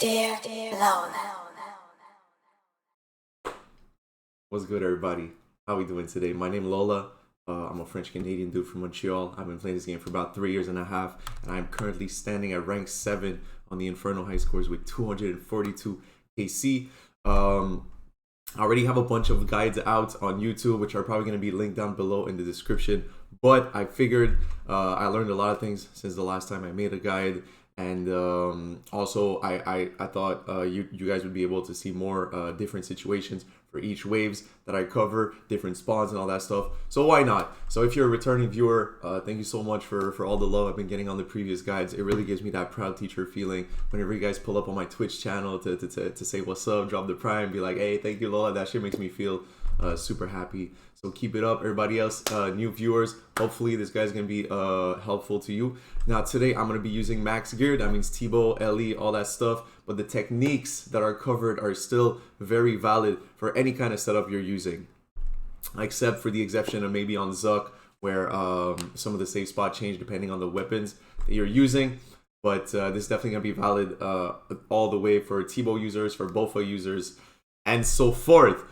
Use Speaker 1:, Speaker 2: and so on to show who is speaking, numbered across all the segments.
Speaker 1: Dear Lola.
Speaker 2: What's good, everybody? How we doing today? My name is Lola. I'm a French-Canadian dude from Montreal. I've been playing this game for about 3 years and a half, and I'm currently standing at rank 7 on the Inferno high scores with 242 KC. I already have a bunch of guides out on YouTube, which are probably going to be linked down below in the description. But I figured I learned a lot of things since the last time I made a guide. And also, I thought you guys would be able to see more different situations for each waves that I cover, different spawns and all that stuff. So why not? So if you're a returning viewer, thank you so much for all the love I've been getting on the previous guides. It really gives me that proud teacher feeling whenever you guys pull up on my Twitch channel to say what's up, drop the prime, be like, hey, thank you, Lola. That shit makes me feel super happy. So keep it up, everybody else, new viewers. Hopefully this guy's gonna be helpful to you. Now today I'm gonna be using max gear. That means T-bow, LE, all that stuff. But the techniques that are covered are still very valid for any kind of setup you're using, except for the exception of maybe on Zuck, where some of the safe spot change depending on the weapons that you're using. But this is definitely gonna be valid all the way for T-bow users, for BOFA users, and so forth.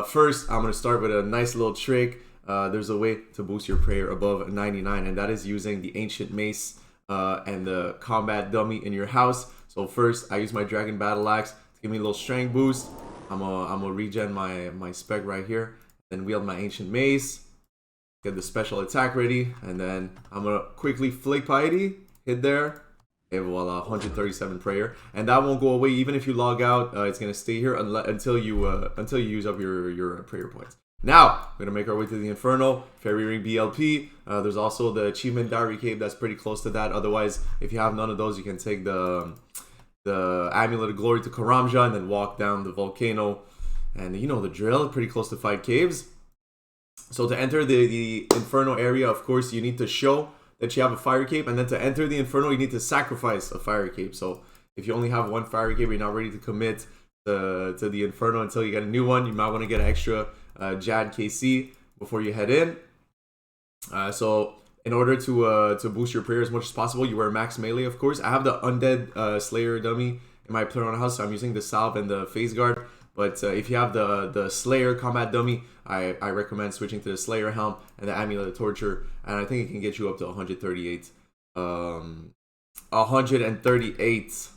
Speaker 2: First, I'm going to start with a nice little trick. There's a way to boost your prayer above 99, and that is using the ancient mace and the combat dummy in your house. So first, I use my dragon battle axe to give me a little strength boost. I'm gonna regen my spec right here, then wield my ancient mace, get the special attack ready, and then I'm gonna quickly flick piety, hit there. Okay, voila, 137 prayer, and that won't go away even if you log out. It's gonna stay here until you use up your prayer points. Now we're gonna make our way to the Inferno, Fairy Ring BLP. There's also the achievement Diary Cave that's pretty close to that. Otherwise, if you have none of those, you can take the Amulet of Glory to Karamja and then walk down the volcano. And you know the drill, pretty close to 5 caves. So to enter the Inferno area, of course, you need to show that you have a fire cape, and then to enter the Inferno you need to sacrifice a fire cape. So if you only have one fire cape, you're not ready to commit to the Inferno until you get a new one. You might want to get an extra Jad KC before you head in. So in order to boost your prayer as much as possible, you wear max melee, of course. I have the Undead Slayer dummy in my player on house, so I'm using the Salve and the Phase Guard. But if you have the Slayer combat dummy, I recommend switching to the Slayer helm and the Amulet of Torture, and I think it can get you up to 138. 138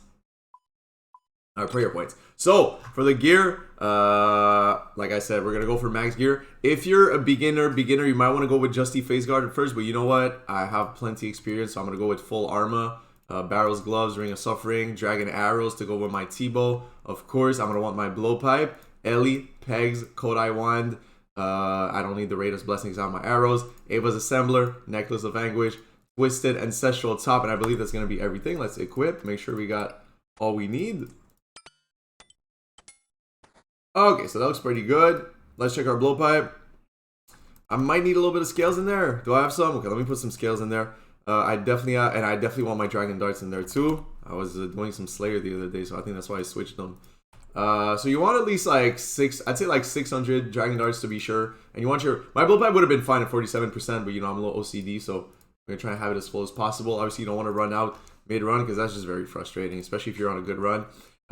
Speaker 2: prayer points. So for the gear, like I said, we're gonna go for max gear. If you're a beginner, you might want to go with just the Phase Guard at first, but you know what? I have plenty experience, so I'm gonna go with full armor. Barrels, gloves, ring of suffering, dragon arrows to go with my T-bow. Of course, I'm gonna want my blowpipe, Ellie, pegs, Kodai wand. I don't need the Raider's blessings on my arrows. Ava's assembler, necklace of anguish, twisted ancestral top, and I believe that's gonna be everything. Let's equip. Make sure we got all we need. Okay, so that looks pretty good. Let's check our blowpipe. I might need a little bit of scales in there. Do I have some? Okay, let me put some scales in there. I definitely want my dragon darts in there too. I was doing some Slayer the other day, so I think that's why I switched them. So you want at least like I'd say like 600 dragon darts to be sure. And you want my blowpipe would have been fine at 47%, but you know I'm a little OCD, so I'm gonna try and have it as full as possible. Obviously, you don't want to run out mid-run because that's just very frustrating, especially if you're on a good run.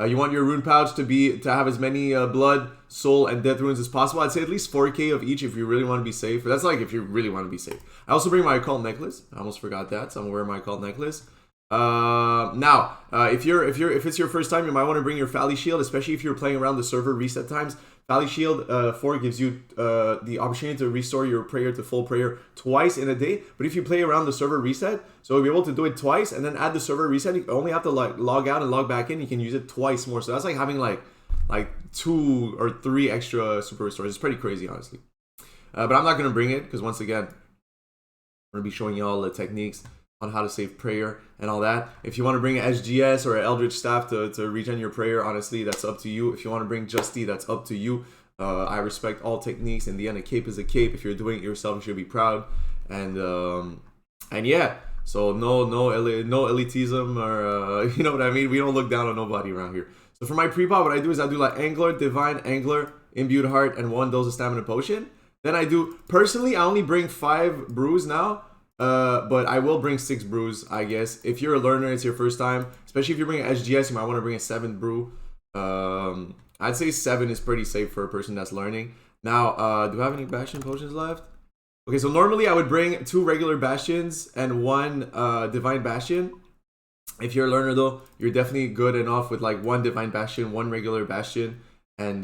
Speaker 2: You want your rune pouch to have as many blood, soul, and death runes as possible. I'd say at least 4k of each if you really want to be safe. That's like if you really want to be safe. I also bring my occult necklace. I almost forgot that, so I'm gonna wear my occult necklace. Now, if it's your first time, you might want to bring your Valley Shield, especially if you're playing around the server reset times. Valley Shield 4 gives you the opportunity to restore your prayer to full prayer twice in a day. But if you play around the server reset, so you'll be able to do it twice and then add the server reset. You only have to like log out and log back in. You can use it twice more. So that's like having like 2 or 3 extra super restores. It's pretty crazy, honestly. But I'm not gonna bring it because once again, I'm gonna be showing you all the techniques on how to save prayer and all that. If you want to bring an SGS or an Eldritch Staff to regen your prayer, honestly, that's up to you. If you want to bring Justy, that's up to you. I respect all techniques. In the end, a cape is a cape. If you're doing it yourself, you should be proud. And yeah, so no elitism or you know what I mean. We don't look down on nobody around here. So for my pre-pop, what I do is I do like Angler, Divine, Angler, Imbued Heart, and 1 dose of Stamina Potion. Then I do, personally, I only bring 5 brews now. but I will bring 6 brews, I guess. If you're a learner, it's your first time, especially if you're bringing SGS, you might want to bring a 7th brew. I'd say 7 is pretty safe for a person that's learning. Now, do I have any Bastion potions left? Okay, so normally I would bring 2 regular Bastions and 1 Divine Bastion. If you're a learner though, you're definitely good enough with like 1 Divine Bastion, 1 regular Bastion, and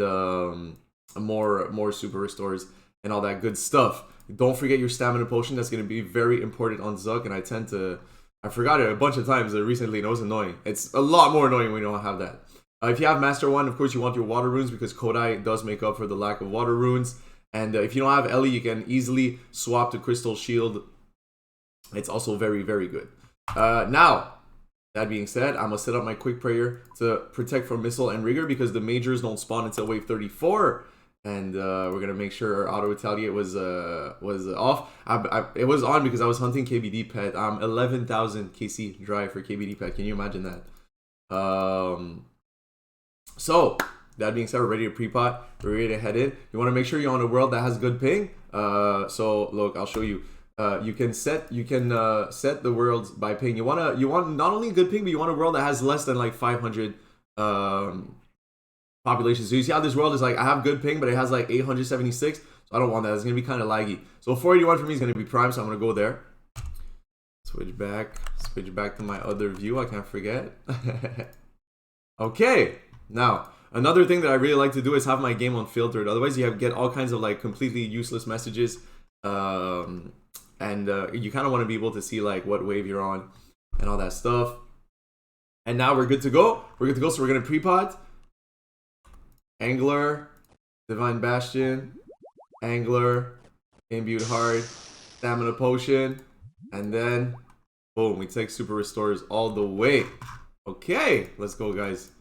Speaker 2: more Super Restores and all that good stuff. Don't forget your Stamina Potion. That's going to be very important on Zuck, and I forgot it a bunch of times recently, and it was annoying. It's a lot more annoying when you don't have that. If you have Master 1, of course you want your Water Runes, because Kodai does make up for the lack of Water Runes. And if you don't have Ellie, you can easily swap to Crystal Shield. It's also very, very good. Now, that being said, I'm going to set up my Quick Prayer to protect from Missile and Rigor, because the Majors don't spawn until wave 34. And we're going to make sure our Auto Retaliate was off. It was on because I was hunting KBD Pet. I'm 11,000 KC dry for KBD Pet. Can you imagine that? So, that being said, we're ready to pre-pot. We're ready to head in. You want to make sure you're on a world that has good ping. So look, I'll show you. You can set the worlds by ping. You want not only good ping, but you want a world that has less than like 500 population. So you see how this world is like, I have good ping, but it has like 876. So I don't want that. It's gonna be kind of laggy. So 481 for me is gonna be prime. So I'm gonna go there. Switch back to my other view. I can't forget. Okay. Now, another thing that I really like to do is have my game unfiltered. Otherwise, you get all kinds of like completely useless messages. You kind of want to be able to see like what wave you're on and all that stuff. And now we're good to go. We're good to go. So we're going to pre-pot. Angler, Divine Bastion, Angler, Imbued Heart, Stamina Potion. And then, boom, we take Super Restores all the way. Okay, let's go, guys.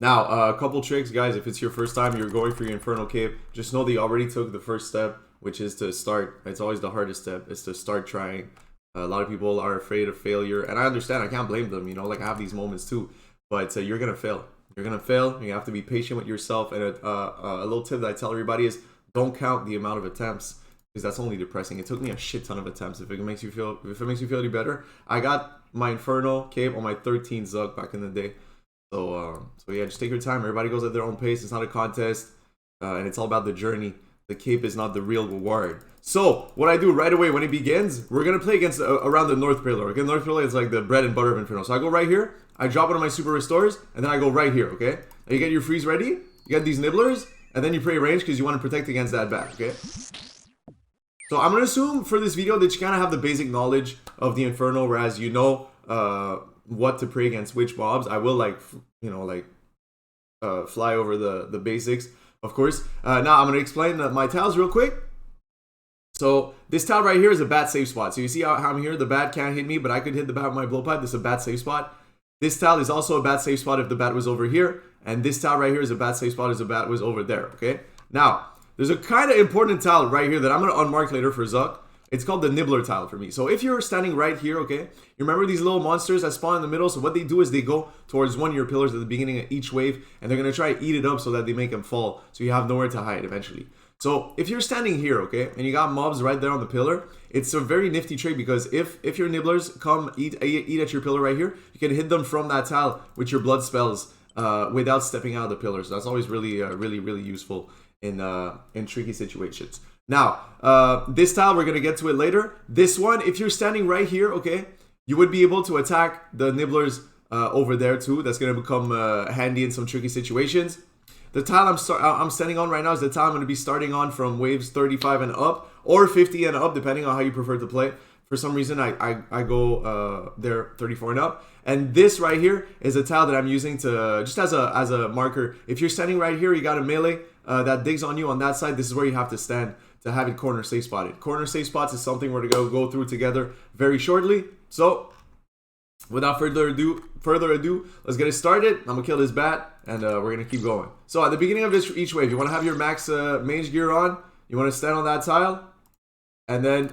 Speaker 2: Now, a couple tricks, guys. If it's your first time, you're going for your Infernal Cape, just know that you already took the first step, which is to start. It's always the hardest step, is to start trying. A lot of people are afraid of failure, and I understand. I can't blame them, you know, like I have these moments too, but you're gonna fail. You're gonna fail. You have to be patient with yourself. And a little tip that I tell everybody is, don't count the amount of attempts, because that's only depressing. It took me a shit ton of attempts. If it makes you feel any better, I got my Infernal Cape on my 13th Zug back in the day. So yeah, just take your time. Everybody goes at their own pace. It's not a contest, and it's all about the journey. The cape is not the real reward. So what I do right away when it begins, we're gonna play against around the North Pillar. Okay, North Pillar is like the bread and butter of Inferno. So I go right here, I drop one of my Super Restores, and then I go right here. Okay, now you get your freeze ready, you get these nibblers, and then you pray range because you want to protect against that back. Okay. So I'm gonna assume for this video that you kind of have the basic knowledge of the Inferno, whereas you know what to pray against which mobs. I will like, you know, like fly over the basics, of course. Now I'm gonna explain my tiles real quick. So this tile right here is a bat safe spot. So you see how I'm here, the bat can't hit me, but I could hit the bat with my blowpipe. This is a bat safe spot. This tile is also a bat safe spot if the bat was over here, and this tile right here is a bat safe spot if the bat was over there. Okay. Now there's a kind of important tile right here that I'm gonna unmark later for Zuck. It's called the Nibbler tile for me. So if you're standing right here, okay, you remember these little monsters that spawn in the middle? So what they do is they go towards one of your pillars at the beginning of each wave, and they're going to try to eat it up so that they make them fall, so you have nowhere to hide eventually. So if you're standing here, okay, and you got mobs right there on the pillar, it's a very nifty trick, because if your nibblers come eat at your pillar right here, you can hit them from that tile with your blood spells without stepping out of the pillar. So that's always really, really useful in tricky situations. Now, this tile, we're going to get to it later. This one, if you're standing right here, okay, you would be able to attack the nibblers over there too. That's going to become handy in some tricky situations. The tile I'm standing on right now is the tile I'm going to be starting on from waves 35 and up, or 50 and up, depending on how you prefer to play. For some reason, I go there 34 and up. And this right here is a tile that I'm using to just as a marker. If you're standing right here, you got a melee that digs on you on that side. This is where you have to stand to have it corner safe spotted. Corner safe spots is something we're gonna go through together very shortly. So without further ado, let's get it started. I'm gonna kill this bat, and we're gonna keep going. So at the beginning of each wave, you want to have your max mage gear on. You want to stand on that tile, and then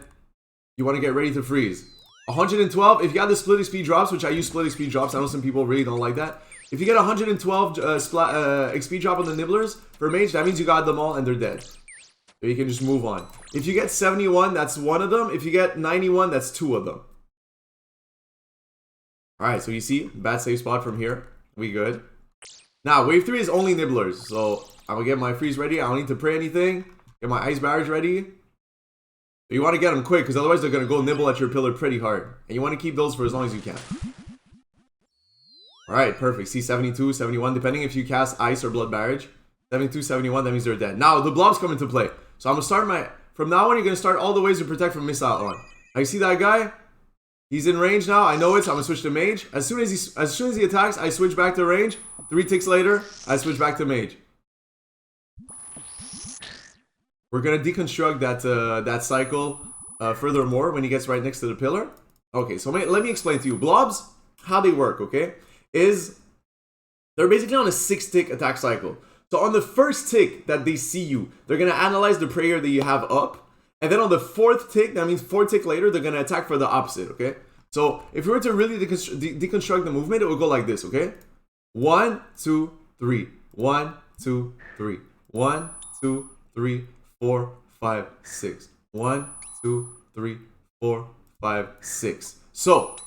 Speaker 2: you want to get ready to freeze. 112. If you got the splitting speed drops, which I use splitting speed drops, I know some people really don't like that. If you get 112 XP drop on the nibblers for mage, that means you got them all and they're dead. So you can just move on. If you get 71, that's one of them. If you get 91, that's two of them. Alright, so you see, bad save spot from here. We good. Now, wave 3 is only nibblers. So I'm gonna get my freeze ready. I don't need to pray anything. Get my ice barrage ready. You want to get them quick, because otherwise they're going to go nibble at your pillar pretty hard. And you want to keep those for as long as you can. Alright, perfect. See, 72, 71, depending if you cast ice or blood barrage. 72, 71, that means they're dead. Now, the blobs come into play. So I'm going to start my... From now on, you're going to start all the ways to protect from missile on. Now, you see that guy? He's in range now. I know it, so I'm going to switch to mage. As soon as he attacks, I switch back to range. 3 ticks later, I switch back to mage. We're going to deconstruct that cycle furthermore when he gets right next to the pillar. Okay, so let me explain to you. Blobs, how they work, okay, is they're basically on a 6-tick attack cycle. So on the first tick that they see you, they're going to analyze the prayer that you have up. And then on the 4th tick, that means 4 tick later, they're going to attack for the opposite, okay? So if we were to really deconstruct the movement, it would go like this, okay? 1, 2, 3. 1, 2, 3. 1, 2, 3. 4, 5, 6. 1, 2, 3, 4, 5, 6. So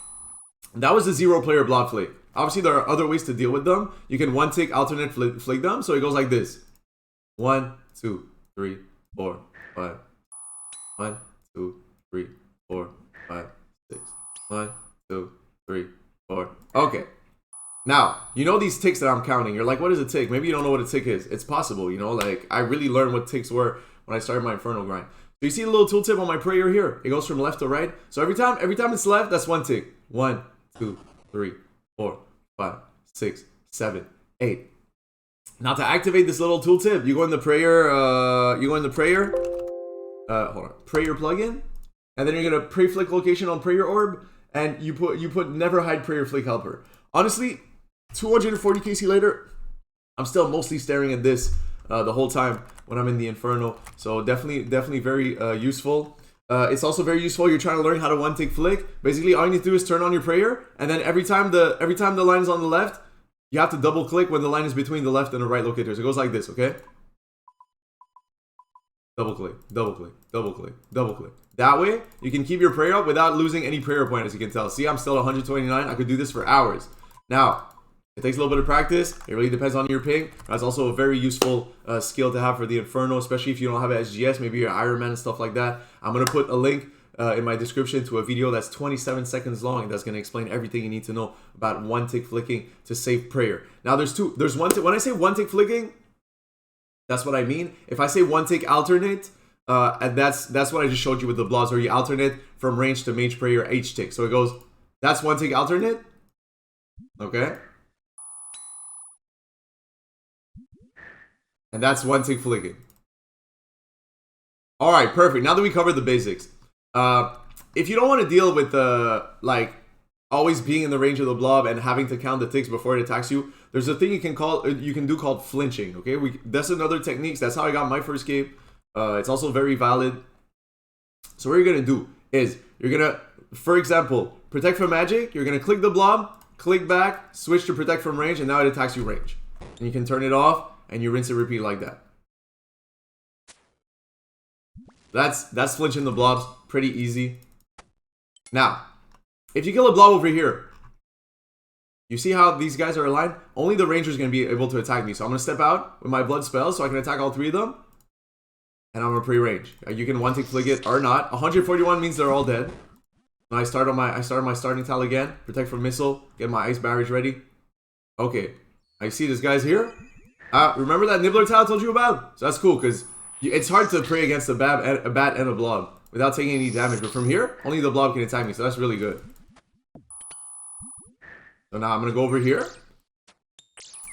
Speaker 2: that was the 0-player blob flick. Obviously, there are other ways to deal with them. You can 1-tick alternate flick them. So it goes like this: 1, 2, 3, 4, 5. 1, 2, 3, 4, 5, 6. 1, 2, 3, 4. Okay. Now, you know these ticks that I'm counting. You're like, what is a tick? Maybe you don't know what a tick is. It's possible, you know? Like, I really learned what ticks were when I started my Inferno grind. So you see the little tooltip on my prayer here? It goes from left to right. So every time it's left, that's 1 tick. 1, 2, 3, 4, 5, 6, 7, 8. Now to activate this little tooltip, you go in the prayer, hold on, prayer plugin, and then you're gonna pray flick location on prayer orb, and you put never hide prayer flick helper. Honestly, 240 KC later, I'm still mostly staring at this the whole time when I'm in the Inferno. So definitely very useful. It's also very useful. You're trying to learn how to 1-tick flick. Basically, all you need to do is turn on your prayer, and then every time the line is on the left, you have to double click when the line is between the left and the right locators. It goes like this, okay? Double click, double click, double click, double click. That way, you can keep your prayer up without losing any prayer point, as you can tell. See, I'm still at 129. I could do this for hours. Now, it takes a little bit of practice. It really depends on your ping. That's also a very useful skill to have for the Inferno, especially if you don't have an SGS, maybe you're Iron Man and stuff like that. I'm going to put a link in my description to a video that's 27 seconds long, and that's going to explain everything you need to know about 1-tick flicking to save prayer. Now, there's 1 tick. When I say 1-tick flicking, that's what I mean. If I say 1-tick alternate, and that's what I just showed you with the blobs, where you alternate from range to mage prayer H-tick. So it goes, that's 1-tick alternate. Okay. And that's 1-tick flicking. Alright, perfect. Now that we covered the basics. If you don't want to deal with like always being in the range of the blob and having to count the ticks before it attacks you, there's a thing you can do called flinching. Okay, that's another technique. That's how I got my first cape. It's also very valid. So what you're gonna do is you're gonna, for example, protect from magic. You're gonna click the blob, click back, switch to protect from range, and now it attacks you range. And you can turn it off, and you rinse and repeat like that. That's flinching the blobs. Pretty easy. Now, if you kill a blob over here, you see how these guys are aligned? Only the ranger is going to be able to attack me. So I'm going to step out with my blood spells so I can attack all 3 of them. And I'm going to pre-range. You can 1-tick flick it or not. 141 means they're all dead. Now I start my starting tile again. Protect from missile. Get my ice barrage ready. Okay. I see this guy's here. Remember that nibbler tile I told you about? So that's cool because it's hard to pray against a bat and a blob without taking any damage. But from here, only the blob can attack me. So that's really good. So now I'm going to go over here.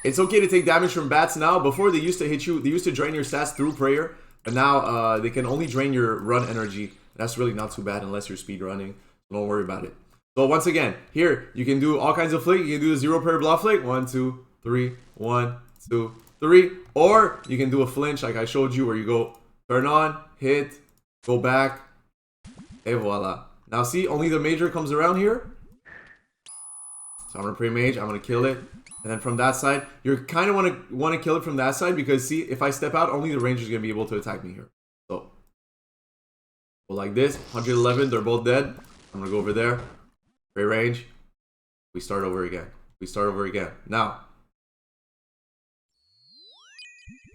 Speaker 2: It's okay to take damage from bats now. Before, they used to hit you. They used to drain your stats through prayer. But now they can only drain your run energy. That's really not too bad unless you're speed running. Don't worry about it. So once again, here, you can do all kinds of flick. You can do the 0-prayer blob flick. 1, 2, 3. 1, 2, 3. Or you can do a flinch like I showed you where you go turn on, hit, go back, et voila. Now see, only the major comes around here. So I'm gonna pray mage, I'm gonna kill it. And then from that side, you're kind of want to kill it from that side because see, if I step out, only the ranger's gonna be able to attack me here. So, like this, 111, they're both dead. I'm gonna go over there, pray range. We start over again. We start over again. Now,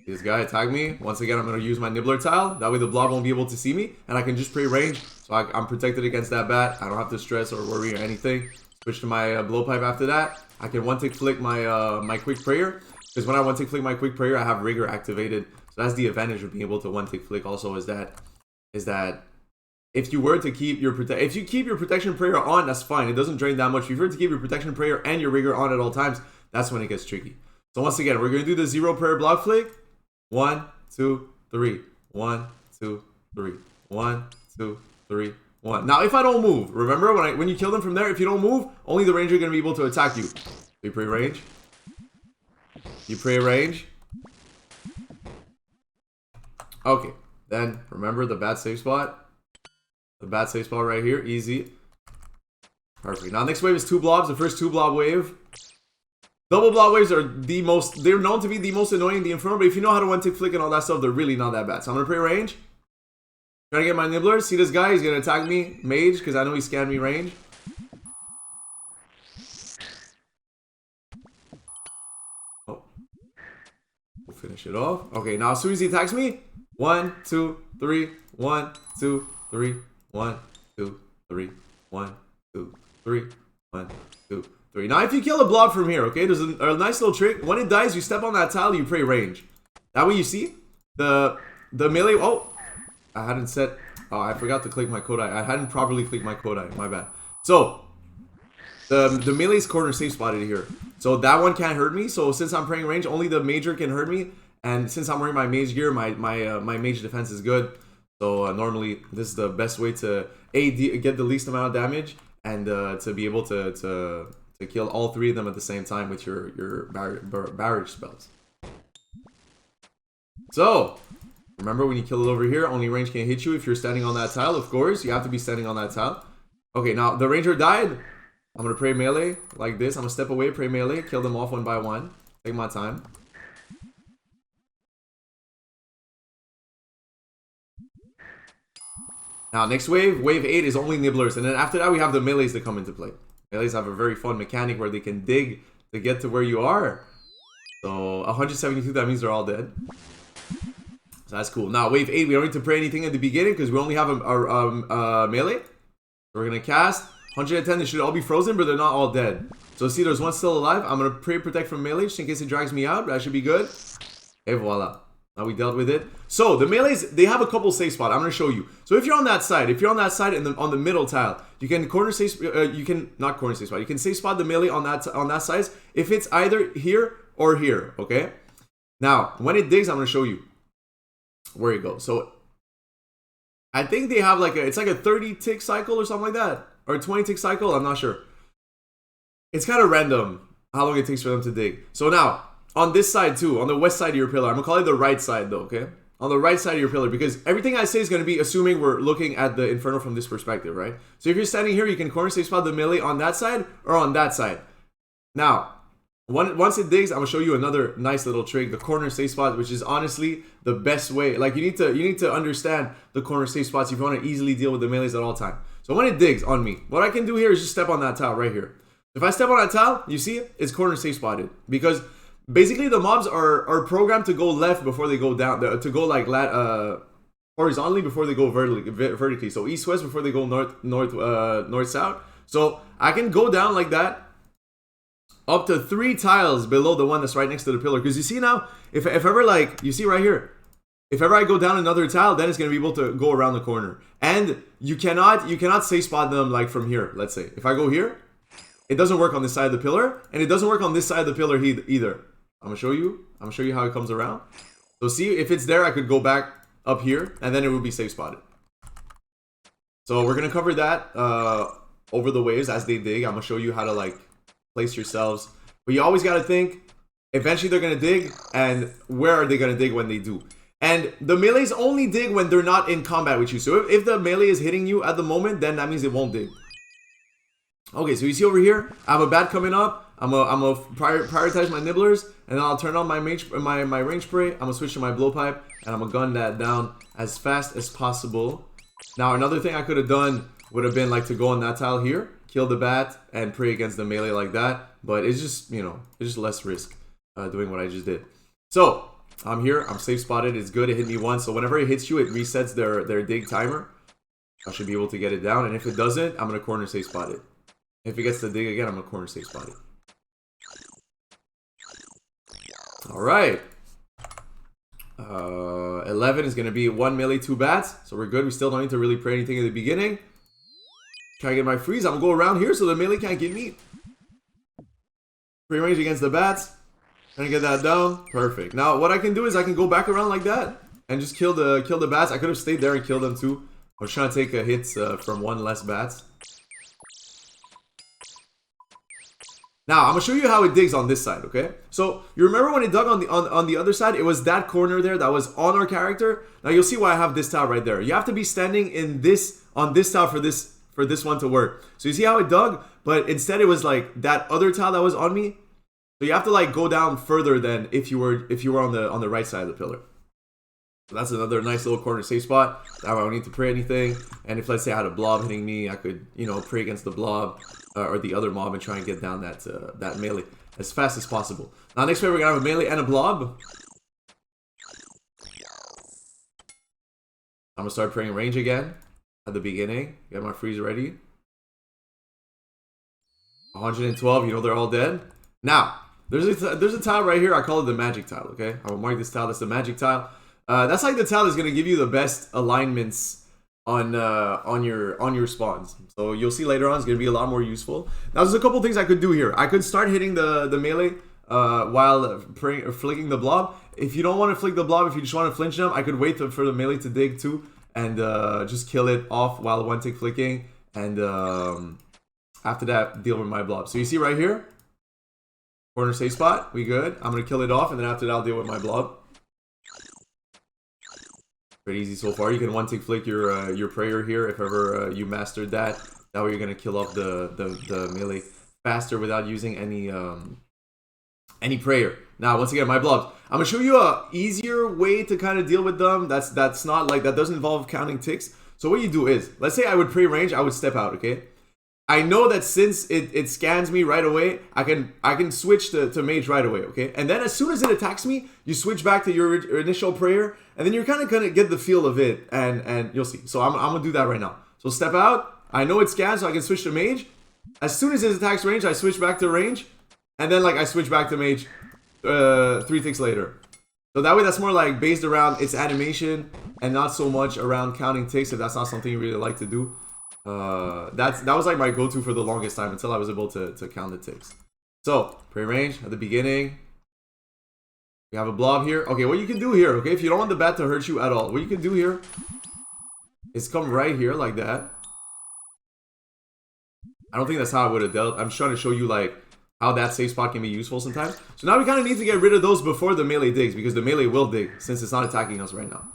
Speaker 2: this guy attacked me. Once again, I'm gonna use my nibbler tile. That way the blob won't be able to see me, and I can just pray range. So I'm protected against that bat. I don't have to stress or worry or anything. Switch to my blowpipe after that. I can one-tick flick my my quick prayer, because when I one-tick flick my quick prayer, I have rigor activated. So that's the advantage of being able to one-tick flick. Also, is that if you were to keep your protection prayer on, that's fine. It doesn't drain that much. If you were to keep your protection prayer and your rigor on at all times, that's when it gets tricky. So once again, we're gonna do the 0 prayer block flick. 1, 2, 3. 1, 2, 3. 1, 2, 3. 1. Now, if I don't move, remember when you kill them from there, if you don't move, only the ranger is going to be able to attack you. You pray range. You pray range. Okay. Then, remember the bat safe spot. The bat safe spot right here. Easy. Perfect. Now, next wave is 2 blobs. The first 2 blob wave. Double blob waves are they're known to be the most annoying in the Inferno, but if you know how to one-tick flick and all that stuff, they're really not that bad. So I'm going to pray range. Trying to get my nibbler. See this guy? He's going to attack me. Mage, because I know he scanned me range. Oh. We'll finish it off. Okay, now as soon as he attacks me, 1, 2, 3, 1, 2, 3, 1, 2, 3, 1, 2, 3, 1, 2, 3. Now if you kill a blob from here, okay, there's a nice little trick. When it dies, you step on that tile, you pray range. That way you see the melee. Oh, I hadn't set. Oh, I forgot to click my Kodai. I hadn't properly clicked my Kodai. My bad. So the melee's corner safe spotted here. So that one can't hurt me. So since I'm praying range, only the major can hurt me. And since I'm wearing my mage gear, my mage defense is good. So normally this is the best way to get the least amount of damage and to be able to kill all 3 of them at the same time with your barrage spells. So remember, when you kill it over here, only range can hit you if you're standing on that tile. Of course, you have to be standing on that tile. Okay, now the ranger died. I'm gonna pray melee like this. I'm gonna step away, pray melee, kill them off one by one. Take my time. Now, next wave, wave 8 is only nibblers, and then after that we have the melees that come into play. Melees have a very fun mechanic where they can dig to get to where you are. So 172, that means they're all dead. So that's cool. Now, wave 8, we don't need to pray anything at the beginning because we only have a melee. So we're going to cast. 110, they should all be frozen, but they're not all dead. So see, there's one still alive. I'm going to pray protect from melee just in case it drags me out. That should be good. Et voila. Now we dealt with it. So the melees, they have a couple safe spots. I'm going to show you. So if you're on that side and on the middle tile, you can not corner safe spot. You can safe spot the melee on that side if it's either here or here, okay? Now, when it digs, I'm going to show you where it goes. So I think they have it's like a 30 tick cycle or something like that, or a 20 tick cycle. I'm not sure. It's kind of random how long it takes for them to dig. So now on this side too, on the west side of your pillar, I'm gonna call it the right side though, okay? On the right side of your pillar, because everything I say is gonna be assuming we're looking at the Inferno from this perspective, right? So if you're standing here, you can corner safe spot the melee on that side or on that side. Now, once it digs, I'm gonna show you another nice little trick, the corner safe spot, which is honestly the best way. Like you need to understand the corner safe spots if you want to easily deal with the melees at all time. So when it digs on me, what I can do here is just step on that tile right here. If I step on that tile, you see it's corner safe spotted, because basically the mobs are programmed to go left before they go down, to go like horizontally before they go vertically. So east west before they go north south. So I can go down like that, up to 3 tiles below the one that's right next to the pillar. Because you see now, if ever you see right here, if ever I go down another tile, then it's gonna be able to go around the corner. And you cannot safe spot them like from here. Let's say if I go here, it doesn't work on this side of the pillar, and it doesn't work on this side of the pillar either. I'm gonna show you how it comes around. So see, if it's there, I could go back up here, and then it would be safe spotted. So we're gonna cover that over the waves as they dig. I'm gonna show you how to place yourselves, but you always got to think eventually they're going to dig, and where are they going to dig when they do? And the melees only dig when they're not in combat with you. So if the melee is hitting you at the moment, then that means it won't dig. Okay, so you see over here, I have a bat coming up. I'm a prioritize my nibblers, and then I'll turn on my range spray. I'm gonna switch to my blowpipe, and I'm gonna gun that down as fast as possible. Now, another thing I could have done would have been like to go on that tile here, kill the bat, and pray against the melee like that. But it's just, you know, it's just less risk doing what I just did. So I'm here. I'm safe spotted. It's good. It hit me once. So whenever it hits you, it resets their dig timer. I should be able to get it down. And if it doesn't, I'm gonna corner safe spot it. If it gets to dig again, I'm gonna corner safe spot it. All right. 11 is gonna be 1 melee, 2 bats. So we're good. We still don't need to really pray anything in the beginning. Try to get my freeze. I'm gonna go around here so the melee can't get me. Free range against the bats. Trying to get that down. Perfect. Now what I can do is I can go back around like that and just kill the bats. I could have stayed there and killed them too. I was trying to take hits from one less bats. Now I'm gonna show you how it digs on this side, okay? So you remember when it dug on the other side, it was that corner there that was on our character. Now you'll see why I have this tile right there. You have to be standing on this tile for this one to work. So you see how it dug, but instead it was like that other tile that was on me. So you have to like go down further than if you were on the right side of the pillar. So that's another nice little corner safe spot. That way I don't need to pray anything. And if let's say I had a blob hitting me, I could, you know, pray against the blob or the other mob and try and get down that melee as fast as possible. Now next way we're gonna have a melee and a blob. I'm gonna start praying range again at the beginning. Get my freeze ready. 112, you know they're all dead. Now, there's a tile right here. I call it the magic tile, okay? I will mark this tile. That's the magic tile. That's like the tile that's gonna give you the best alignments on your spawns. So you'll see later on it's gonna be a lot more useful. Now there's a couple things I could do here. I could start hitting the melee while flicking the blob. If you don't want to flick the blob, if you just want to flinch them, I could wait for the melee to dig too and just kill it off while one tick flicking, and after that deal with my blob. So you see right here, corner safe spot, we good. I'm gonna kill it off, and then after that I'll deal with my blob. Pretty easy so far. You can one tick flick your prayer here if ever you mastered that. That way you're gonna kill off the melee faster without using any prayer. Now once again, my blobs. I'm gonna show you a easier way to kind of deal with them. That's not like that doesn't involve counting ticks. So what you do is, let's say I would pray range, I would step out, okay? I know that since it scans me right away, I can switch to mage right away, okay? And then as soon as it attacks me, you switch back to your initial prayer, and then you're kind of gonna get the feel of it, and you'll see. So I'm gonna do that right now. So step out. I know it scans, so I can switch to mage. As soon as it attacks range, I switch back to range, and then like I switch back to mage 3 ticks later. So that way, that's more like based around its animation and not so much around counting ticks. If that's not something you really like to do. That was like my go-to for the longest time until I was able to count the ticks. So pray range at the beginning. We have a blob here. Okay, what you can do here, okay, if you don't want the bat to hurt you at all, what you can do here is come right here like that. I don't think that's how I would have dealt. I'm just trying to show you like how that safe spot can be useful sometimes. So now we kind of need to get rid of those before the melee digs, because the melee will dig since it's not attacking us right now.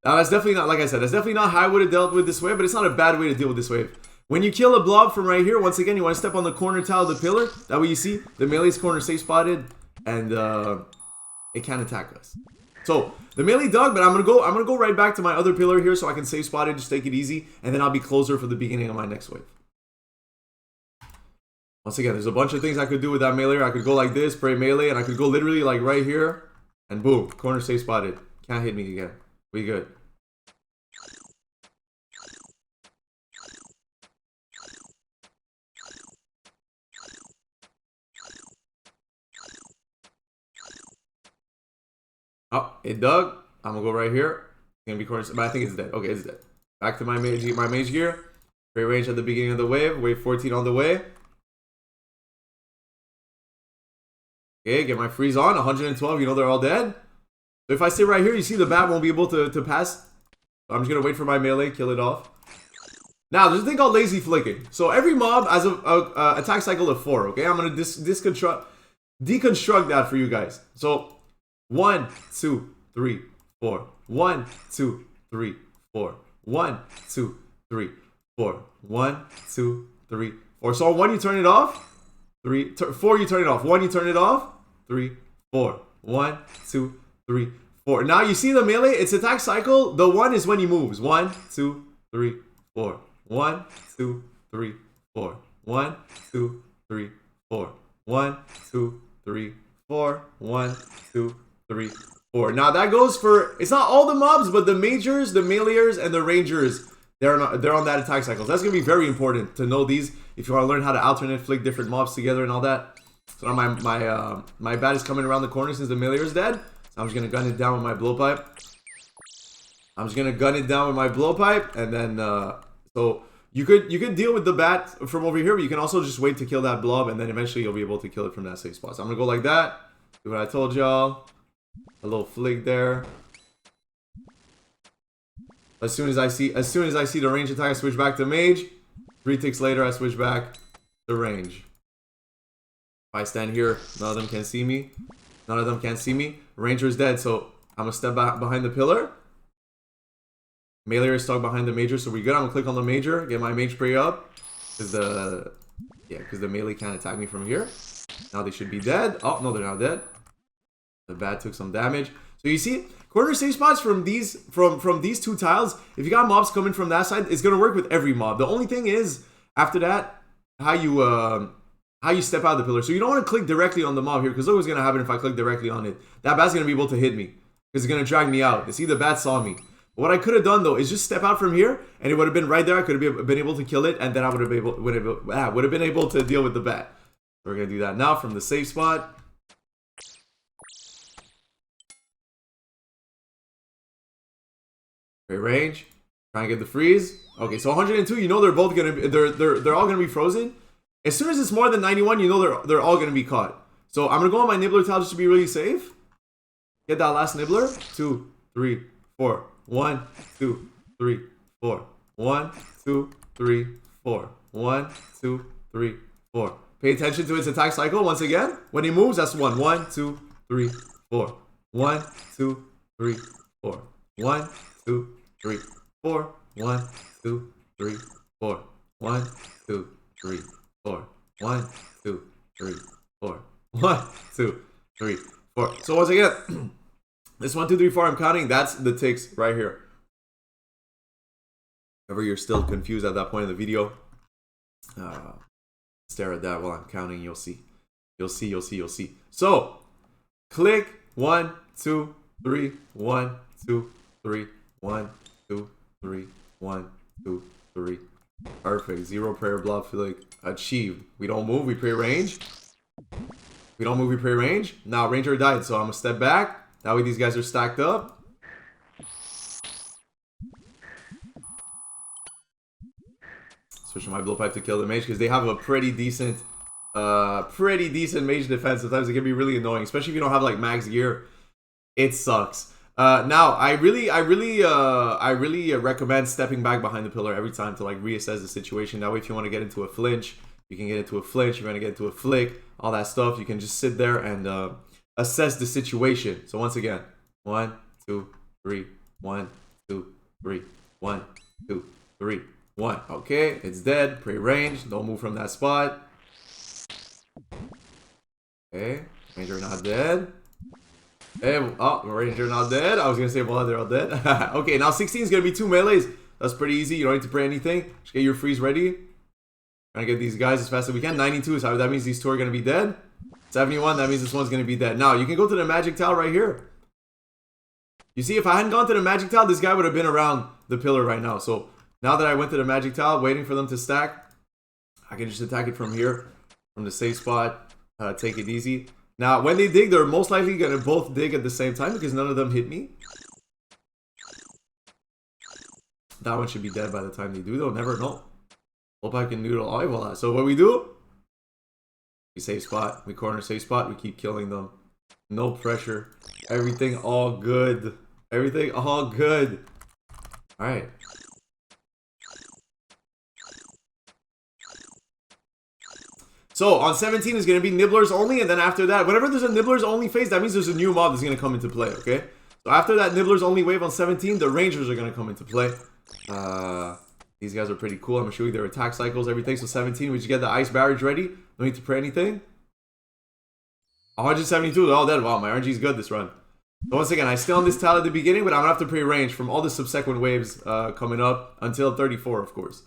Speaker 2: Now that's definitely not, like I said, that's definitely not how I would have dealt with this wave, but it's not a bad way to deal with this wave. When you kill a blob from right here, once again, you want to step on the corner tile of the pillar. That way you see the melee's corner safe spotted, and it can't attack us. So the melee dug, but I'm gonna go right back to my other pillar here so I can safe spot it, just take it easy, and then I'll be closer for the beginning of my next wave. Once again, there's a bunch of things I could do with that melee. I could go like this, pray melee, and I could go literally like right here, and boom, corner safe spotted. Can't hit me again. We good. Oh, it dug. I'm gonna go right here. It's gonna be corner, but I think it's dead. Okay, it's dead. Back to my mage gear. Pray range at the beginning of the wave. Wave 14 on the way. Okay, get my freeze on. 112. You know they're all dead. So if I stay right here, you see the bat won't be able to pass. So I'm just going to wait for my melee, kill it off. Now, there's a thing called lazy flicking. So every mob has a attack cycle of 4, okay? I'm going to deconstruct that for you guys. So 1, 2, 3, 4. 1, 2, 3, 4. 1, 2, 3, 4. 1, 2, 3, 4. So on 1, you turn it off. 4, you turn it off. 1, you turn it off. 3, 4. 1, 2, 3, 4. Now you see the melee, its attack cycle. The 1 is when he moves. 1, 2, 3, 4. 1, 2, 3, 4. 1, 2, 3, 4. 1, 2, 3, 4. 1, 2, 3, 4. Now that goes for, it's not all the mobs, but the majors, the meleeers, and the rangers. They're on that attack cycle. So that's gonna be very important to know these if you want to learn how to alternate flick different mobs together and all that. So now my bat is coming around the corner since the meleeer is dead. So I'm just gonna gun it down with my blowpipe. And then so you could deal with the bat from over here, but you can also just wait to kill that blob, and then eventually you'll be able to kill it from that safe spot. So I'm gonna go like that. Do what I told y'all. A little flick there. As soon as I see the range attack, I switch back to mage. 3 ticks later, I switch back to range. If I stand here, none of them can see me. Ranger is dead, so I'm gonna step back behind the pillar. Melee is stuck behind the major, so we're good. I'm gonna click on the major, get my mage spray up. Because the melee can't attack me from here. Now they should be dead. Oh, no, they're not dead. The bat took some damage. So you see, corner safe spots from these two tiles, if you got mobs coming from that side, it's gonna work with every mob. The only thing is, after that, how you step out of the pillar. So you don't want to click directly on the mob here, because look what's gonna happen if I click directly on it. That bat's gonna be able to hit me, because it's gonna drag me out. You see, the bat saw me. But what I could have done though is just step out from here, and it would have been right there. I could have been able to kill it, and then I would have been able to deal with the bat. We're gonna do that now from the safe spot. Great range. Try and get the freeze. Okay, so 102. You know they're both gonna be. They're all gonna be frozen. As soon as it's more than 91, you know they're all gonna be caught. So I'm gonna go on my nibbler tile just to be really safe. Get that last nibbler. 2, 3, 4. 1, 2, 3, 4. 1, 2, 3, 4. 1, 2, 3, 4. Pay attention to its attack cycle once again. When he moves, that's 1. 1, 2, 3, 4. 1, 2, 3, 4. 1, 2, 3, 4. 1, 2, 3, 4. 1, 2, 3, 4. 1, 2, 3, 4. 1, 2, 3, 4. So once again, this 1, 2, 3, 4 I'm counting, that's the ticks right here. If you're still confused at that point in the video, stare at that while I'm counting, you'll see. You'll see. So click 1, 2, 3, 1, 2, 3, 1, 2, 3, 1, 2, 3. Perfect. 0 prayer blob flick achieved. We don't move, we pray range. Now ranger died, so I'm gonna step back. That way these guys are stacked up. Switching my blowpipe to kill the mage because they have a pretty decent mage defense. Sometimes it can be really annoying, especially if you don't have like max gear. It sucks. Now I really recommend stepping back behind the pillar every time to like reassess the situation. That way, if you want to get into a flinch, you can get into a flinch. You're gonna get into a flick, all that stuff. You can just sit there and assess the situation. So once again, 1, 2, 3, 1, 2, 3, 1, 2, 3, 1. Okay, it's dead. Pray range. Don't move from that spot. Okay, ranger not dead. Hey, oh, ranger not dead. I was gonna say, well, they're all dead. Okay, now 16 is gonna be 2 melees. That's pretty easy. You don't need to pray anything. Just get your freeze ready. Trying to get these guys as fast as we can. 92, so that means these 2 are gonna be dead. 71, that means this one's gonna be dead. Now you can go to the magic tile right here. You see, if I hadn't gone to the magic tile, this guy would have been around the pillar right now. So now that I went to the magic tile, waiting for them to stack, I can just attack it from here, from the safe spot. Take it easy. Now, when they dig, they're most likely gonna both dig at the same time because none of them hit me. That one should be dead by the time they do, though. Never know. Hope I can noodle all of that. So what we do? We safe spot. We corner safe spot. We keep killing them. No pressure. Everything all good. Everything all good. All right. So on 17 is going to be nibblers only, and then after that, whenever there's a nibblers only phase, that means there's a new mob that's going to come into play, okay? So after that nibblers only wave on 17, the rangers are going to come into play. These guys are pretty cool. I'm going to show you their attack cycles, everything. So 17, we just get the ice barrage ready. No need to pray anything. 172, they're all dead. Wow, my RNG is good this run. So once again, I stay on this tile at the beginning, but I'm going to have to pray range from all the subsequent waves coming up until 34, of course.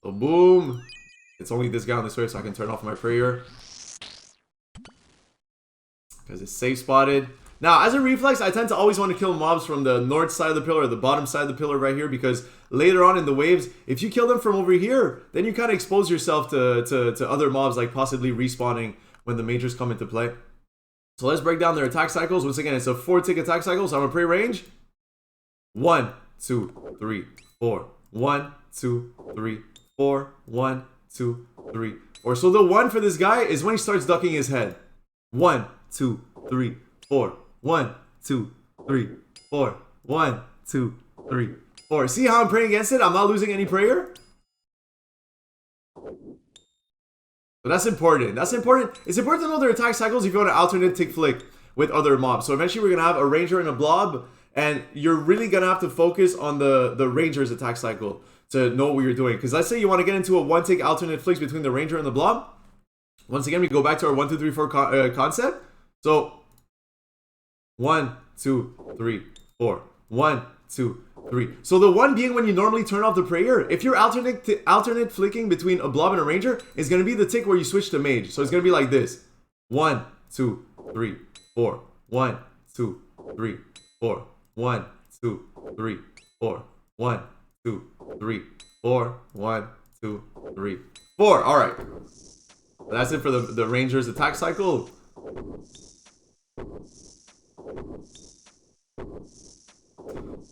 Speaker 2: So boom. It's only this guy on this wave, so I can turn off my prayer. Because it's safe spotted. Now, as a reflex, I tend to always want to kill mobs from the north side of the pillar or the bottom side of the pillar right here, because later on in the waves, if you kill them from over here, then you kind of expose yourself to other mobs, like possibly respawning when the majors come into play. So let's break down their attack cycles. Once again, it's a 4-tick attack cycle, so I'm going to pray range. 1, 2, 3, 4. 1, 2, 3, 4. 1, 2, 3, 4. So the 1 for this guy is when he starts ducking his head. 1, 2, 3, 4. 1, 2, 3, 4. 1, 2, 3, 4. See how I'm praying against it? I'm not losing any prayer. So that's important. That's important. It's important to know their attack cycles if you want to alternate tick flick with other mobs. So eventually we're going to have a ranger and a blob, and you're really going to have to focus on the ranger's attack cycle to know what you're doing. Because let's say you want to get into a 1-tick alternate flicks between the ranger and the blob. Once again, we go back to our 1, 2, 3, 4 concept. So 1, 2, 3, 4. 1, 2, 3. So the 1 being when you normally turn off the prayer. If you're alternate flicking between a blob and a ranger, it's going to be the tick where you switch to mage. So it's going to be like this. 1, 2, 3, 4. 1, 2, 3, 4. 1, 2, 3, 4. 1, 2, 3, 4. 1, 2, 3, 4. All right. That's it for the ranger's attack cycle.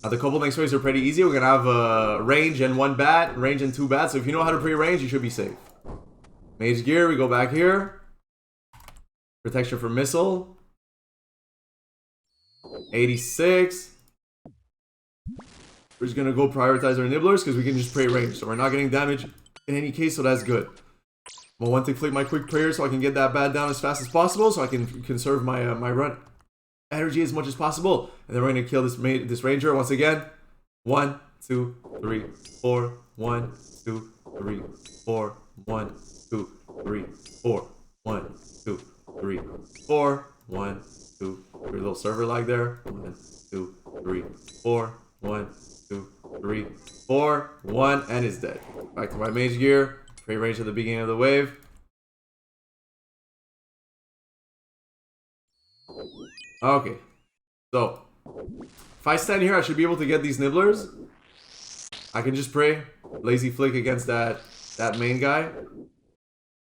Speaker 2: Now the couple next waves are pretty easy. We're going to have a range and 1 bat, range and 2 bats. So if you know how to pre-range, you should be safe. Mage gear, we go back here. Protection from missile. 86. We're just going to go prioritize our nibblers because we can just pray range. So we're not getting damage in any case, so that's good. I'm going to want to flick my quick prayer so I can get that bat down as fast as possible so I can conserve my my run energy as much as possible. And then we're going to kill this ranger once again. 1, 2, 3, 4. 1, 2, 3, 4. 1, 2, 3, 4. 1, 2, 3, 4. 1, 2, 3. Little server lag there. 1, 2, 3, 4. 1, 2, 3, 4. 1, and it's dead. Back to my mage gear. Pray range at the beginning of the wave. Okay. So, if I stand here, I should be able to get these nibblers. I can just pray. Lazy flick against that main guy.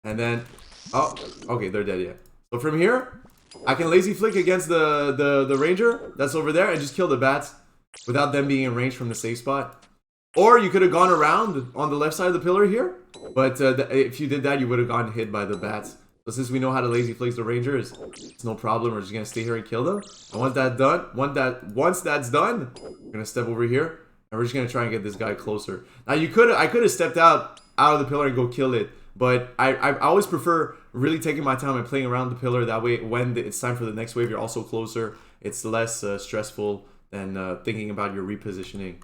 Speaker 2: And then... Oh, okay, they're dead, yeah. So from here, I can lazy flick against the ranger that's over there and just kill the bats without them being in range from the safe spot. Or you could have gone around on the left side of the pillar here, but if you did that, you would have gotten hit by the bats. But since we know how to lazy flick the rangers, it's no problem. We're just gonna stay here and kill them. And once that's done, we're gonna step over here and we're just gonna try and get this guy closer. Now I could have stepped out of the pillar and go kill it, but I always prefer really taking my time and playing around the pillar. That way, when it's time for the next wave, you're also closer. It's less stressful than thinking about your repositioning.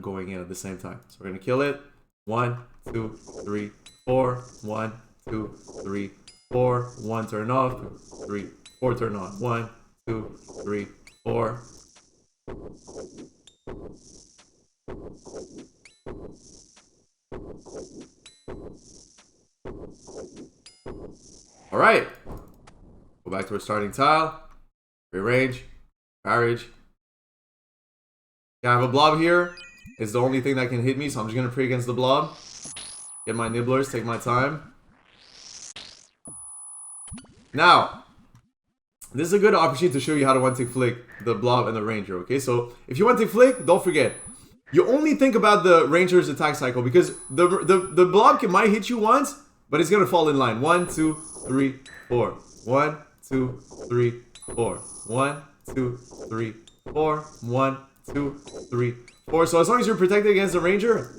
Speaker 2: Going in at the same time. So we're gonna kill it. 1, 2, 3, 4. 1, 2, 3, 4. 1 turn off. 2, 3, 4 turn on. 1, 2, 3, 4. All right. Go back to our starting tile. Rearrange. Barrage. I have a blob here. It's the only thing that can hit me, so I'm just going to pray against the blob. Get my nibblers, take my time. Now, this is a good opportunity to show you how to one-tick flick the blob and the ranger, okay? So, if you one-tick flick, don't forget. You only think about the ranger's attack cycle because the blob might hit you once, but it's going to fall in line. 1, 2, 3, 4. 1, 2, 3, 4. 1, 2, 3, 4. 1, 2, 3, 4. So as long as you're protected against the ranger,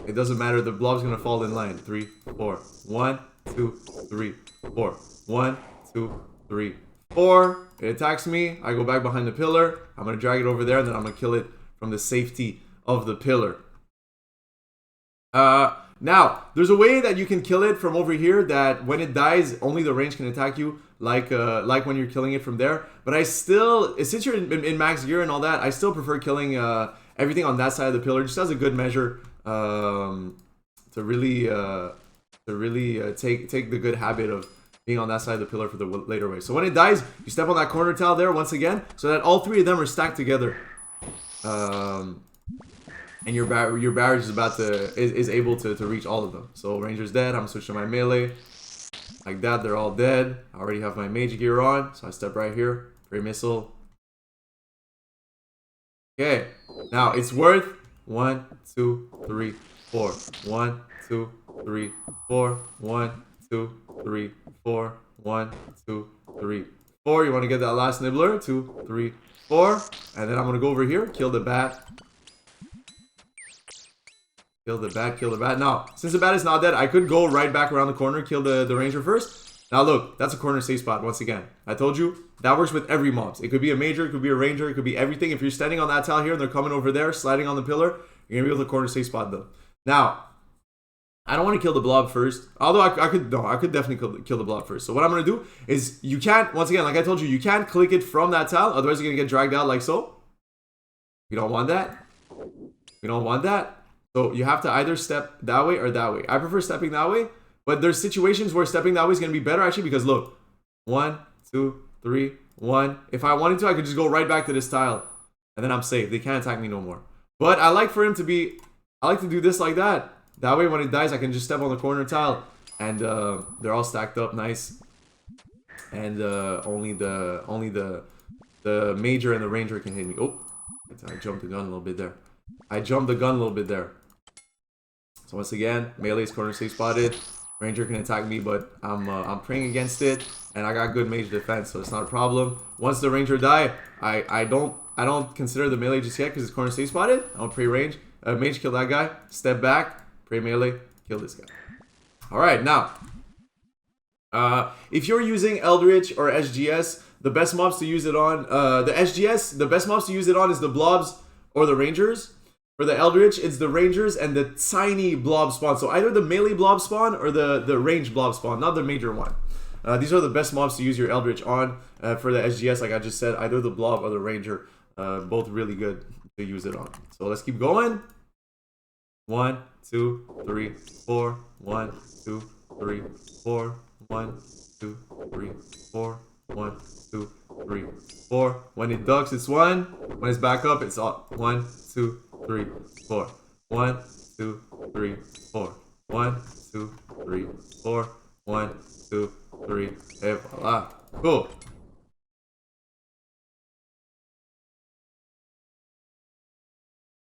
Speaker 2: it doesn't matter. The blob's gonna fall in line. 3, 4. 1, 2, 3, 4. 1, 2, 3, 4. It attacks me. I go back behind the pillar. I'm gonna drag it over there, and then I'm gonna kill it from the safety of the pillar. Now, there's a way that you can kill it from over here that when it dies, only the range can attack you, like when you're killing it from there. But I still, since you're in max gear and all that, I still prefer killing everything on that side of the pillar, just as a good measure to really take the good habit of being on that side of the pillar for the later way. So when it dies, you step on that corner tile there once again, so that all three of them are stacked together. And your barrage is is able to reach all of them. So Ranger's dead. I'm switching to my melee. Like that, they're all dead. I already have my mage gear on, so I step right here. Pray missile. Okay. Now it's worth 1, 2, 3, 4. 1, 2, 3, 4. 1, 2, 3, 4. 1, 2, 3, 4. You want to get that last nibbler. 2, 3, 4. And then I'm gonna go over here, kill the bat. Kill the bat. Now, since the bat is not dead, I could go right back around the corner, kill the ranger first. Now look, that's a corner safe spot once again. I told you, that works with every mobs. It could be a major, it could be a ranger, it could be everything. If you're standing on that tile here and they're coming over there, sliding on the pillar, you're gonna be able to corner safe spot them. Now, I don't want to kill the blob first. Although I could definitely kill the blob first. So what I'm gonna do is, you can't, once again, like I told you, you can't click it from that tile, otherwise you're gonna get dragged out like so. You don't want that. You don't want that. So you have to either step that way or that way. I prefer stepping that way, but there's situations where stepping that way is going to be better actually, because look, 1, 2, 3, 1. If I wanted to, I could just go right back to this tile and then I'm safe. They can't attack me no more. But I like for him to be, I like to do this like that. That way when it dies, I can just step on the corner tile and they're all stacked up nice. And only the major and the ranger can hit me. Oh, I jumped the gun a little bit there. So once again, melee is corner safe spotted. Ranger can attack me, but I'm praying against it, and I got good mage defense, so it's not a problem. Once the ranger die, I don't consider the melee just yet because it's corner safe spotted. I'll pray range, mage kill that guy, step back, pray melee, kill this guy. All right, now, if you're using Eldritch or SGS, the best mobs to use it on, the SGS, the best mobs to use it on is the blobs or the rangers. For the Eldritch, it's the Rangers and the tiny blob spawn. So either the melee blob spawn or the range blob spawn, not the major one. These are the best mobs to use your Eldritch on. For the SGS, like I just said, either the blob or the Ranger. Both really good to use it on. So let's keep going. 1, 2, 3, 4. 1, 2, 3, 4. 1, 2, 3, 4. 1, 2, 3, 4. When it ducks, it's 1. When it's back up, it's up. 1, 2, 3, 4. 1, 2, 3, 4. 1, 2, 3, 4. 1, 2, 3. Hey, voila. Cool.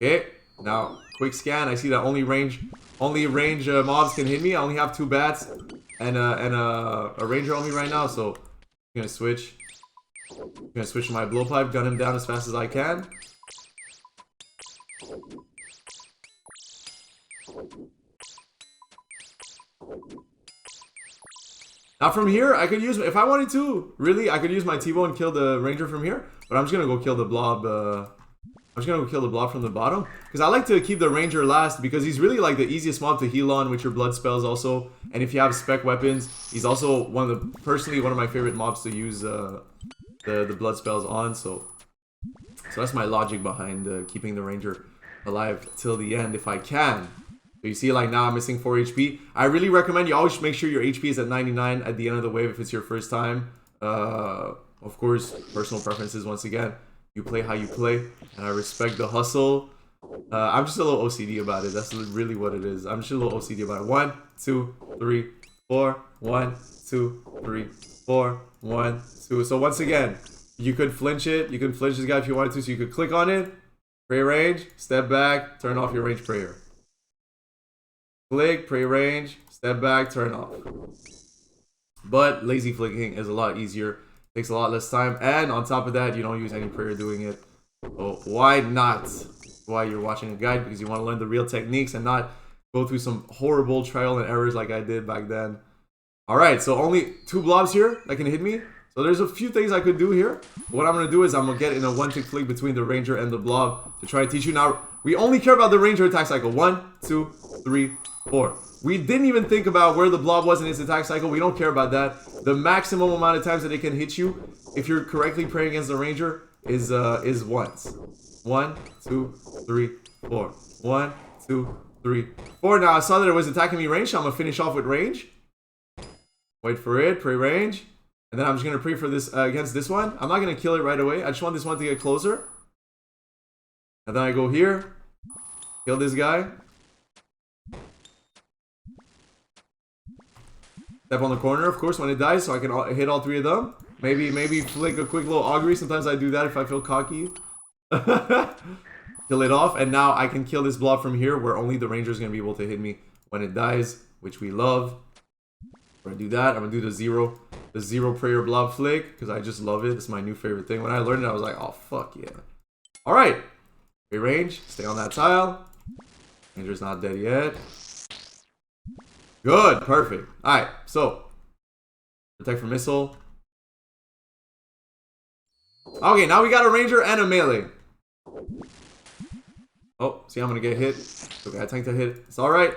Speaker 2: Okay, now quick scan. I see that only range mobs can hit me. I only have 2 bats and a ranger on me right now, so I'm gonna switch. To my blowpipe, gun him down as fast as I can. Now from here, I could use, if I wanted to, really, I could use my T-bow and kill the ranger from here. But I'm just gonna go kill the blob. I'm just gonna go kill the blob from the bottom, because I like to keep the ranger last because he's really like the easiest mob to heal on with your blood spells also. And if you have spec weapons, he's also personally one of my favorite mobs to use the blood spells on. So that's my logic behind keeping the ranger alive till the end if I can. So you see, like now I'm missing 4 HP. I really recommend you always make sure your HP is at 99 at the end of the wave if it's your first time. Of course, personal preferences once again. You play how you play, and I respect the hustle. I'm just a little OCD about it. That's really what it is. I'm just a little OCD about it. 1, 2, 3, 4. 1, 2, 3, 4. 1, 2. So once again, you could flinch it. You can flinch this guy if you wanted to. So you could click on it, pray range, step back, turn off your range prayer. Click, pray range, step back, turn off. But lazy flicking is a lot easier. Takes a lot less time, and on top of that, you don't use any prayer doing it. So why not? That's why you're watching a guide, because you want to learn the real techniques and not go through some horrible trial and errors like I did back then. Alright, so only 2 blobs here that can hit me. So there's a few things I could do here. What I'm going to do is I'm going to get in a 1-tick flick between the ranger and the blob to try to teach you. Now, we only care about the ranger attack cycle. 1, 2, 3, 4. We didn't even think about where the blob was in its attack cycle. We don't care about that. The maximum amount of times that it can hit you, if you're correctly praying against the ranger, is once. 1, 2, 3, 4. 1, 2, 3, 4. Now I saw that it was attacking me range, so I'm gonna finish off with range. Wait for it, pray range. And then I'm just gonna pray for this against this one. I'm not gonna kill it right away. I just want this one to get closer. And then I go here, kill this guy. Step on the corner, of course, when it dies, so I can hit all 3 of them. Maybe flick a quick little augury. Sometimes I do that if I feel cocky. Kill it off, and now I can kill this blob from here, where only the ranger is gonna be able to hit me when it dies, which we love. We're gonna do that. I'm gonna do the zero prayer blob flick because I just love it. It's my new favorite thing. When I learned it, I was like, oh fuck yeah. All right, pray range. Stay on that tile. Ranger's not dead yet. Good, perfect. All right, so protect from missile. Okay, now we got a ranger and a melee. Oh, see, I'm gonna get hit. Okay, I tanked a hit. It's all right.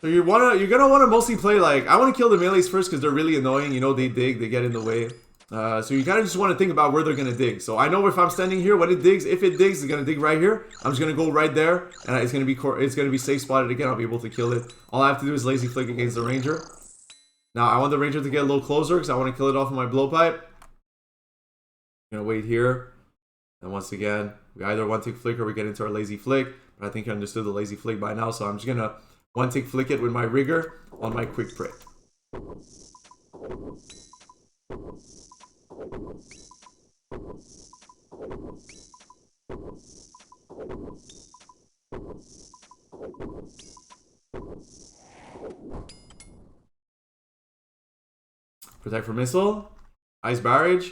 Speaker 2: So you're gonna wanna mostly play like I want to kill the melees first because they're really annoying. You know, they dig, they get in the way. So you kind of just want to think about where they're gonna dig. So I know if I'm standing here, when it digs, if it digs, it's gonna dig right here. I'm just gonna go right there, and it's gonna be safe spotted again. I'll be able to kill it. All I have to do is lazy flick against the ranger. Now I want the ranger to get a little closer because I want to kill it off with my blowpipe. I'm gonna wait here, and once again, we either one tick flick or we get into our lazy flick. But I think you understood the lazy flick by now, so I'm just gonna one tick flick it with my rigor on my quick pray. Protect from missile. Ice barrage.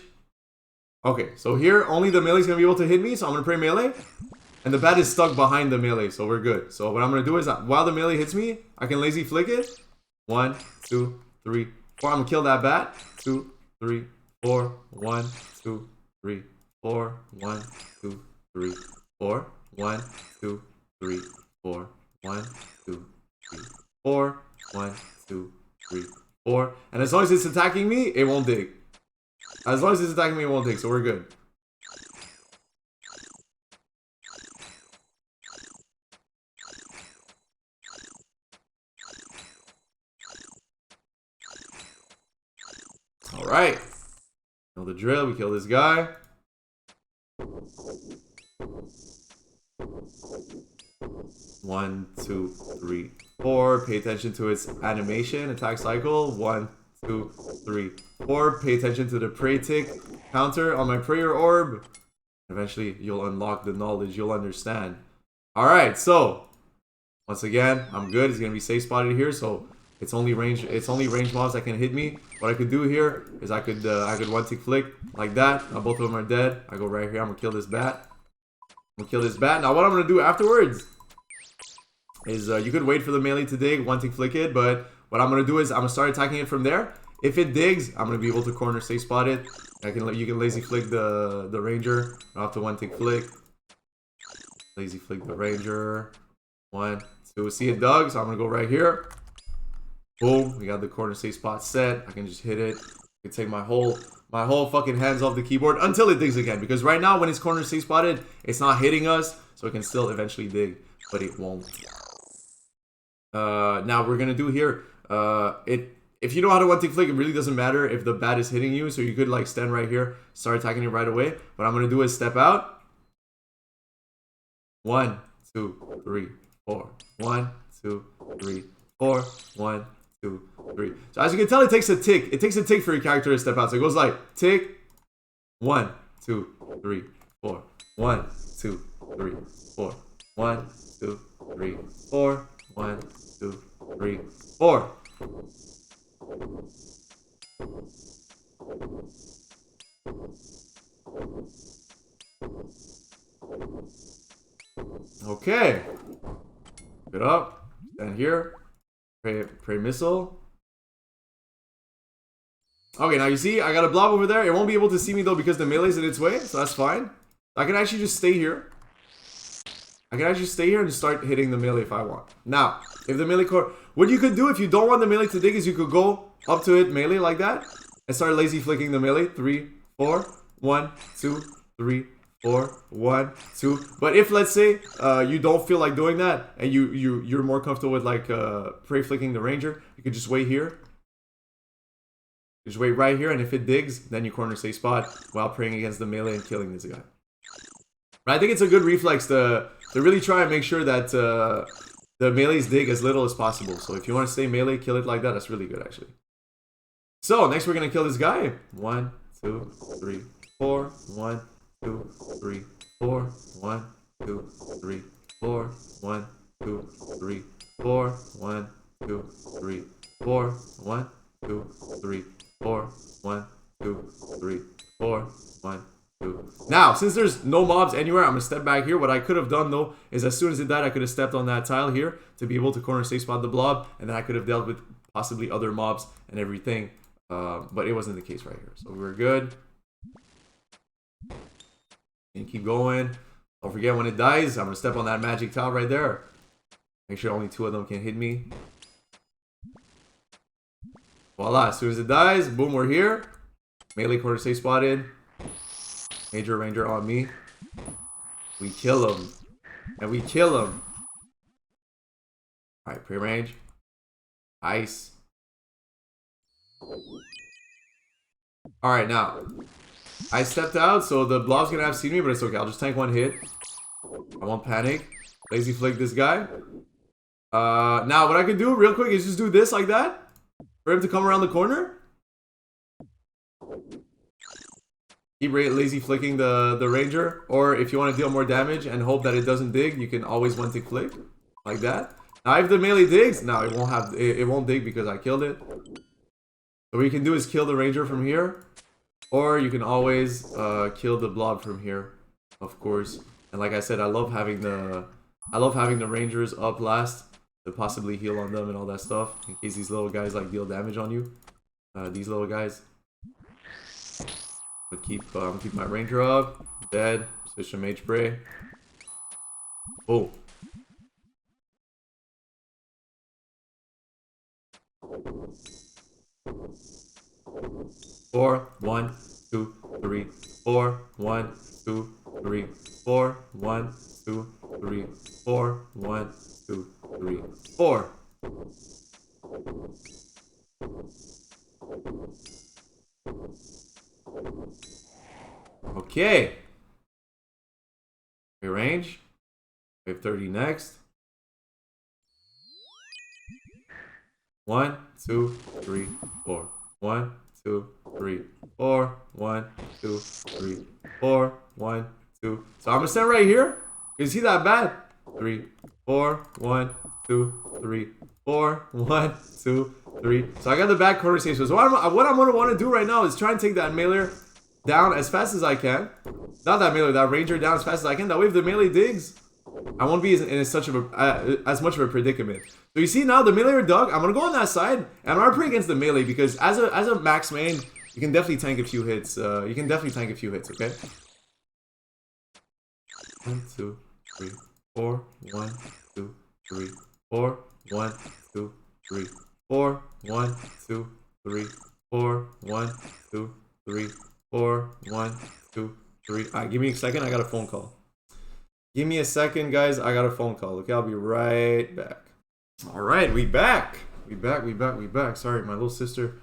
Speaker 2: Okay, so here only the melee is gonna be able to hit me, so I'm gonna pray melee. And the bat is stuck behind the melee, so we're good. So what I'm gonna do is while the melee hits me, I can lazy flick it. 1, 2, 3, 4. I'm gonna kill that bat. 2, 3, 4. 1, 2, 3, 4. 1, 2, 3, 4. 1, 2, 3, 4. 1, 2, 3, 4. 1, 2, 3, 4. And as long as it's attacking me, it won't dig. As long as it's attacking me, it won't dig, so we're good. Alright. Know the drill, we kill this guy. One, two, three, 4. Pay attention to its animation, attack cycle. 1, 2, 3, 4. Pay attention to the pray tick counter on my prayer orb. Eventually, you'll unlock the knowledge. You'll understand. Alright, so once again, I'm good. It's gonna be safe spotted here, so it's only range mobs that can hit me. What I could do here is I could one tick flick like that. Now both of them are dead. I go right here. I'm gonna kill this bat. Now what I'm gonna do afterwards is you could wait for the melee to dig, one tick flick it, but what I'm gonna do is I'm gonna start attacking it from there. If it digs, I'm gonna be able to corner safe spot it. You can lazy flick the ranger. I'll have to one tick flick. Lazy flick the ranger. 1, 2. See it dug, so I'm gonna go right here. Boom, we got the corner safe spot set. I can just hit it. I can take my whole fucking hands off the keyboard until it digs again. Because right now, when it's corner safe spotted, it's not hitting us, so it can still eventually dig, but it won't. Now we're gonna do here. If you know how to one tick flick, it really doesn't matter if the bat is hitting you. So you could like stand right here, start attacking it right away. What I'm gonna do is step out. 1, 2, 3, 4. 1, 2, 3, 4. 1, 2, 3. So as you can tell, it takes a tick. It takes a tick for your character to step out. So it goes like tick. 1, 2, 3, 4. 1, 2, 3, 4. 1, 2, 3, 4. 1, 2, 3, 4. Okay. Get up. Stand here. Pray missile. Okay, now you see, I got a blob over there. It won't be able to see me though because the melee's in its way, so that's fine. I can actually just stay here. I can actually stay here and start hitting the melee if I want. Now, if the melee core... What you could do if you don't want the melee to dig is you could go up to it melee like that and start lazy flicking the melee. 3, 4, 1, 2, 3, 4, 1, 2. But if, let's say, you don't feel like doing that and you're more comfortable with like prey flicking the ranger, you could just wait here. Just wait right here, and if it digs, then you corner safe spot while praying against the melee and killing this guy. But I think it's a good reflex to really try and make sure that the melees dig as little as possible. So if you want to stay melee, kill it like that. That's really good, actually. So next we're going to kill this guy. 1, 2, 3, 4. 1, 2, 3, 4. 1, 2, 3, 4. 1, 2, 3, 4. 1, 2, 3, 4. 1, 2, 3, 4. 1, 2, 3, 4. 1, 2. Now, since there's no mobs anywhere, I'm gonna step back here. What I could have done though is as soon as it died, I could have stepped on that tile here to be able to corner safe spot the blob, and then I could have dealt with possibly other mobs and everything. But it wasn't the case right here, so we're good. And keep going. Don't forget when it dies, I'm gonna step on that magic tile right there. Make sure only 2 of them can hit me. Voila, as soon as it dies, boom, we're here. Melee corner safe spotted. Major ranger on me. We kill him. And we kill him. Alright, pre-range. Ice. Alright, now. I stepped out, so the blob's gonna have seen me, but it's okay. I'll just tank 1 hit. I won't panic. Lazy flick this guy. Now, what I can do real quick is just do this like that. For him to come around the corner. Keep lazy flicking the ranger. Or if you want to deal more damage and hope that it doesn't dig, you can always one tick flick. Like that. Now if the melee digs, now it won't dig because I killed it. So what you can do is kill the ranger from here. Or you can always kill the blob from here. Of course. And like I said, I love having the rangers up last. To possibly heal on them and all that stuff. In case these little guys like deal damage on you. These little guys. I'll keep my ranger up. Dead. Switch to mage spray. Oh. Four, 1, 2, 3, 4, 1, 2, 3, 4, 1, 2, 3, 4, 1, 2, 3, 4. Okay. Range. Wave 30 next. 1, 2, 3, 4. 1, 2, 3, 4. 1, 2, 3, 4. 1, 2. So I'm gonna stand right here. You see that bad? 3, 4. 1, 2, 3, 4. 1, 2, 3. So I got the back corner safe. So what I'm gonna want to do right now is try and take that melee down as fast as I can. Not that melee, that ranger down as fast as I can. That way if the melee digs, I won't be in such of a as much of a predicament. So you see now the melee are dug. I'm gonna go on that side and I'm gonna pray against the melee because as a max main, you can definitely tank a few hits. Okay. 1, 2, 3, 4. 1, 2, 3, 4. 1, 2, 3, 4. 1, 2, 3, 4. 1, 2, 3, 4. 1, 2, 3. Alright, give me a second. I got a phone call. Give me a second, guys. I got a phone call. Okay, I'll be right back. Alright, we back. We back. Sorry, my little sister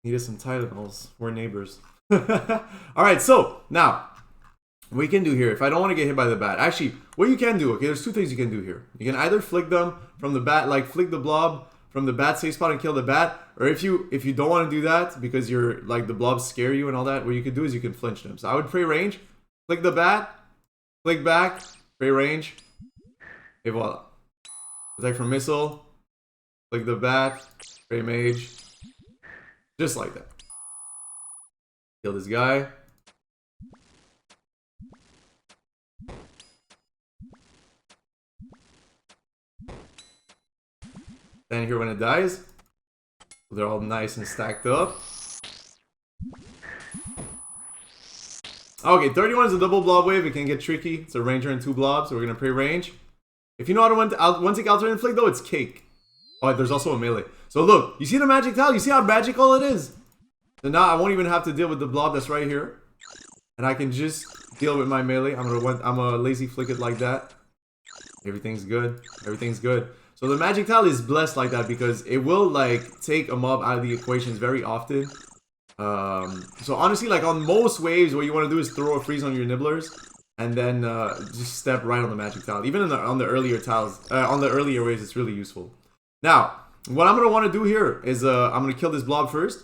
Speaker 2: needed some Tylenols. We're neighbors. Alright, so now what we can do here, if I don't want to get hit by the bat, actually, what you can do, okay, there's 2 things you can do here. You can either flick them from the bat, like flick the blob from the bat safe spot and kill the bat, or if you don't want to do that because you're like the blobs scare you and all that, what you can do is you can flinch them. So I would pray range, flick the bat, flick back, pray range, et voila. Attack from missile, flick the bat, pray mage, just like that. Kill this guy. Then here when it dies, they're all nice and stacked up. Okay, 31 is a double blob wave. It can get tricky. It's a ranger and 2 blobs, so we're gonna pray range. If you know how to one tick alternate flick though, it's cake. Oh, there's also a melee. So look, you see the magic tile? You see how magical it is? So now I won't even have to deal with the blob that's right here. And I can just deal with my melee. I'm gonna lazy flick it like that. Everything's good. Everything's good. So the magic tile is blessed like that because it will like take a mob out of the equations very often. So honestly, like on most waves, what you want to do is throw a freeze on your nibblers. And then just step right on the magic tile. Even on the earlier tiles, on the earlier waves, it's really useful. Now, what I'm gonna want to do here is I'm gonna kill this blob first.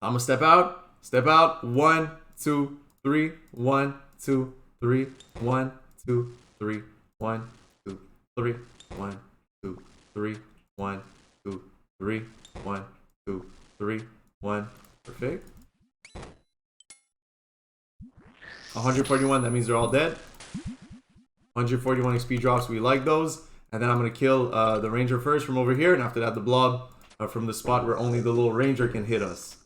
Speaker 2: I'm gonna step out. 1, 2, 3. 1, 2, 3. 1, 2, 3. 1, 2, 3. 1, 2, 3. 1, 2, 3. 1, 2, 3. 1. Perfect. 141, that means they're all dead. 141 XP drops, we like those. And then I'm going to kill the ranger first from over here. And after that, the blob from the spot where only the little ranger can hit us.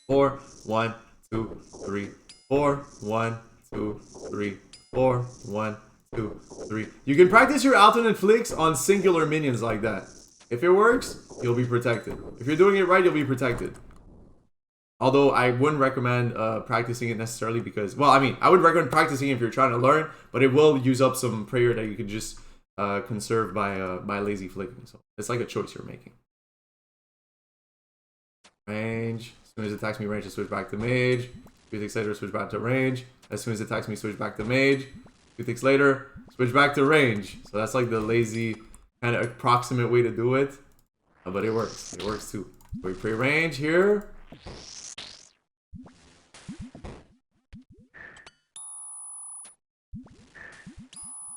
Speaker 2: 4, 1, 2, 3, 4, 1, 2, 3, 4, 1, 2, 3. You can practice your alternate flicks on singular minions like that. If it works, you'll be protected. If you're doing it right, you'll be protected. Although I wouldn't recommend practicing it necessarily because, well, I mean, I would recommend practicing if you're trying to learn, but it will use up some prayer that you could just conserve by lazy flicking. So it's like a choice you're making. Range. As soon as it attacks me, range, I switch back to mage. 2 ticks later, switch back to range. As soon as it attacks me, switch back to mage. 2 ticks later, switch back to range. So that's like the lazy kind of approximate way to do it. But it works. It works too. We pray range here.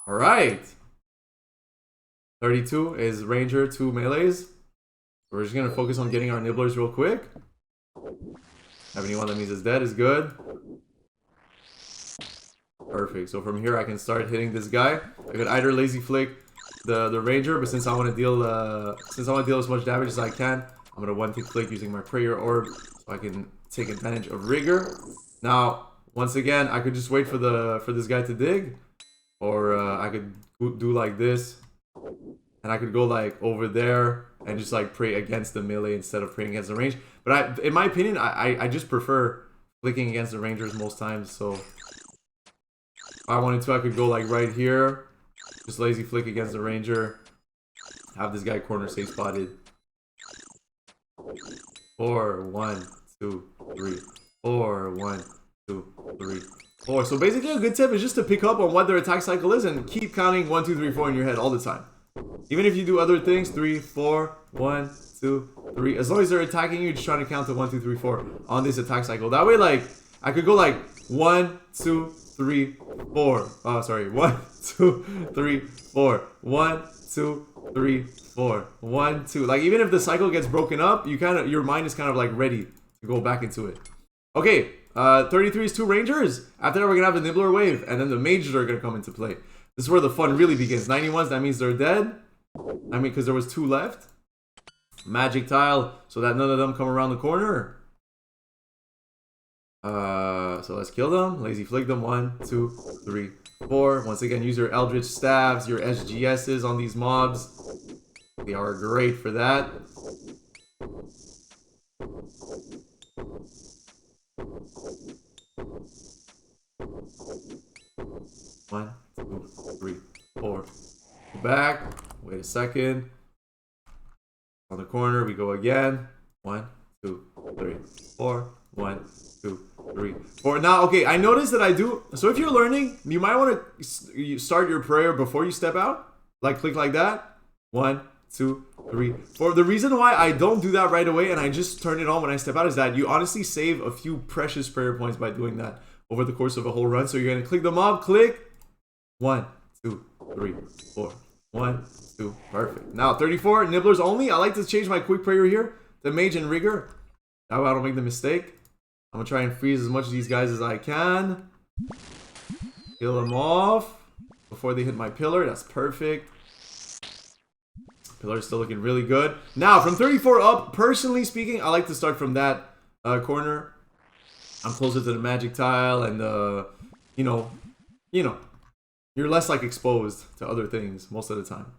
Speaker 2: Alright. 32 is ranger, 2 melees. We're just gonna focus on getting our nibblers real quick. Have anyone that means it's dead is good. Perfect. So from here I can start hitting this guy. I could either lazy flick the ranger, but since I want to deal as much damage as I can, I'm gonna one tick flick using my prayer orb so I can take advantage of rigor. Now, once again, I could just wait for this guy to dig. Or I could do like this, and I could go like over there and just like pray against the melee instead of praying against the range. But in my opinion, I just prefer flicking against the rangers most times. So if I wanted to, I could go like right here, just lazy flick against the ranger, have this guy corner safe spotted. 4, 1, 2, 3. 4, 1, 2, 3. 4. So basically a good tip is just to pick up on what their attack cycle is and keep counting 1, 2, 3, 4 in your head all the time. Even if you do other things, 3, 4, 1, 2, 3. As long as they're attacking you, just trying to count to 1, 2, 3, 4 on this attack cycle. That way, like, I could go like 1, 2, 3, 4. Oh, sorry. 1, 2, 3, 4. 1, 2, 3, 4. 1, 2. Like, even if the cycle gets broken up, your mind is kind of like ready to go back into it. Okay. 33 is 2 rangers. After that, we're gonna have the nibbler wave, and then the mages are gonna come into play. This is where the fun really begins. 91s, that means they're dead. I mean, because there was 2 left. Magic tile, so that none of them come around the corner. So let's kill them. Lazy flick them. 1, 2, 3, 4. Once again, use your eldritch staves, your SGSs on these mobs. They are great for that. One, 2, 3, 4. Go back. Wait a second. On the corner, we go again. 1, 2, 3, 4. 1, 2, 3, 4. Now, okay, I noticed that I do. So if you're learning, you might want to start your prayer before you step out. Like, click like that. 1, 2, 3, 4. The reason why I don't do that right away and I just turn it on when I step out is that you honestly save a few precious prayer points by doing that over the course of a whole run. So you're going to click the mob, click. 1, 2, 3, 4. 1, 2. Perfect. Now, 34, nibblers only. I like to change my quick prayer here to mage and rigor. That way I don't make the mistake. I'm going to try and freeze as much of these guys as I can. Kill them off before they hit my pillar. That's perfect. Pillar's still looking really good. Now, from 34 up, personally speaking, I like to start from that corner. I'm closer to the magic tile, and you know, you're less like exposed to other things most of the time.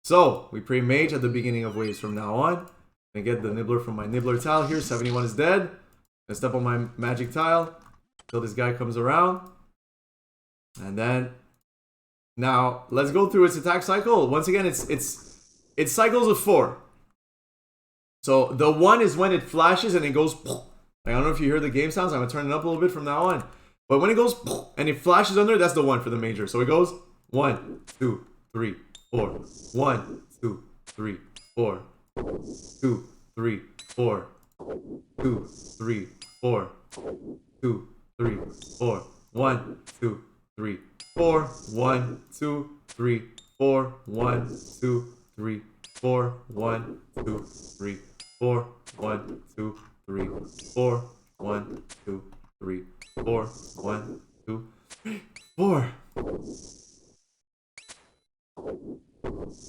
Speaker 2: So we pre-mage at the beginning of waves from now on. And get the nibbler from my nibbler tile here. 71 is dead. I step on my magic tile until this guy comes around. And then now let's go through its attack cycle. Once again, it cycles of 4. So the 1 is when it flashes and it goes. I don't know if you hear the game sounds. I'm gonna turn it up a little bit from now on. But when it goes and it flashes under, that's the 1 for the major. So it goes 1, 2, 3, 4. 1, 2, 3, 4. 2, 3, 4. 2, 3, 4. 2, 3, 4. 1, 2, 3, 4. 1, 2, 3, 4. 1, 2, 3, 4. 1, 2, 3, 4. 1, 2, 3, 4. 1, 2, 3, 4. 1, 2, 3, 4.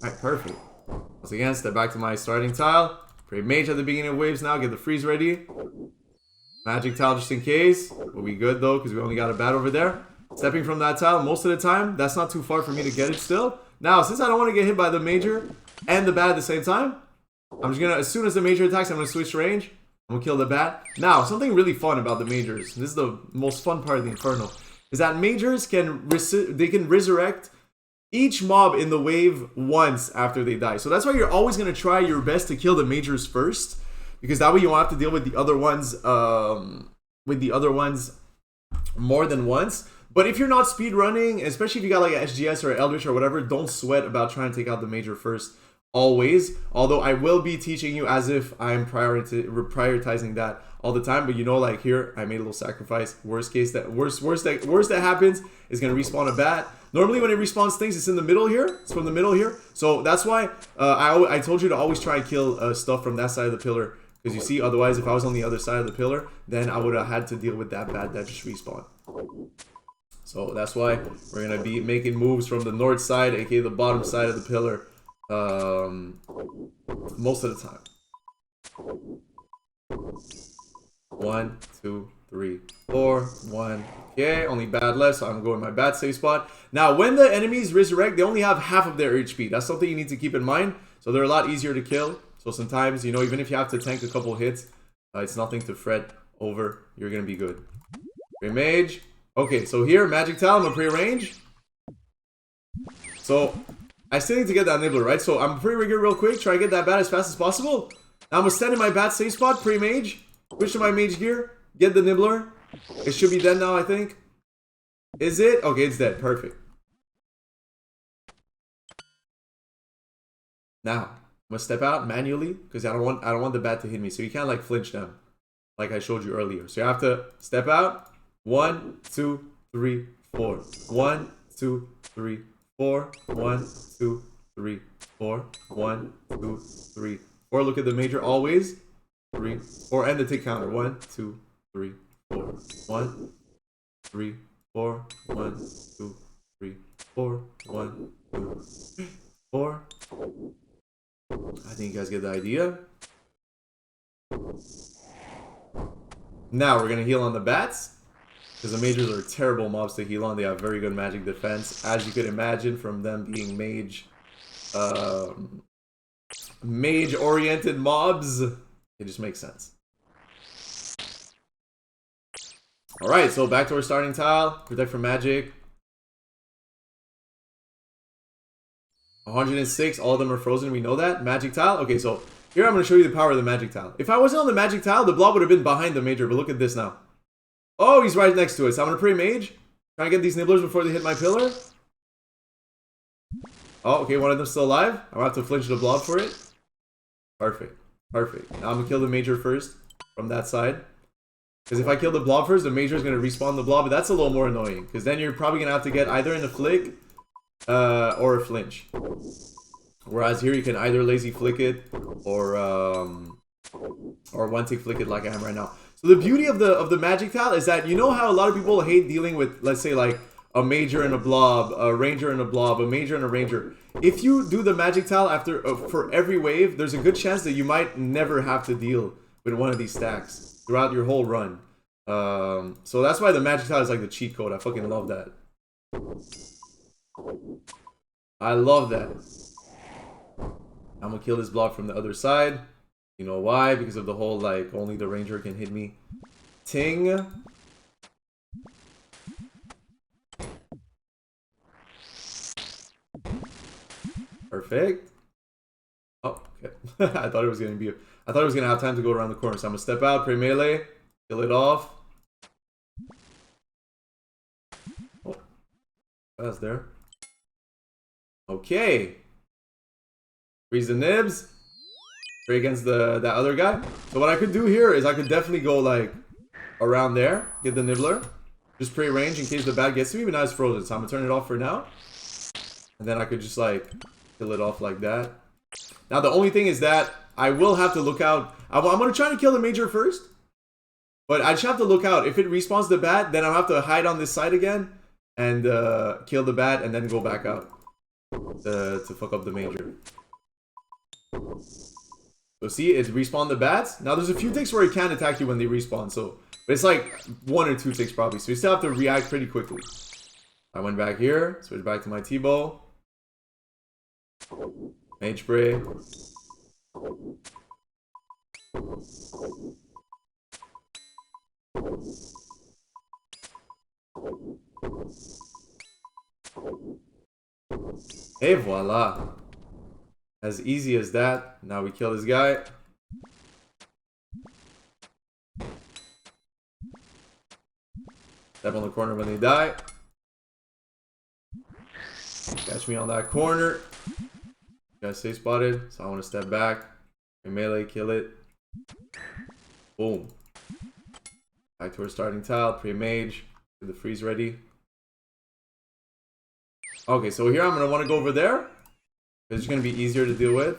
Speaker 2: Alright, perfect. Once again, step back to my starting tile. Pre-mage at the beginning of waves now. Get the freeze ready. Magic tile just in case. We'll be good though, because we only got a bat over there. Stepping from that tile most of the time. That's not too far for me to get it still. Now, since I don't want to get hit by the major and the bat at the same time, I'm just going to, as soon as the major attacks, I'm going to switch range. I'm going to kill the bat. Now, something really fun about the majors, this is the most fun part of the Inferno, is that majors can resurrect each mob in the wave once after they die. So that's why you're always going to try your best to kill the majors first, because that way you won't have to deal with the other ones more than once. But if you're not speed running, especially if you got like a SGS or Eldritch or whatever, don't sweat about trying to take out the major first always. Although I will be teaching you as if I'm prioritizing that all the time. But you know, like here, I made a little sacrifice. Worst that happens is gonna respawn a bat. Normally when it respawns things, it's in the middle here. It's from the middle here. So that's why I told you to always try and kill stuff from that side of the pillar. Because you see, otherwise if I was on the other side of the pillar, then I would have had to deal with that bat that just respawned. So that's why we're going to be making moves from the north side, aka the bottom side of the pillar, most of the time. 1, 2, 3, 4, 1. Okay, only bat left, so I'm going to my bat safe spot. Now, when the enemies resurrect, they only have half of their HP. That's something you need to keep in mind. So they're a lot easier to kill. So sometimes, you know, even if you have to tank a couple hits, it's nothing to fret over. You're going to be good. Pre-mage. Okay, so here, magic tile, I'm going to pre-range. So, I still need to get that nibbler, right? So, I'm pre-rig it real quick, try to get that bat as fast as possible. Now, I'm going to stand in my bat safe spot, pre-mage. Switch to my mage gear, get the nibbler. It should be dead now, I think. Is it? Okay, it's dead. Perfect. Now, I'm going to step out manually, because I don't want the bat to hit me. So, you can't, like, flinch them, like I showed you earlier. So, you have to step out. 1, 2, 3, 4. 1, 2, 3, 4. 1, 2, 3, 4. 1, 2, 3, 4. Look at the major always. 3, 4, and the tick counter. 1, 2, 3, 4. 1, 3, 4. 1, 2, 3, 4. 1, 2, 3, 4. I think you guys get the idea. Now we're gonna heal on the bats. Because the majors are terrible mobs to heal on. They have very good magic defense, as you could imagine from them being mage-oriented mobs. It just makes sense. Alright, so back to our starting tile. Protect from magic. 106, all of them are frozen, we know that. Magic tile. Okay, so here I'm going to show you the power of the magic tile. If I wasn't on the magic tile, the blob would have been behind the major, but look at this now. Oh, he's right next to it. So I'm going to pre-mage. Try and get these nibblers before they hit my pillar. Oh, okay, one of them's still alive. I'm going to have to flinch the blob for it. Perfect. Perfect. Now I'm going to kill the major first from that side. Because if I kill the blob first, the major is going to respawn the blob. But that's a little more annoying. Because then you're probably going to have to get either in a flick or a flinch. Whereas here you can either lazy flick it or one tick flick it like I am right now. So the beauty of the magic tile is that, you know how a lot of people hate dealing with, let's say, like a major and a blob, a ranger and a blob, a major and a ranger. If you do the magic tile after for every wave, there's a good chance that you might never have to deal with one of these stacks throughout your whole run. So that's why the magic tile is like the cheat code. I fucking love that. I love that. I'm gonna kill this block from the other side. You know why? Because of the whole like only the ranger can hit me. Ting. Perfect. Oh, okay. I thought it was gonna have time to go around the corner. So I'm gonna step out, pray melee, kill it off. Oh, that's there. Okay. Freeze the nibs. Pray against that other guy. So what I could do here is I could definitely go like around there, get the nibbler, just pray range in case the bat gets to me, but now it's frozen. So I'm gonna turn it off for now. And then I could just like kill it off like that. Now the only thing is that I will have to look out. I'm gonna try to kill the major first. But I just have to look out. If it respawns the bat, then I'll have to hide on this side again and kill the bat and then go back out to fuck up the major. So see, it respawned the bats. Now there's a few ticks where it can't attack you when they respawn. So, but it's like 1 or 2 ticks probably. So you still have to react pretty quickly. I went back here, switch back to my T-bow. Mage spray. Et voila. As easy as that. Now we kill this guy. Step on the corner when they die. Catch me on that corner. You guys stay spotted, so I want to step back. Melee, kill it. Boom. Back to our starting tile. Pre-mage. Get the freeze ready. Okay, so here I'm going to want to go over there. It's going to be easier to deal with.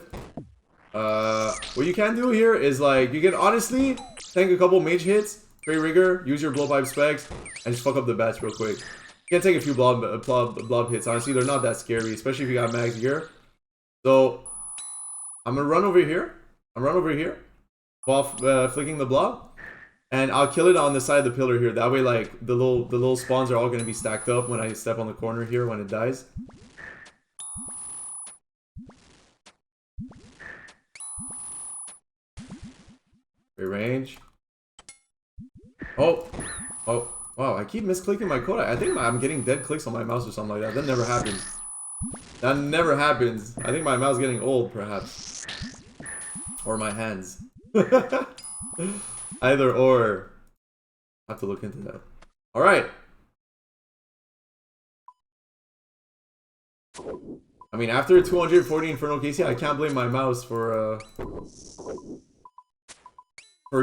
Speaker 2: What you can do here is like, you can honestly tank a couple mage hits, Free Rigor, use your blowpipe specs, and just fuck up the bats real quick. You can take a few blob hits, honestly, they're not that scary, especially if you got max gear. So, I'm going to run over here. While flicking the blob. And I'll kill it on the side of the pillar here. That way, like, the little spawns are all going to be stacked up when I step on the corner here when it dies. Range. Oh, wow, I keep misclicking my code. I think I'm getting dead clicks on my mouse or something like that. That never happens. That never happens. I think my mouse is getting old, perhaps. Or my hands. Either or. I have to look into that. Alright. I mean, after 240 Inferno KC, I can't blame my mouse for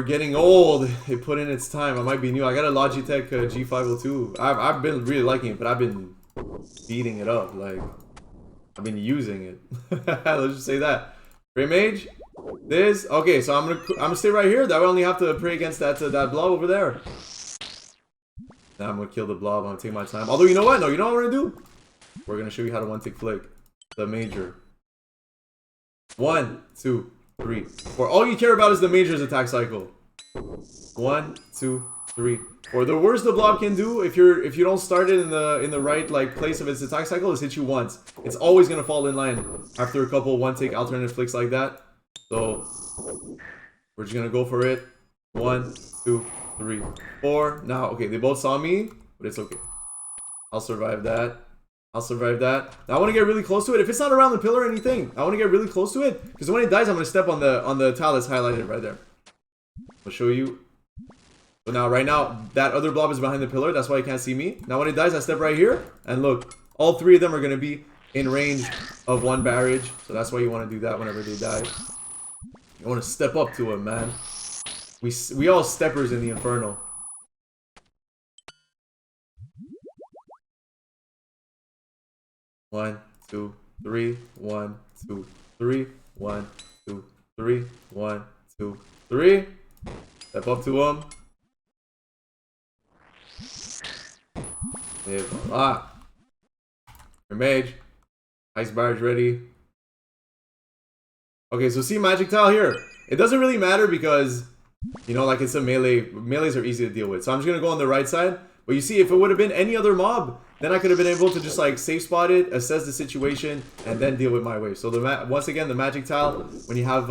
Speaker 2: getting old. It put in its time. I might be new. I got a Logitech G502. I've been really liking it, but I've been beating it up. Like, I've been using it. Let's just say that. Pray mage. This. Okay, so I'm gonna stay right here. That way I only have to pray against that blob over there. Now I'm gonna kill the blob. I'm gonna take my time. Although you know what? No, you know what we're gonna do? We're gonna show you how to one tick flick the major. 1, 2, 3, 4. All you care about is the major's attack cycle. 1, 2, 3, 4. The worst the blob can do if you don't start it in the right like place of its attack cycle is hit you once. It's always gonna fall in line after a couple one tick alternate flicks like that. So we're just gonna go for it. 1, 2, 3, 4. Now, okay, they both saw me, but it's okay. I'll survive that. Now I want to get really close to it. If it's not around the pillar or anything, I want to get really close to it because when it dies, I'm gonna step on the tile that's highlighted right there. I'll show you. So now, right now, that other blob is behind the pillar. That's why you can't see me. Now when it dies, I step right here, and look, all 3 of them are gonna be in range of 1 barrage. So that's why you want to do that whenever they die. You want to step up to them, man. We all steppers in the Inferno. One, 2, 3, 1, 2, 3, 1, 2, 3, 1, 2, 3. Step up to him. There voila. Your mage. Ice barge ready. Okay, so see magic tile here. It doesn't really matter because You know, like it's a melee. Melees are easy to deal with. So I'm just gonna go on the right side. But you see, if it would have been any other mob, then I could have been able to just like safe spot it, assess the situation, and then deal with my wave. So once again, the magic tile, when you have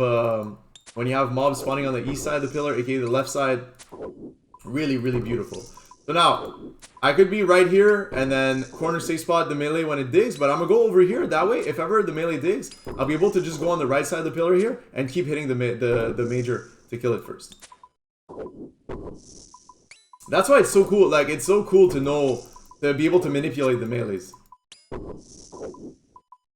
Speaker 2: mobs spawning on the east side of the pillar, aka the left side, really, really beautiful. So now, I could be right here and then corner safe spot the melee when it digs, but I'm gonna go over here. That way, if ever the melee digs, I'll be able to just go on the right side of the pillar here and keep hitting the major to kill it first. That's why it's so cool. Like, it's so cool to know, to be able to manipulate the melees.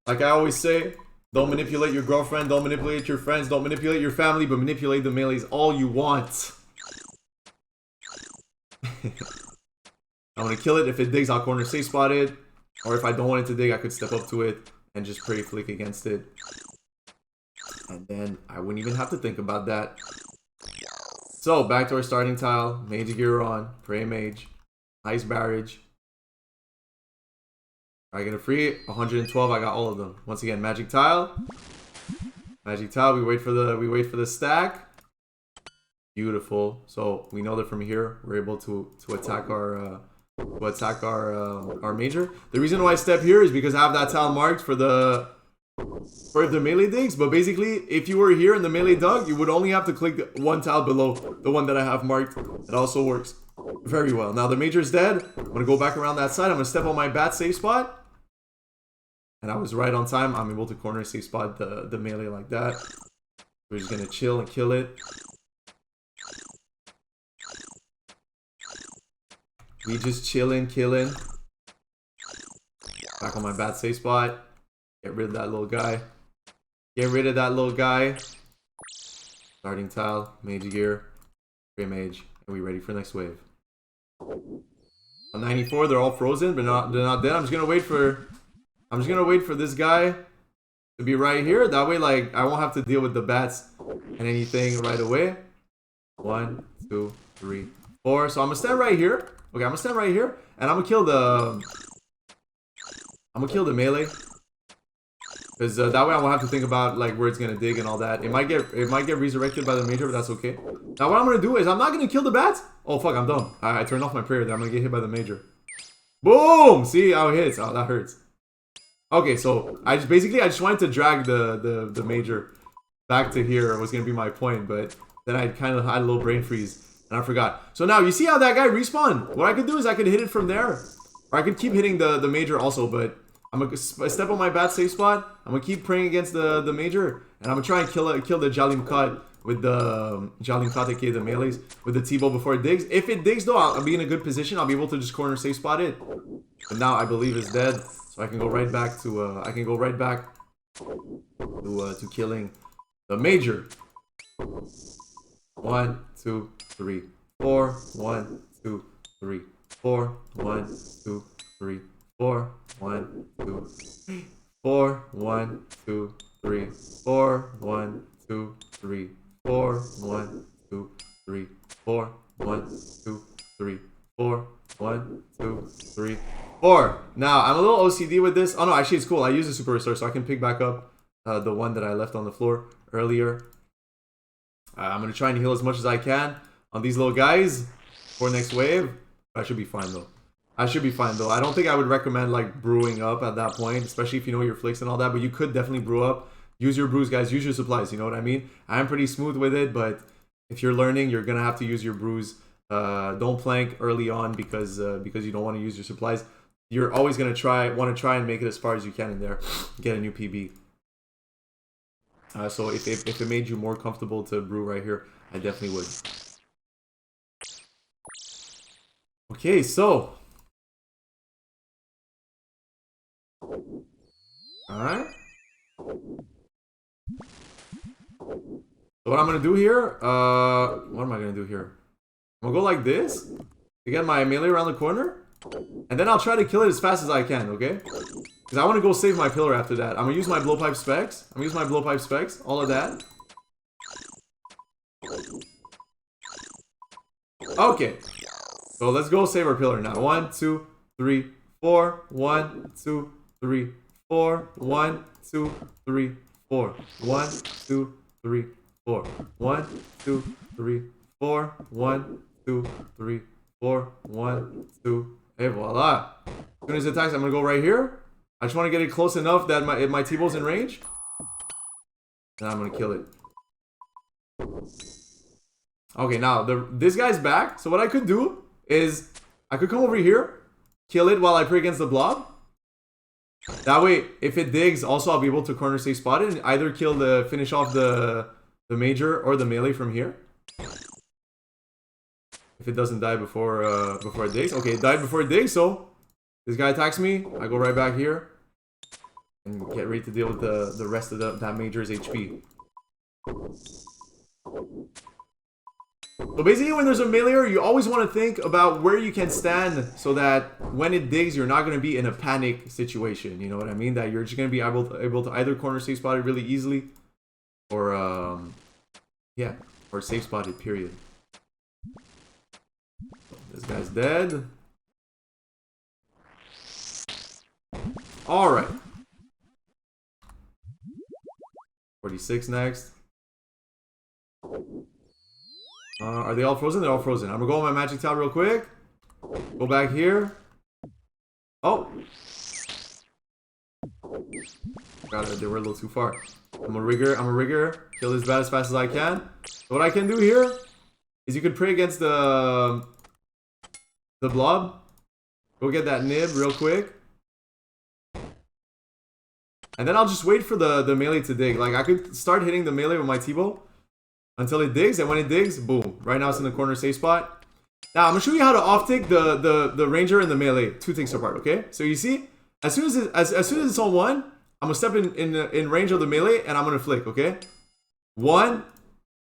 Speaker 2: Like I always say, don't manipulate your girlfriend, don't manipulate your friends, don't manipulate your family, but manipulate the melees all you want. I'm gonna kill it. If it digs, I'll corner safe spot it. Or if I don't want it to dig, I could step up to it and just pray flick against it. And then I wouldn't even have to think about that. So, back to our starting tile. Mage gear on. Pray mage. Ice barrage. I get a free 112. I got all of them. Once again, magic tile. Magic tile. We wait for the stack. Beautiful. So we know that from here we're able to attack our major. The reason why I step here is because I have that tile marked for the melee digs. But basically, if you were here in the melee dug, you would only have to click one tile below the one that I have marked. It also works very well. Now the major is dead. I'm gonna go back around that side. I'm gonna step on my bat safe spot. And I was right on time. I'm able to corner safe spot the melee like that. We're just gonna chill and kill it. We just chilling, killing. Back on my bat safe spot. Get rid of that little guy. Get rid of that little guy. Starting tile, mage gear, gray mage, and we ready for next wave. On 94, they're all frozen, but they're not dead. I'm just gonna wait for this guy to be right here. That way, like, I won't have to deal with the bats and anything right away. 1, 2, 3, 4. So I'm gonna stand right here. Okay, I'm gonna stand right here, and I'm gonna kill the melee, because that way I won't have to think about like where it's gonna dig and all that. It might get resurrected by the major, but that's okay. Now what I'm gonna do is I'm not gonna kill the bats. Oh fuck, I'm dumb. I turned off my prayer there. I'm gonna get hit by the major. Boom! See how it hits? Oh, that hurts. Okay, so I just wanted to drag the major back to here. Was gonna be my point, but then I kind of had a little brain freeze. And I forgot. So now you see how that guy respawned. What I could do is I could hit it from there. Or I could keep hitting the major also, but I'm gonna step on my bat safe spot. I'm gonna keep praying against the major. And I'm gonna try and kill the Jalim cut with the Jalim cut, aka the melees, with the T-bow before it digs. If it digs though, I'll be in a good position. I'll be able to just corner safe spot it. But now I believe it's dead. So I can go right back to to killing the major. 1, 2, 3, 4. 1, 2, 3, 4. 1, 2, 3, 4. 1, 2, 3, 4. 1, 2, 3, 4. 1, 2, 3, 4. 1, 2, 3, 4. 1, 2, 3, 4. 1, 2, 3, 4. Now I'm a little OCD with this. Oh no, actually it's cool. I use a super restore so I can pick back up the one that I left on the floor earlier. I'm gonna try and heal as much as I can on these little guys for next wave. I should be fine though. I don't think I would recommend like brewing up at that point, especially if you know your flicks and all that, but you could definitely brew up. Use your brews, guys. Use your supplies, you know what I mean? I'm pretty smooth with it, but if you're learning, you're gonna have to use your brews. Don't plank early on because you don't want to use your supplies. You're always gonna want to try and make it as far as you can in there. Get a new PB. So if it made you more comfortable to brew right here, I definitely would. Okay, so. Alright. So what I'm going to do here, what am I going to do here? I'm going to go like this to get my melee around the corner. And then I'll try to kill it as fast as I can, okay? Because I want to go save my pillar after that. I'm going to use my blowpipe specs. All of that. Okay. So let's go save our pillar now. 1, 2, 3, 4. 1, 2, 3, 4. 1, 2, 3, 4. 1, 2, 3, 4. 1, 2, 3, 4. 1, 2, 3, 4. 1, 2. Hey, voila. As soon as it attacks, I'm gonna go right here. I just want to get it close enough that my T-bow's in range. And I'm gonna kill it. Okay, now this guy's back. So what I could do is I could come over here, kill it while I pray against the blob. That way, if it digs, also I'll be able to corner safe spot it and either finish off the major or the melee from here. If it doesn't die before it digs. Okay, it died before it digs, so this guy attacks me. I go right back here and get ready to deal with the rest of that major's HP. So basically, when there's a meleeer, you always want to think about where you can stand so that when it digs, you're not going to be in a panic situation. You know what I mean? That you're just going to be able to either corner safe spot it really easily, or yeah, or safe spot it. Period. This guy's dead. All right. 46 next. Are they all frozen? They're all frozen. I'm gonna go on my magic towel real quick. Go back here. Oh. Got it. They were a little too far. I'm a rigger. Kill this bat as fast as I can. So what I can do here is you can pray against the blob. Go get that nib real quick. And then I'll just wait for the melee to dig. Like, I could start hitting the melee with my T-bow until it digs, and when it digs, boom. Right now it's in the corner safe spot. Now, I'm going to show you how to off-tick the ranger and the melee 2 ticks apart, okay? So you see, as soon as it's on 1, I'm going to step in range of the melee, and I'm going to flick, okay? 1,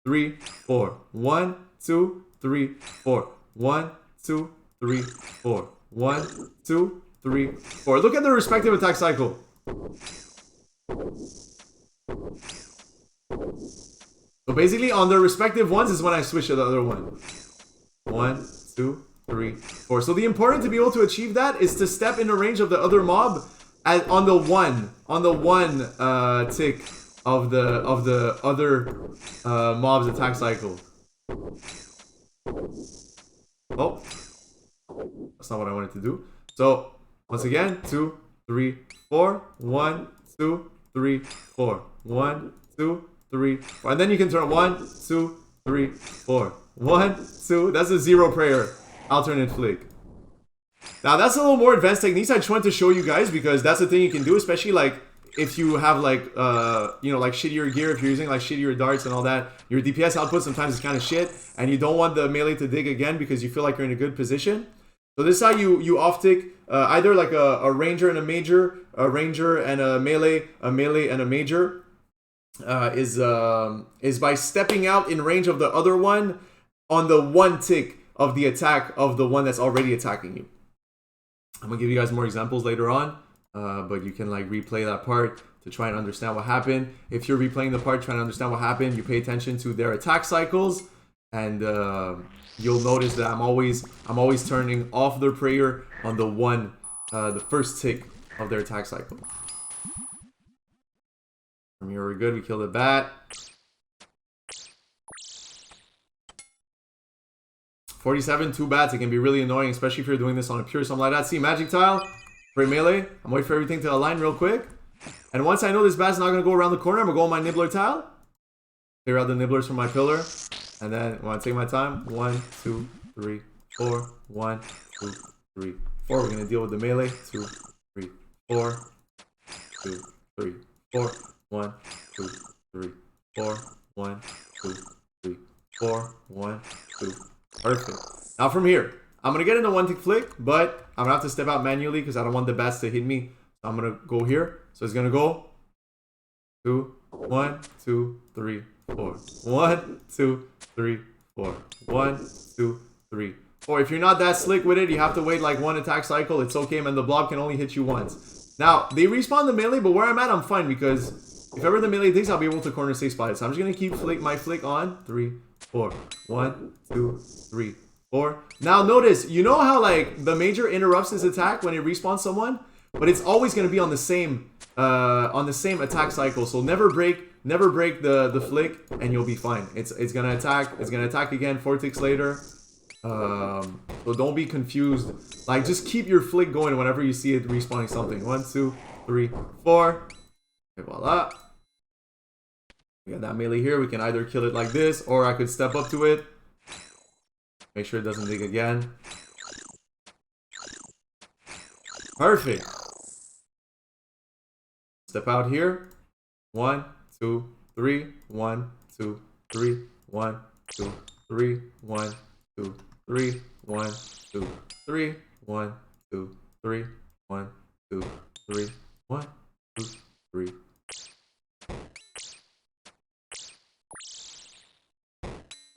Speaker 2: 3, 4. 1, 2, 3, 4. 1, 2, 3, 4. 1, 2, 3, 4. Look at the respective attack cycle. So basically, on the respective ones is when I switch to the other one. 1, 2, 3, 4. So the important to be able to achieve that is to step in the range of the other mob on the one tick of the other mob's attack cycle. Oh, that's not what I wanted to do. So once again, 2, 3, 4. 1, 2, 3, 4. 1, 2, 3, 4. And then you can turn 1, 2, 3, 4. 1, 2. That's a 0 prayer. Alternate flick. Now that's a little more advanced techniques. I just wanted to show you guys because that's the thing you can do, especially like if you have like you know, like shittier gear, if you're using like shittier darts and all that. Your DPS output sometimes is kind of shit, and you don't want the melee to dig again because you feel like you're in a good position. So this is how you off-tick either like a ranger and a major, a ranger and a melee and a major. Is by stepping out in range of the other one on the 1 tick of the attack of the one that's already attacking you. I'm gonna give you guys more examples later on, but you can like replay that part to try and understand what happened. If you're replaying the part trying to understand what happened, you pay attention to their attack cycles, and you'll notice that I'm always turning off their prayer on the first tick of their attack cycle. From here we're good. We kill the bat. 47, 2 bats. It can be really annoying, especially if you're doing this on a pure something like that. See, magic tile, pray melee. I'm waiting for everything to align real quick. And once I know this bat's not going to go around the corner, I'm going to go on my nibbler tile. Clear out the nibblers from my pillar. And then when I take my time, 1, 2, 3, 4. 1, 2, 3, 4. We're going to deal with the melee. 2, 3, 4. 2, 3, 4. 1, 2, 3, 4. 1, 2, 3, 4. 1, 2. Perfect. Now from here, I'm going to get into 1 tick flick, but I'm going to have to step out manually because I don't want the bats to hit me. So I'm going to go here. So it's going to go 2, 1, 2, 3, 4. 1, 2, 3, 4. 1, 2, 3, 4. If you're not that slick with it, you have to wait like 1 attack cycle. It's okay, man. The blob can only hit you once. Now, they respawn the melee, but where I'm at, I'm fine because if ever the melee digs, I'll be able to corner safe spot it. So I'm just going to keep my flick on. 3, 4. 1, 2, 3, 4. Now notice, you know how like the major interrupts his attack when it respawns someone? But it's always going to be on the same attack cycle. So never break never break the flick, and you'll be fine. It's gonna attack. It's gonna attack again 4 ticks later. So don't be confused. Like, just keep your flick going whenever you see it respawning something. 1, 2, 3, 4. Okay, voila. We got that melee here. We can either kill it like this, or I could step up to it. Make sure it doesn't dig again. Perfect. Step out here. 1, 2, 3. 1, 2, 3. 1, 2, 3. 1, 2, 3. 1, 2, 3. 1, 2, 3. 1, 2, 3. 1, 2, 3.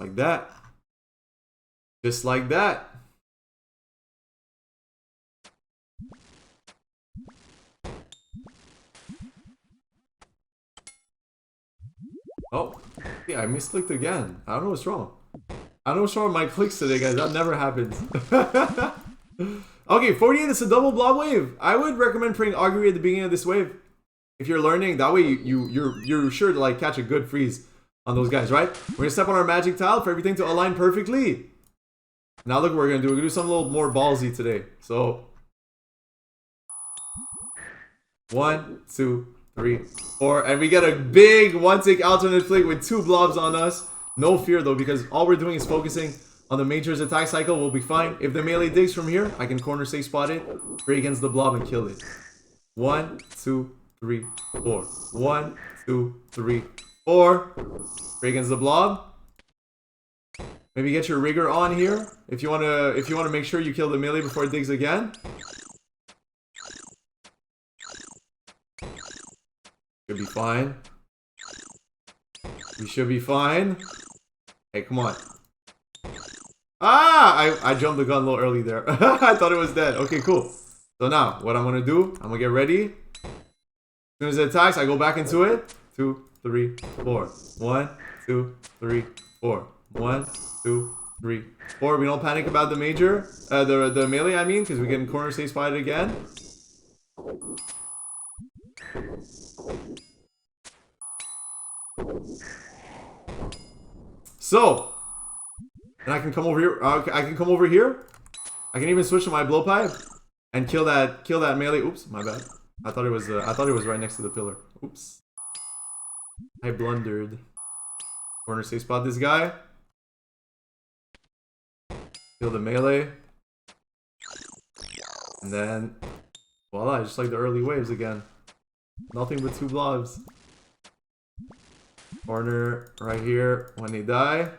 Speaker 2: Like that. Just like that. Oh, yeah, I misclicked again. I don't know what's wrong. I don't know what's wrong with my clicks today, guys. That never happens. Okay, 48 is a double blob wave. I would recommend praying augury at the beginning of this wave. If you're learning, that way you're sure to like catch a good freeze on those guys, right? We're gonna step on our magic tile for everything to align perfectly. Now look what we're gonna do. We're gonna do something a little more ballsy today. So 1, 2, 3, 4, and we get a big 1-tick alternate flick with 2 blobs on us. No fear though, because all we're doing is focusing on the Major's attack cycle. We'll be fine. If the melee digs from here, I can corner safe spot it, pray against the blob, and kill it. 1, 2, 3, 4. 1, 2, 3, 4. Pray against the blob. Maybe get your rigor on here if you wanna make sure you kill the melee before it digs again. Should be fine. We should be fine. Hey, come on. Ah! I jumped the gun a little early there. I thought it was dead. Okay, cool. So now, what I'm gonna do, I'm gonna get ready. As soon as it attacks, I go back into it. 2, 3, 4. 1, 2, 3, 4. 1, 2, 3, 4. We don't panic about the major, the melee, I mean, because we can corner safe spot it again. So, and I can come over here. I can come over here. I can even switch to my blowpipe and kill that melee. Oops, my bad. I thought it was right next to the pillar. Oops, I blundered. Corner safe spot this guy. Kill the melee. And then, voila, just like the early waves again. Nothing but 2 blobs. Corner right here when they die.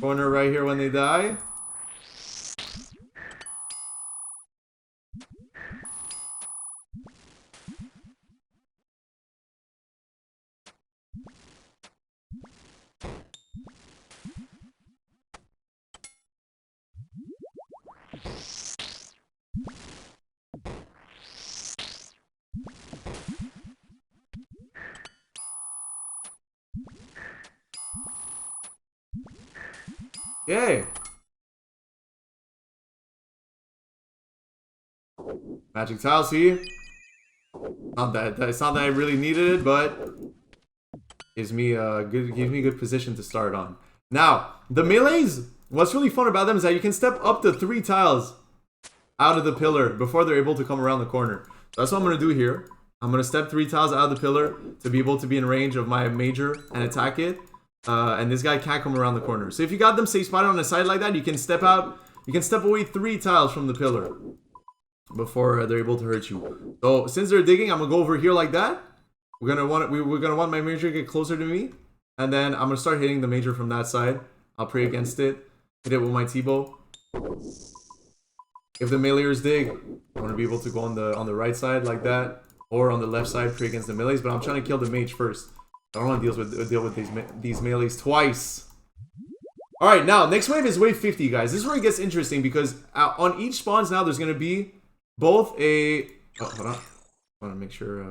Speaker 2: Corner right here when they die. Yay! Magic tile, see? Not that it's not that I really needed it, but gives me a good position to start on. Now, the melees, what's really fun about them is that you can step up to 3 tiles out of the pillar before they're able to come around the corner. So that's what I'm gonna do here. I'm gonna step 3 tiles out of the pillar to be able to be in range of my major and attack it. And this guy can't come around the corner. So if you got them safe spotted on the side like that, you can step out. You can step away 3 tiles from the pillar before they're able to hurt you. So since they're digging, I'm gonna go over here like that. We're gonna want my major to get closer to me, and then I'm gonna start hitting the major from that side. I'll pray against it. Hit it with my T-bow. If the meleeers dig, I want to be able to go on the right side like that, or on the left side, pray against the melees. But I'm trying to kill the mage first. I don't want to deal with these melees twice. Alright, now, next wave is wave 50, guys. This is where it gets interesting, because on each spawns now, there's going to be both a... Oh, hold on. I want to make sure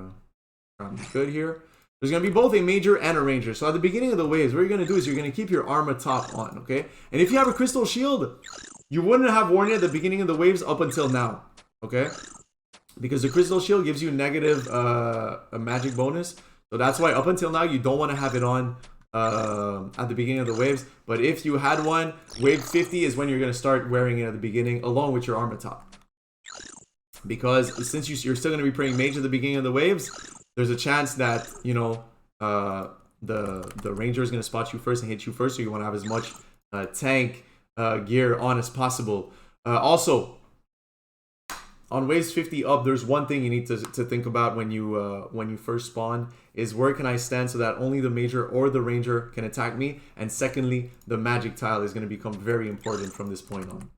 Speaker 2: I'm good here. There's going to be both a major and a ranger. So at the beginning of the waves, what you're going to do is you're going to keep your armor top on, okay? And if you have a crystal shield, you wouldn't have worn it at the beginning of the waves up until now, okay? because the crystal shield gives you negative a magic bonus. So that's why up until now you don't want to have it on at the beginning of the waves. But if you had one, wave 50 is when you're going to start wearing it at the beginning along with your armor top. Because since you're still going to be praying mage at the beginning of the waves, there's a chance that, you know, the ranger is going to spot you first and hit you first. So you want to have as much tank gear on as possible. Also, on waves 50 up, there's one thing you need to think about when you first spawn is where can I stand so that only the major or the ranger can attack me, and secondly, the magic tile is going to become very important from this point on.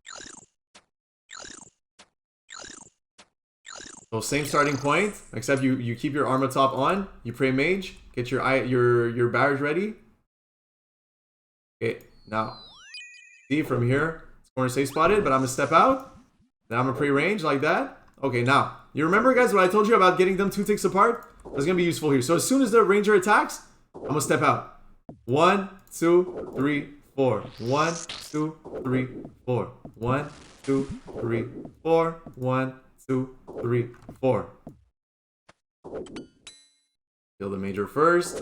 Speaker 2: So same starting point, except you keep your armor top on, you pray mage, get your barrage ready. Okay, now see from here, it's corner safe spotted, but I'm gonna step out. Then I'm gonna pre-range like that. Okay, now, you remember guys what I told you about getting them 2 ticks apart? That's gonna be useful here. So as soon as the ranger attacks, I'm gonna step out. 1, 2, 3, 4. 1, 2, 3, 4. 1, 2, 3, 4. 1, 2, 3, 4. Kill the major first.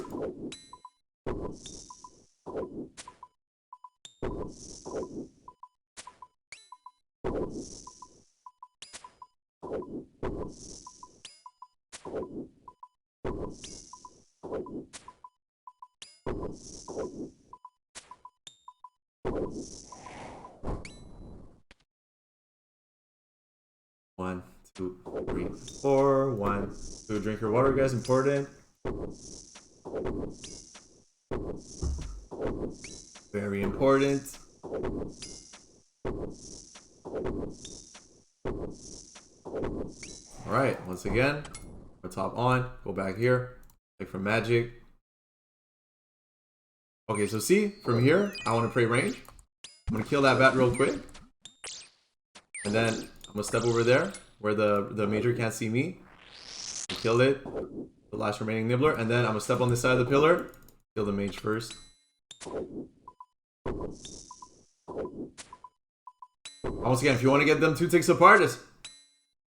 Speaker 2: One, 2, 3, 4. 1, 2. Drink your water, guys. Important. Very important. Alright, once again, our top on, go back here, click for magic. Okay, so see, from here, I want to pray range. I'm gonna kill that bat real quick. And then I'm gonna step over there where the major can't see me. Kill it, the last remaining nibbler, and then I'm gonna step on this side of the pillar, kill the mage first. Once again, if you want to get them 2 ticks apart, it's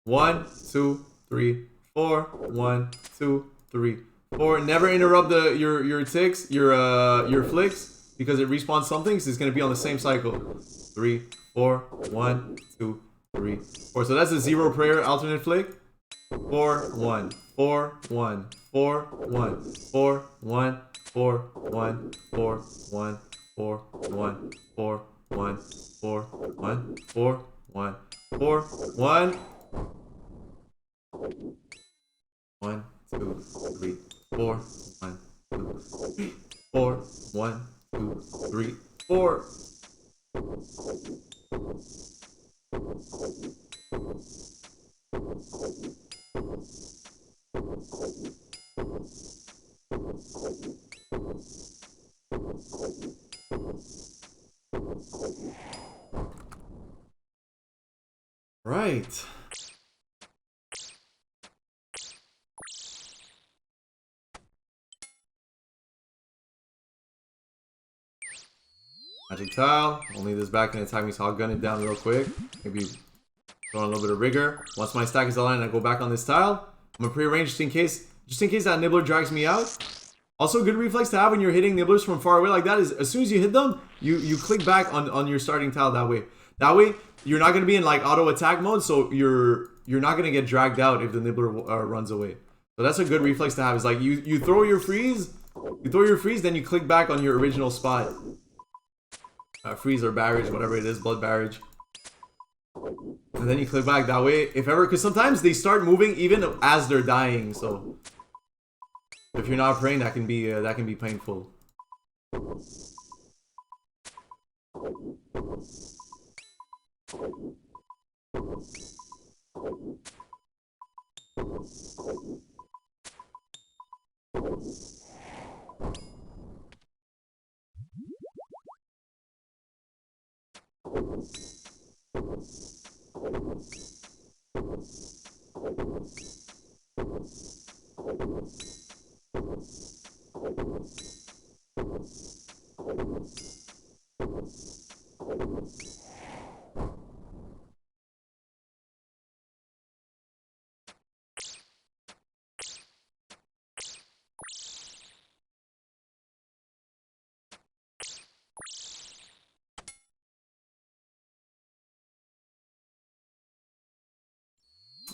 Speaker 2: 1, 2, 3, 4. 1, 2, 3, 4. Never interrupt your ticks, your flicks, because it respawns something, so it's gonna be on the same cycle. 3, 4. 1, 2, 3, 4. So that's a 0 prayer alternate flick. 4, 1, 4, 1, 4, 1, 4, 1, 4, 1, 4, 1, 4, 1, 4, 1, 4, 1, 4, 1, 4, 1. 1, 2, 3, 4. 1, 2, 3, 4. 1, 2, 3, 4. Right. Magic tile. Only this back can attack me, so I'll gun it down real quick. Maybe throw on a little bit of rigor. Once my stack is aligned, I go back on this tile. I'm gonna pre-arrange just in case that nibbler drags me out. Also, good reflex to have when you're hitting nibblers from far away like that is as soon as you hit them, you click back on your starting tile that way. That way, you're not gonna be in like auto attack mode, so you're not gonna get dragged out if the nibbler runs away. So that's a good reflex to have. Is like you throw your freeze, then you click back on your original spot. Freeze or barrage, whatever it is, blood barrage. And then you click back that way, if ever, because sometimes they start moving even as they're dying. So if you're not praying, that can be painful.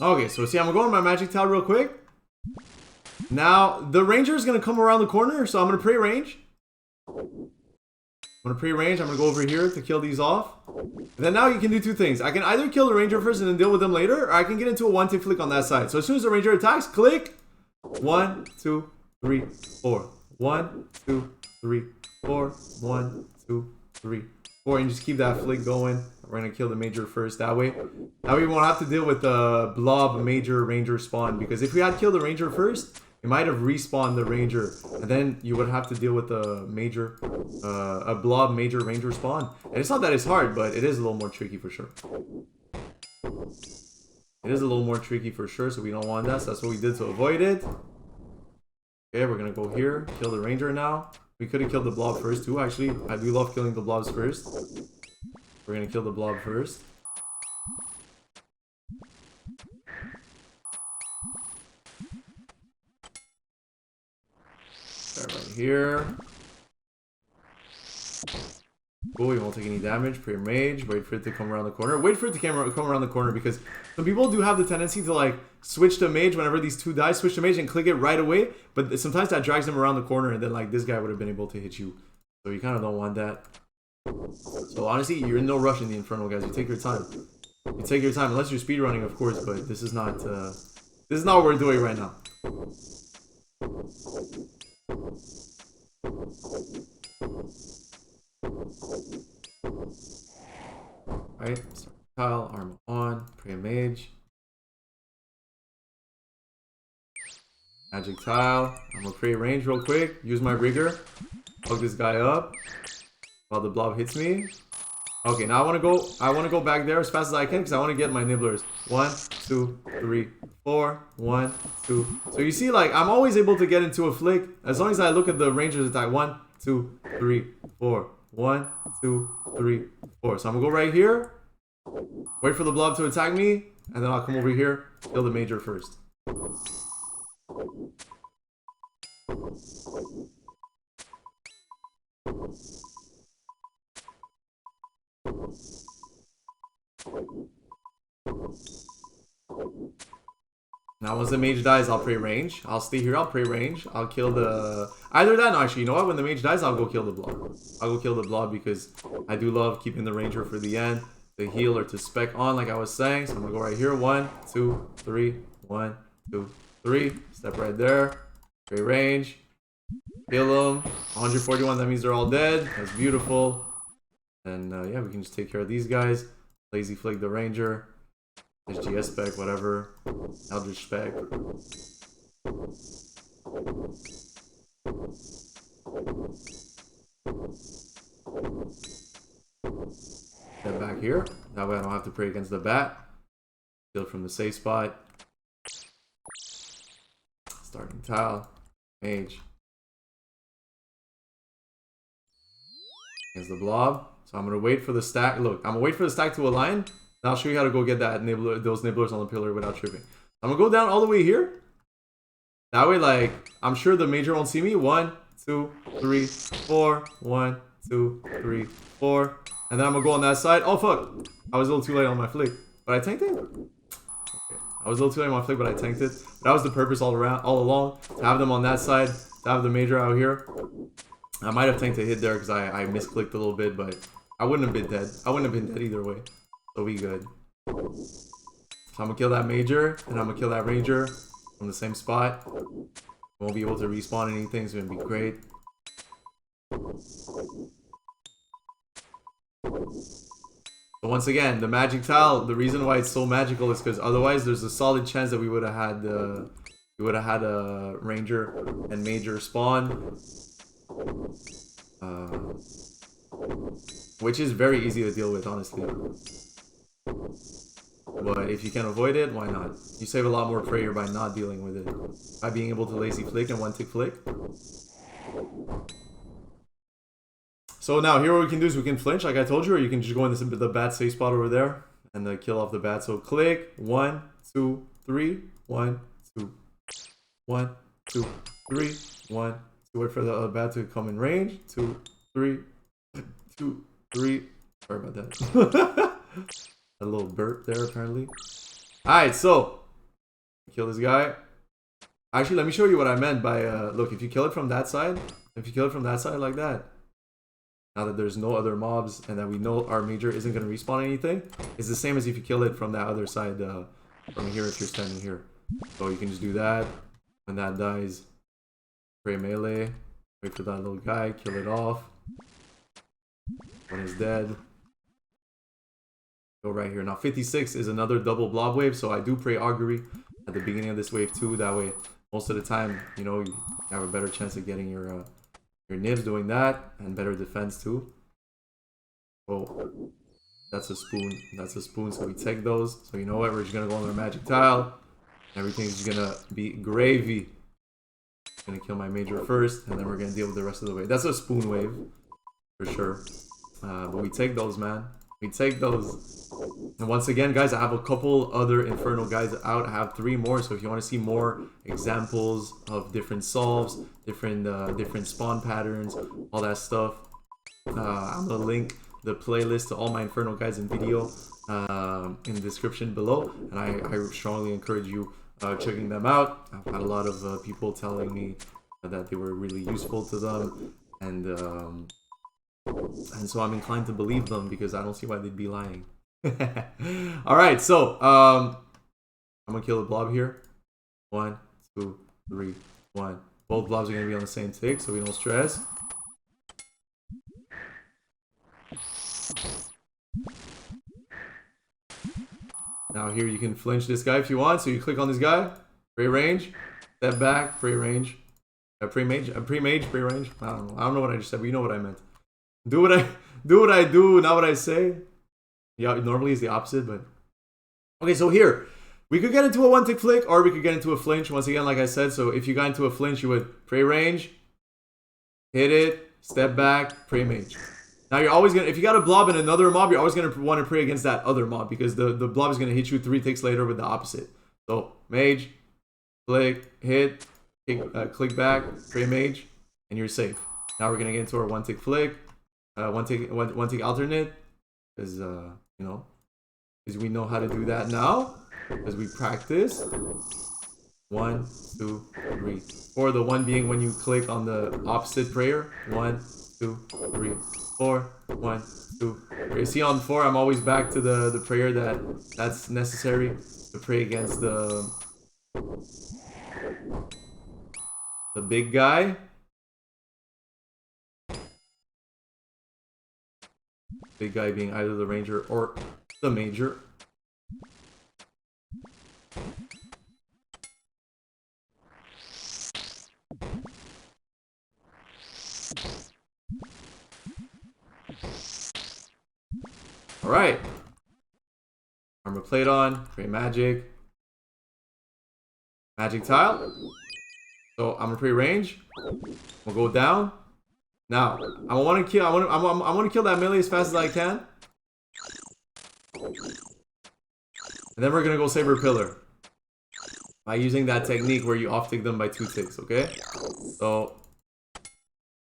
Speaker 2: Okay, so see, I'm gonna go on my magic tile real quick. Now, the ranger is gonna come around the corner, so I'm gonna pre-range. I'm gonna pre-range, I'm gonna go over here to kill these off. And then now you can do two things. I can either kill the ranger first and then deal with them later, or I can get into a one-tick flick on that side. So as soon as the ranger attacks, click. 1, 2, 3, 4. 1, 2, 3, 4. 1, 2, 3, 4. And just keep that flick going. We're gonna kill the major first that way. Now we won't have to deal with the blob major ranger spawn, because if we had killed the ranger first, it might have respawned the ranger, and then you would have to deal with a major, a blob major ranger spawn. And it's not that it's hard, but it is a little more tricky for sure. It is a little more tricky for sure, so we don't want that. So that's what we did to avoid it. Okay, we're gonna go here, kill the ranger now. We could have killed the blob first too. Actually, I do love killing the blobs first. We're gonna kill the blob first. Start right here. Cool, we won't take any damage. Pre-mage. Wait for it to come around the corner. Wait for it to come around the corner, because some people do have the tendency to like switch to mage whenever these two die. Switch to mage and click it right away. But sometimes that drags them around the corner, and then like this guy would have been able to hit you. So you kind of don't want that. So honestly, you're in no rush in the Inferno, guys. You take your time. You take your time, unless you're speedrunning, of course. But this is not what we're doing right now. Right, start tile, armor on, pray mage. Magic tile. I'm gonna pray range real quick. Use my rigger. Fuck this guy up while the blob hits me. Okay, now I wanna go back there as fast as I can, because I wanna get my nibblers. 1, 2, 3, 4. 1, 2. So you see, like, I'm always able to get into a flick as long as I look at the ranger's attack. 1, 2, 3, 4. 1, 2, 3, 4. So I'm gonna go right here, wait for the blob to attack me, and then I'll come over here, kill the major first. Now once the mage dies, I'll pray range. I'll stay here, I'll pray range. I'll kill the... Either that, no, actually, you know what? When the mage dies, I'll go kill the blob. I'll go kill the blob, because I do love keeping the ranger for the end. To heal or to spec on, like I was saying. So I'm gonna go right here. 1, 2, 3. 1, 2, 3. Step right there. Pray range. Kill them. 141, that means they're all dead. That's beautiful. And yeah, we can just take care of these guys. Lazy flick the ranger. SGS spec, whatever. Eldritch spec. Step back here. That way I don't have to pray against the bat. Kill from the safe spot. Starting tile. Mage. Against the blob. So I'm gonna wait for the stack. Look, I'm gonna wait for the stack to align. And I'll show you how to go get that nibbler, those nibblers on the pillar without tripping. I'm gonna go down all the way here. That way, like, I'm sure the major won't see me. 1, 2, 3, 4. 1, 2, 3, 4. And then I'm gonna go on that side. Oh fuck! I was a little too late on my flick, but I tanked it. Okay, I was a little too late on my flick, but I tanked it. That was the purpose all along, to have them on that side, to have the major out here. I might have tanked a hit there because I misclicked a little bit, but I wouldn't have been dead. I wouldn't have been dead either way. So we good. So I'm gonna kill that major, and I'm gonna kill that ranger from the same spot. Won't be able to respawn anything, it's gonna be great. But once again, the magic tile, the reason why it's so magical is because otherwise there's a solid chance that we would have had a ranger and major spawn. Which is very easy to deal with, honestly. But if you can avoid it, why not? You save a lot more prayer by not dealing with it. By being able to lazy flick and one tick flick. So now here what we can do is we can flinch like I told you, or you can just go in the bat safe spot over there and kill off the bat. So click 1, 2, 3, 1, 2, 1, 2, 3, 1, 2. Wait for the bat to come in range. 2, 3, 2, 3. Sorry about that. A little burp there apparently. Alright, so Kill this guy. Actually, let me show you what I meant by look, if you kill it from that side, like that, now that there's no other mobs and that we know our major isn't going to respawn anything, it's the same as if you kill it from that other side from here if you're standing here. So you can just do that. When that dies, pray melee, wait for that little guy, kill it off. When it's dead, go right here. Now 56 is another double blob wave, so I do pray augury at the beginning of this wave too. That way, most of the time, you know, you have a better chance of getting your nibs doing that, and better defense too. Oh, that's a spoon. That's a spoon. So we take those. So you know what? We're just gonna go on our magic tile. Everything's just gonna be gravy. Gonna kill my major first, and then we're gonna deal with the rest of the wave. That's a spoon wave for sure. But we take those, man. We take those. And once again, guys, I have a couple other Inferno guys out. I have 3 more. So if you want to see more examples of different solves, different spawn patterns, all that stuff, I'm gonna link the playlist to all my Inferno guys in video in the description below. And I strongly encourage you checking them out. I've had a lot of people telling me that they were really useful to them, and so I'm inclined to believe them because I don't see why they'd be lying. Alright, so I'm gonna kill a blob here. 1, 2, 3, 1. Both blobs are gonna be on the same tick, so we don't stress. Now here you can flinch this guy if you want, so you click on this guy, pray range, step back, pray range, pre-mage, pray range. I don't know what I just said, but you know what I meant. Do what I do, not what I say. Yeah, normally it's the opposite, but okay. So here we could get into a 1-tick flick, or we could get into a flinch. Once again, like I said, so if you got into a flinch, you would pray range, hit it, step back, pray mage. Now you're always gonna, if you got a blob and another mob, you're always gonna want to pray against that other mob because the blob is gonna hit you 3 ticks later with the opposite. So mage, flick, hit, click back, pray mage, and you're safe. Now we're gonna get into our 1-tick flick. One tick alternate, because you know, because we know how to do that now, because we practice. 1, 2, 3, 4. The 1 being when you click on the opposite prayer. 1, 2, 3, 4. 1, 2, 3. See, on 4, I'm always back to the prayer that's necessary to pray against the big guy. Big guy being either the ranger or the major. Alright. Armor plate on, pray magic. Magic tile. So I'm gonna pray range. We'll go down. Now, I want to kill that melee as fast as I can. And then we're going to go Saber Pillar. By using that technique where you off-tick them by 2 ticks, okay? So,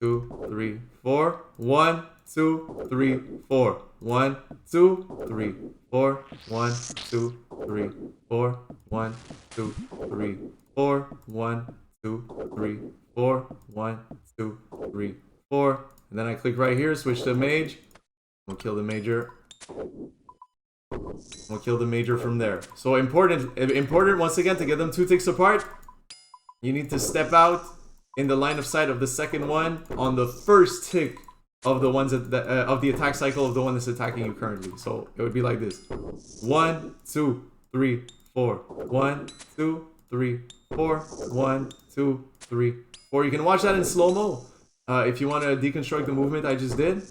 Speaker 2: 2, 3, 4. 1, 2, 3, 4. 1, 2, 3, 4. 1, 2, 3, 4. 1, 2, 3, 4. 1, 2, 3, 4. 1, 2, 3, 4, and then I click right here, switch to mage. We'll kill the major. We'll kill the major from there. So important once again to get them 2 ticks apart. You need to step out in the line of sight of the second one on the first tick of the ones of the attack cycle of the one that's attacking you currently. So it would be like this: 1, 2, 3, 4. 1, 2, 3, 4. 1, 2, 3, 4. You can watch that in slow mo. If you want to deconstruct the movement I just did.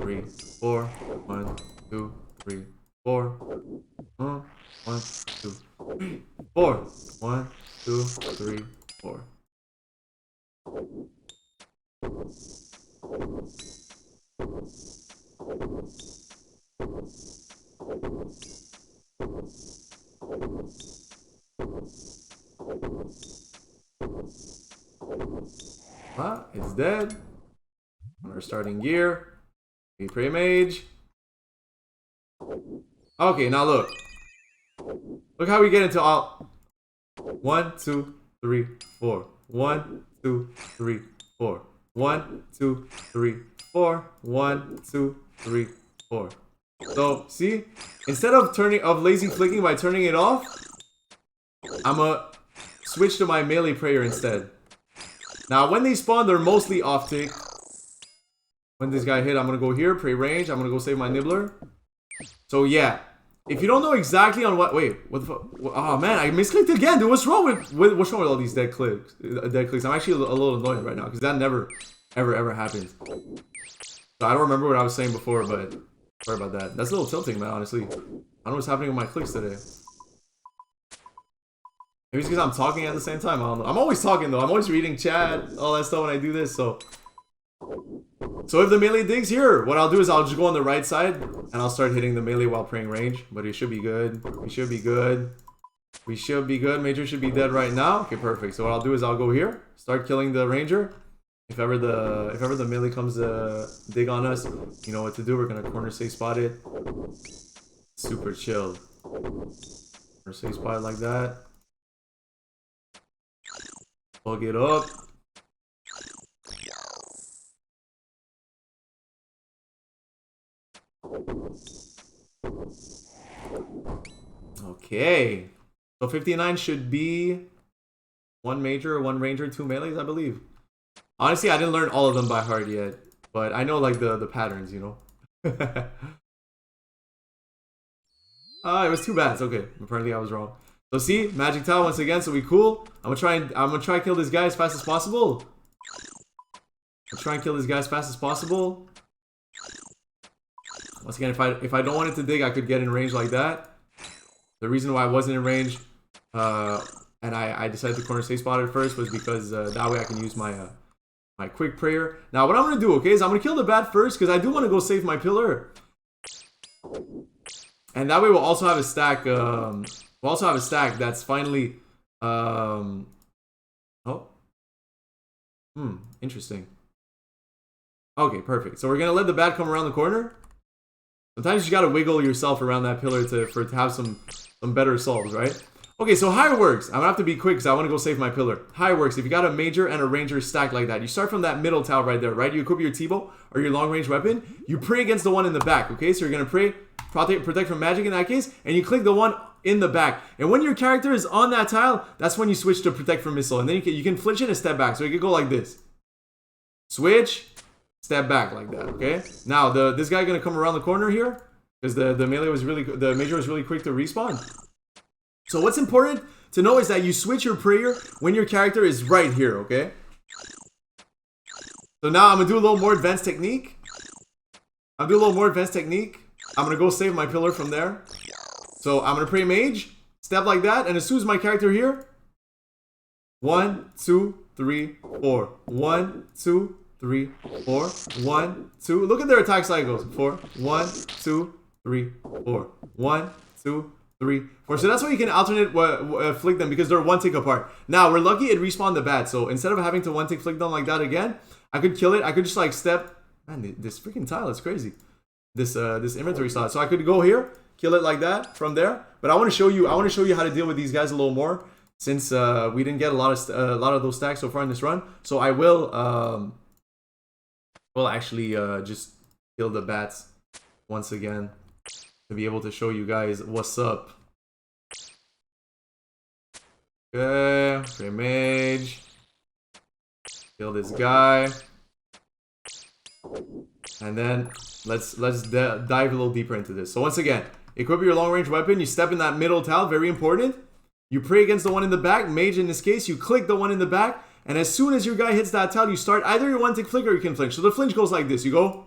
Speaker 2: 3, 4. 1, 2, 3, 4. 1, 2, 3, 4. 1, 2, 3, 4. Ah, it's dead. On our starting gear, we pray mage. Okay, now look. Look how we get into all. 1, 2, 3, 4. 1, 2, 3, 4. 1, 2, 3, 4. 1, 2, 3, 4. So see, instead of lazy flicking by turning it off, I'ma switch to my melee prayer instead. Now when they spawn, they're mostly off tick. When this guy hit, I'm gonna go here, pray range. I'm gonna go save my nibbler. So yeah, if you don't know exactly on what, wait, what the fuck? Oh man, I misclicked again, dude. What's wrong with all these dead clicks? I'm actually a little annoyed right now because that never, ever happens. So I don't remember what I was saying before, but sorry about that. That's a little tilting, man. Honestly, I don't know what's happening with my clicks today. Maybe it's because I'm talking at the same time. I don't know. I'm always talking though. I'm always reading chat, all that stuff when I do this. So if the melee digs here, what I'll do is I'll just go on the right side and I'll start hitting the melee while praying range. But it should be good. We should be good. We should be good. Major should be dead right now. Okay, perfect. So what I'll do is I'll go here, start killing the ranger. If ever the melee comes to dig on us, you know what to do. We're gonna corner safe spot it. Super chill. Corner safe spot it like that. Plug it up. Okay. So 59 should be 1 major, 1 ranger, 2 melees, I believe. Honestly, I didn't learn all of them by heart yet, but I know like the patterns, you know. It was 2 bats. Okay, apparently I was wrong. So see, magic tile once again. So we cool. I'm gonna try and kill this guy as fast as possible. Once again, if I don't want it to dig, I could get in range like that. The reason why I wasn't in range, and I decided to corner safe spot it first was because that way I can use my my quick prayer. Now what I'm gonna do, okay, is I'm gonna kill the bat first because I do want to go save my pillar, and that way we'll also have a stack. We'll also have a stack that's finally. Interesting. Okay, perfect. So we're gonna let the bat come around the corner. Sometimes you gotta wiggle yourself around that pillar for it to have some better solves, right? Okay, so how it works. I'm gonna have to be quick because I want to go save my pillar. How it works, if you got a major and a ranger stacked like that, you start from that middle tile right there, right? You equip your T-bow or your long range weapon. You pray against the one in the back, okay? So you're gonna pray, protect from magic in that case, and you click the one in the back. And when your character is on that tile, that's when you switch to protect from missile, and then you can flinch it and step back. So you can go like this. Switch, step back like that, okay? Now this guy gonna come around the corner here because the major was really quick to respawn. So what's important to know is that you switch your prayer when your character is right here, okay? So now I'm gonna do a little more advanced technique. I'm gonna go save my pillar from there. So I'm gonna pray mage, step like that, and as soon as my character here, 1, 2, 3, 4. 1, 2, 3, 4. 1, 2. Look at their attack cycles. 4. 1, 2, 3, 4. 1, 2, 3, 4. So that's why you can alternate flick them because they're 1 tick apart. Now we're lucky it respawned the bat. So instead of having to 1 tick flick them like that again, I could kill it. I could just like step. Man, this freaking tile is crazy. This inventory slot. So I could go here, kill it like that from there. But I want to show you. How to deal with these guys a little more since we didn't get a lot of those stacks so far in this run. So I will actually just kill the bats once again to be able to show you guys what's up. Okay, okay, mage. Kill this guy. And then let's dive a little deeper into this. So once again, equip your long range weapon. You step in that middle tile, very important. You pray against the one in the back, mage in this case. You click the one in the back, and as soon as your guy hits that tile, you start either your 1 tick flick or you can flinch. So the flinch goes like this. You go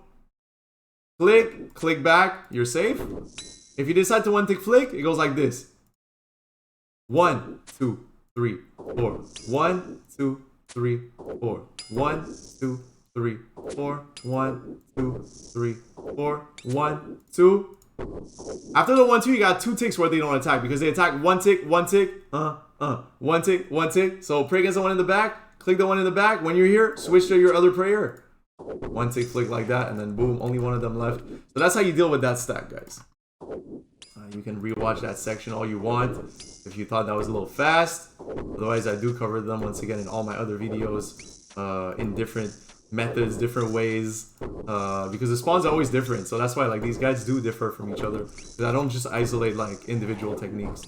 Speaker 2: click, click back, you're safe. If you decide to 1 tick flick, it goes like this. 1, 2, 3, 4. 1, 2, 3, 4. 1, 2, 3, 4. 1, 2, 3, 4. 1, 2. After the 1, 2, you got 2 ticks where they don't attack because they attack 1 tick, 1 tick, 1 tick, 1 tick. So pray against the one in the back, click the one in the back. When you're here, switch to your other prayer. 1 tick flick like that, and then boom, only one of them left. So that's how you deal with that stack, guys. You can rewatch that section all you want if you thought that was a little fast. Otherwise, I do cover them once again in all my other videos in different methods, different ways, because the spawns are always different. So that's why like these guys do differ from each other. Because I don't just isolate like individual techniques.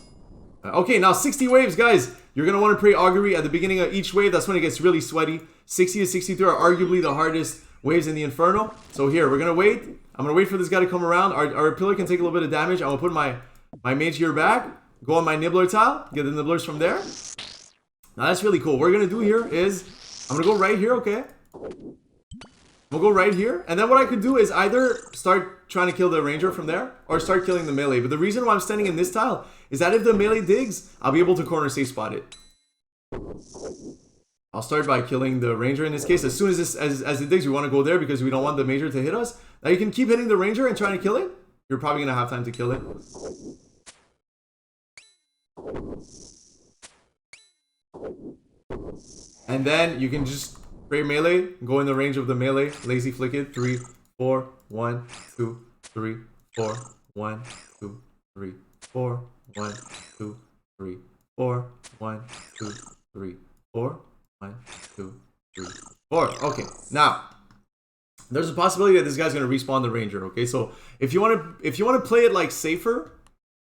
Speaker 2: Okay, now 60 waves, guys. You're gonna want to pray augury at the beginning of each wave. That's when it gets really sweaty. 60 to 63 are arguably the hardest waves in the Inferno. So here, we're gonna wait. I'm gonna wait for this guy to come around. Our pillar can take a little bit of damage. I'm gonna put my mage here back. Go on my nibbler tile. Get the nibblers from there. Now that's really cool. What we're gonna do here is I'm gonna go right here, okay? We'll go right here. And then what I could do is either start trying to kill the ranger from there or start killing the melee. But the reason why I'm standing in this tile is that if the melee digs, I'll be able to corner safe spot it. I'll start by killing the ranger in this case. As soon as as it digs, we want to go there because we don't want the major to hit us. Now you can keep hitting the ranger and trying to kill it. You're probably going to have time to kill it. And then you can just pray melee, go in the range of the melee, lazy flick it. 3, 4, 1, 2, 3, 4, 1, 2, 3, 4, 1, 2, 3, 4, 1, 2, 3, 4, 1, 2, 3, 4. Okay, now there's a possibility that this guy's gonna respawn the ranger. Okay, so if you want to play it like safer,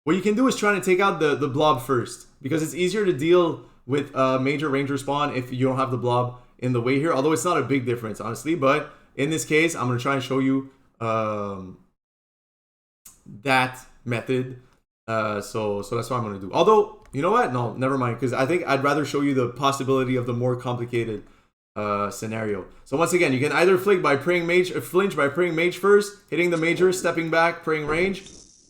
Speaker 2: what you can do is try to take out the blob first, because it's easier to deal with major ranger spawn if you don't have the blob in the way here. Although it's not a big difference, honestly. But in this case, I'm gonna try and show you that method. So that's what I'm gonna do. Although, you know what? No, never mind. Because I think I'd rather show you the possibility of the more complicated scenario. So once again, you can either flinch by praying mage first, hitting the major, stepping back, praying range,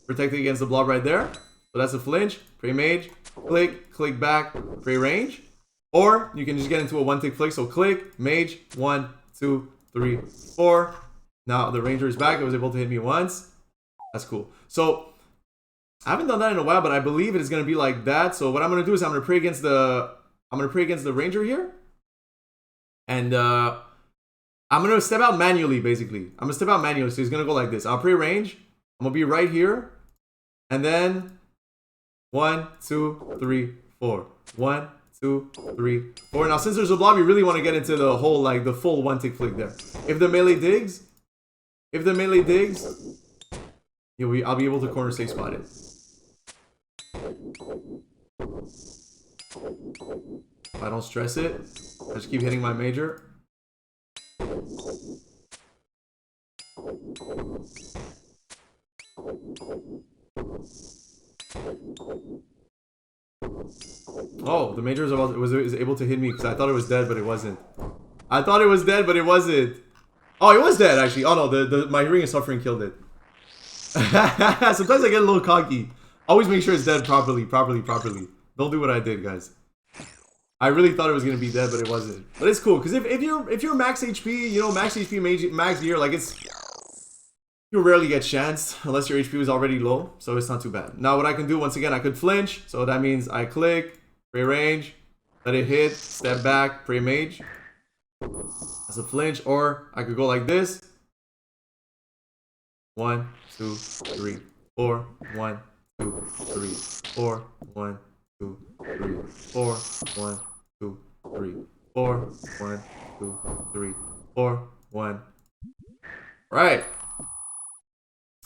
Speaker 2: protecting against the blob right there. So that's a flinch. Pray mage, click back, pray range. Or you can just get into a one-tick flick. So click, mage, 1, 2, 3, 4. Now the ranger is back. It was able to hit me once. That's cool. So I haven't done that in a while, but I believe it is going to be like that. So what I'm going to do is I'm going to pray against the ranger here. And I'm going to step out manually, basically. I'm going to step out manually. So he's going to go like this. I'll pray range. I'm going to be right here. And then 1, 2, 3, 4. 1, 2, 3, 4. Now, since there's a blob, you really want to get into the whole, like, the full one-tick flick there. If the melee digs, I'll be able to corner safe spot it. If I don't stress it, I just keep hitting my major. Oh, the major was able to hit me because I thought it was dead, but it wasn't. I thought it was dead, but it wasn't. Oh, it was dead actually. Oh no, my ring of suffering killed it. Sometimes I get a little cocky. Always make sure it's dead properly. Don't do what I did, guys. I really thought it was gonna be dead, but it wasn't. But it's cool because if you're max HP, you know, max HP, max gear, like you rarely get chanced unless your HP was already low, so it's not too bad. Now what I can do, once again, I could flinch, so that means I click, pray range, let it hit, step back, pray mage. That's a flinch, or I could go like this. 1, 2, 3, 4. 1, 2, 3, 4. 1, 2, 3, 4. 1, 2, 3, 4. 1, 2, 3, 4. 1. Right.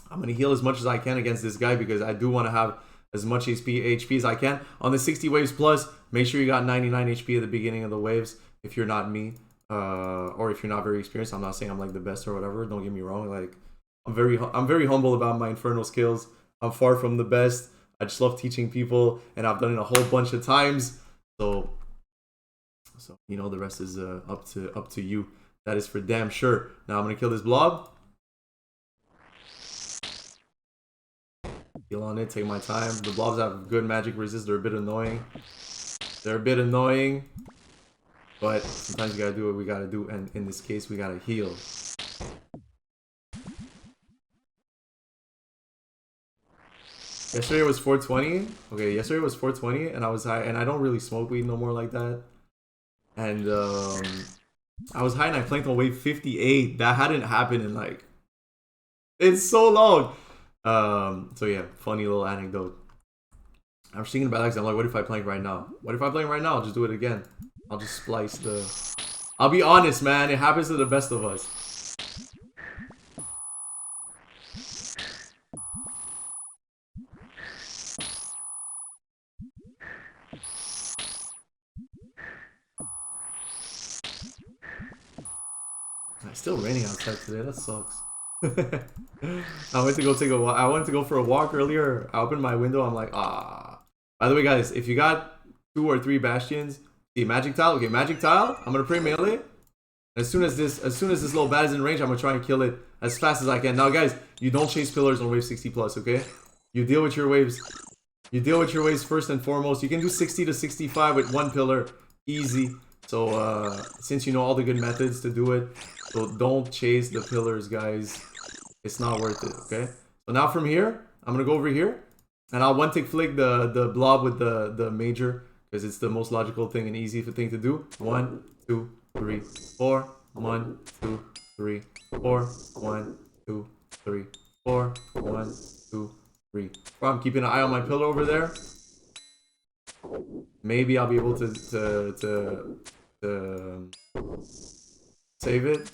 Speaker 2: I'm going to heal as much as I can against this guy because I do want to have as much HP as I can. On the 60 waves plus, make sure you got 99 HP at the beginning of the waves if you're not me. Or if you're not very experienced. I'm not saying I'm like the best or whatever. Don't get me wrong. Like I'm very humble about my Inferno skills. I'm far from the best. I just love teaching people, and I've done it a whole bunch of times. So you know, the rest is up to you. That is for damn sure. Now I'm gonna kill this blob. Heal on it, take my time. The blobs have good magic resist. They're a bit annoying. But sometimes you gotta do what we gotta do, and in this case, we gotta heal. Yesterday was 420. Okay, yesterday was 420, and I was high, and I don't really smoke weed no more like that. And I was high, and I planked on wave 58. That hadn't happened in like, it's so long. So yeah, funny little anecdote. I'm just thinking about Alex. I'm like, what if I playing right now? What if I playing right now? I'll just do it again. I'll just splice the... I'll be honest, man. It happens to the best of us. It's still raining outside today. That sucks. I went to go take a walk. I wanted to go for a walk earlier. I opened my window. I'm like, ah. By the way, guys, if you got 2 or 3 bastions, see magic tile. Okay, magic tile. I'm gonna pray melee. As soon as this little bat is in range, I'm gonna try and kill it as fast as I can. Now, guys, you don't chase pillars on wave 60 plus. Okay, you deal with your waves. You deal with your waves first and foremost. You can do 60 to 65 with 1 pillar, easy. So since you know all the good methods to do it, so don't chase the pillars, guys. It's not worth it, okay? So now from here, I'm gonna go over here, and I'll one tick flick the blob with the major, because it's the most logical thing and easy thing to do. 1, 2, 3, 4. 1, 2, 3, 4. 1, 2, 3, 4. 1, 2, 3. I'm keeping an eye on my pillar over there. Maybe I'll be able to save it.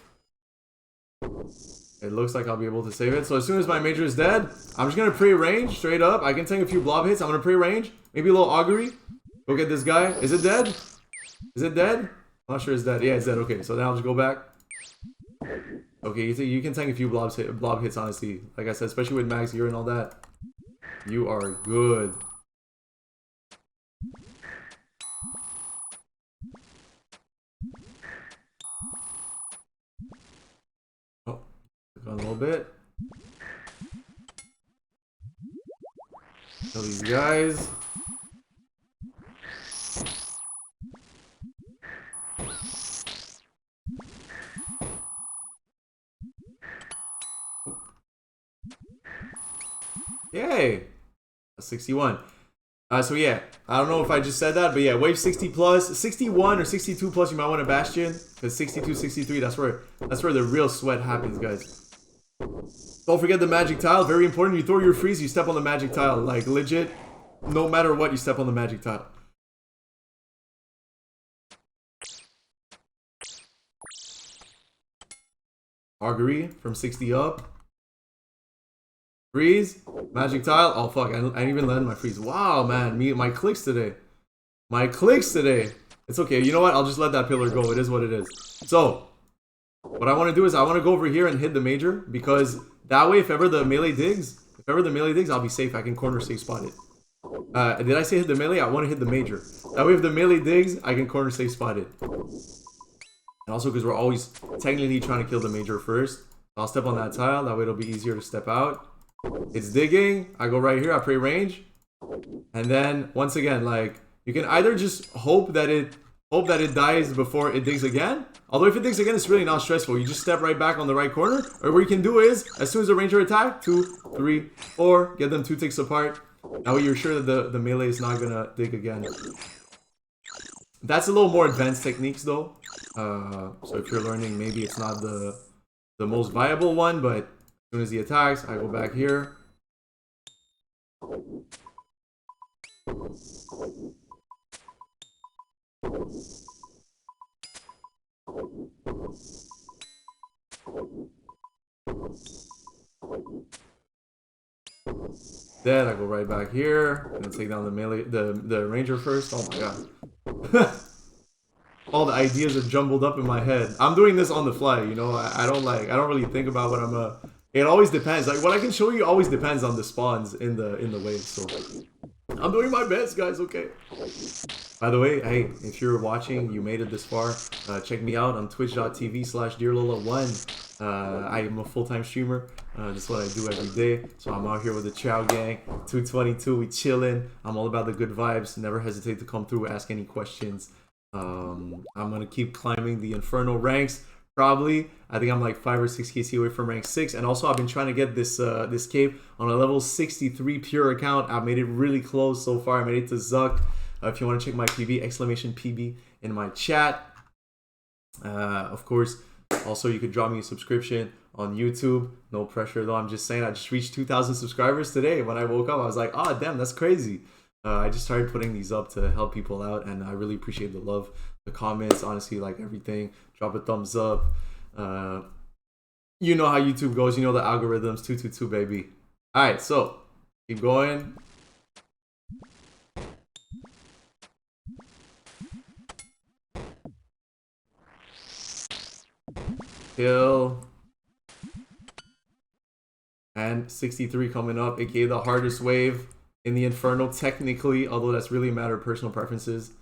Speaker 2: It looks like I'll be able to save it. So as soon as my major is dead, I'm just gonna pre-range straight up. I can tank a few blob hits. I'm gonna pre-range. Maybe a little augury. Go get this guy. Is it dead? Is it dead? I'm not sure it's dead. Yeah, it's dead. Okay, so then I'll just go back. Okay, you can tank a few blob hits, honestly. Like I said, especially with max gear and all that. You are good. Oh, on a little bit. Kill these guys. Yay! 61. So yeah, I don't know if I just said that, but yeah, wave 60 plus, 61 or 62 plus, you might want a bastion, because 62, 63, that's where the real sweat happens, guys. Don't forget the magic tile, very important. You throw your freeze, you step on the magic tile, like legit, no matter what, you step on the magic tile. Augury from 60 up. Freeze, magic tile. Oh fuck, I didn't even land my freeze. Wow, man, my clicks today. My clicks today. It's okay, you know what? I'll just let that pillar go. It is what it is. So, what I want to do is I want to go over here and hit the major, because that way, if ever the melee digs, I'll be safe. I can corner safe spot it. Did I say hit the melee? I want to hit the major. That way, if the melee digs, I can corner safe spot it. And also because we're always technically trying to kill the major first. I'll step on that tile. That way it'll be easier to step out. It's digging. I go right here. I pray range. And then once again, like, you can either just hope that it dies before it digs again. Although if it digs again, it's really not stressful. You just step right back on the right corner. Or what you can do is, as soon as the ranger attack, 2, 3, 4, get them 2 ticks apart. That way you're sure that the melee is not gonna dig again. That's a little more advanced techniques though. So if you're learning, maybe it's not the most viable one, but as soon as he attacks, I go back here. Then I go right back here and take down the melee, the ranger first. Oh my god. All the ideas are jumbled up in my head. I'm doing this on the fly, you know. I don't really think about what I'm it always depends. Like what I can show you always depends on the spawns in the wave. So I'm doing my best, guys, okay? By the way, hey, if you're watching, you made it this far, check me out on twitch.tv/dearlola1. I am a full-time streamer. That's what I do every day. So I'm out here with the Chow Gang, 222, we chilling. I'm all about the good vibes. Never hesitate to come through, ask any questions. I'm gonna keep climbing the Inferno ranks. Probably, I think I'm like 5 or 6 KC away from rank 6. And also, I've been trying to get this this cape on a level 63 pure account. I've made it really close so far. I made it to Zuck. If you want to check my PB, exclamation PB in my chat. Of course, also you could drop me a subscription on YouTube. No pressure though. I'm just saying I just reached 2,000 subscribers today. When I woke up, I was like, oh damn, that's crazy. I just started putting these up to help people out, and I really appreciate the love, the comments, honestly, like everything. Drop a thumbs up. You know how YouTube goes. You know the algorithms. 222 baby. All right, so keep going. Kill. And 63 coming up, aka the hardest wave in the Inferno, technically, although that's really a matter of personal preferences.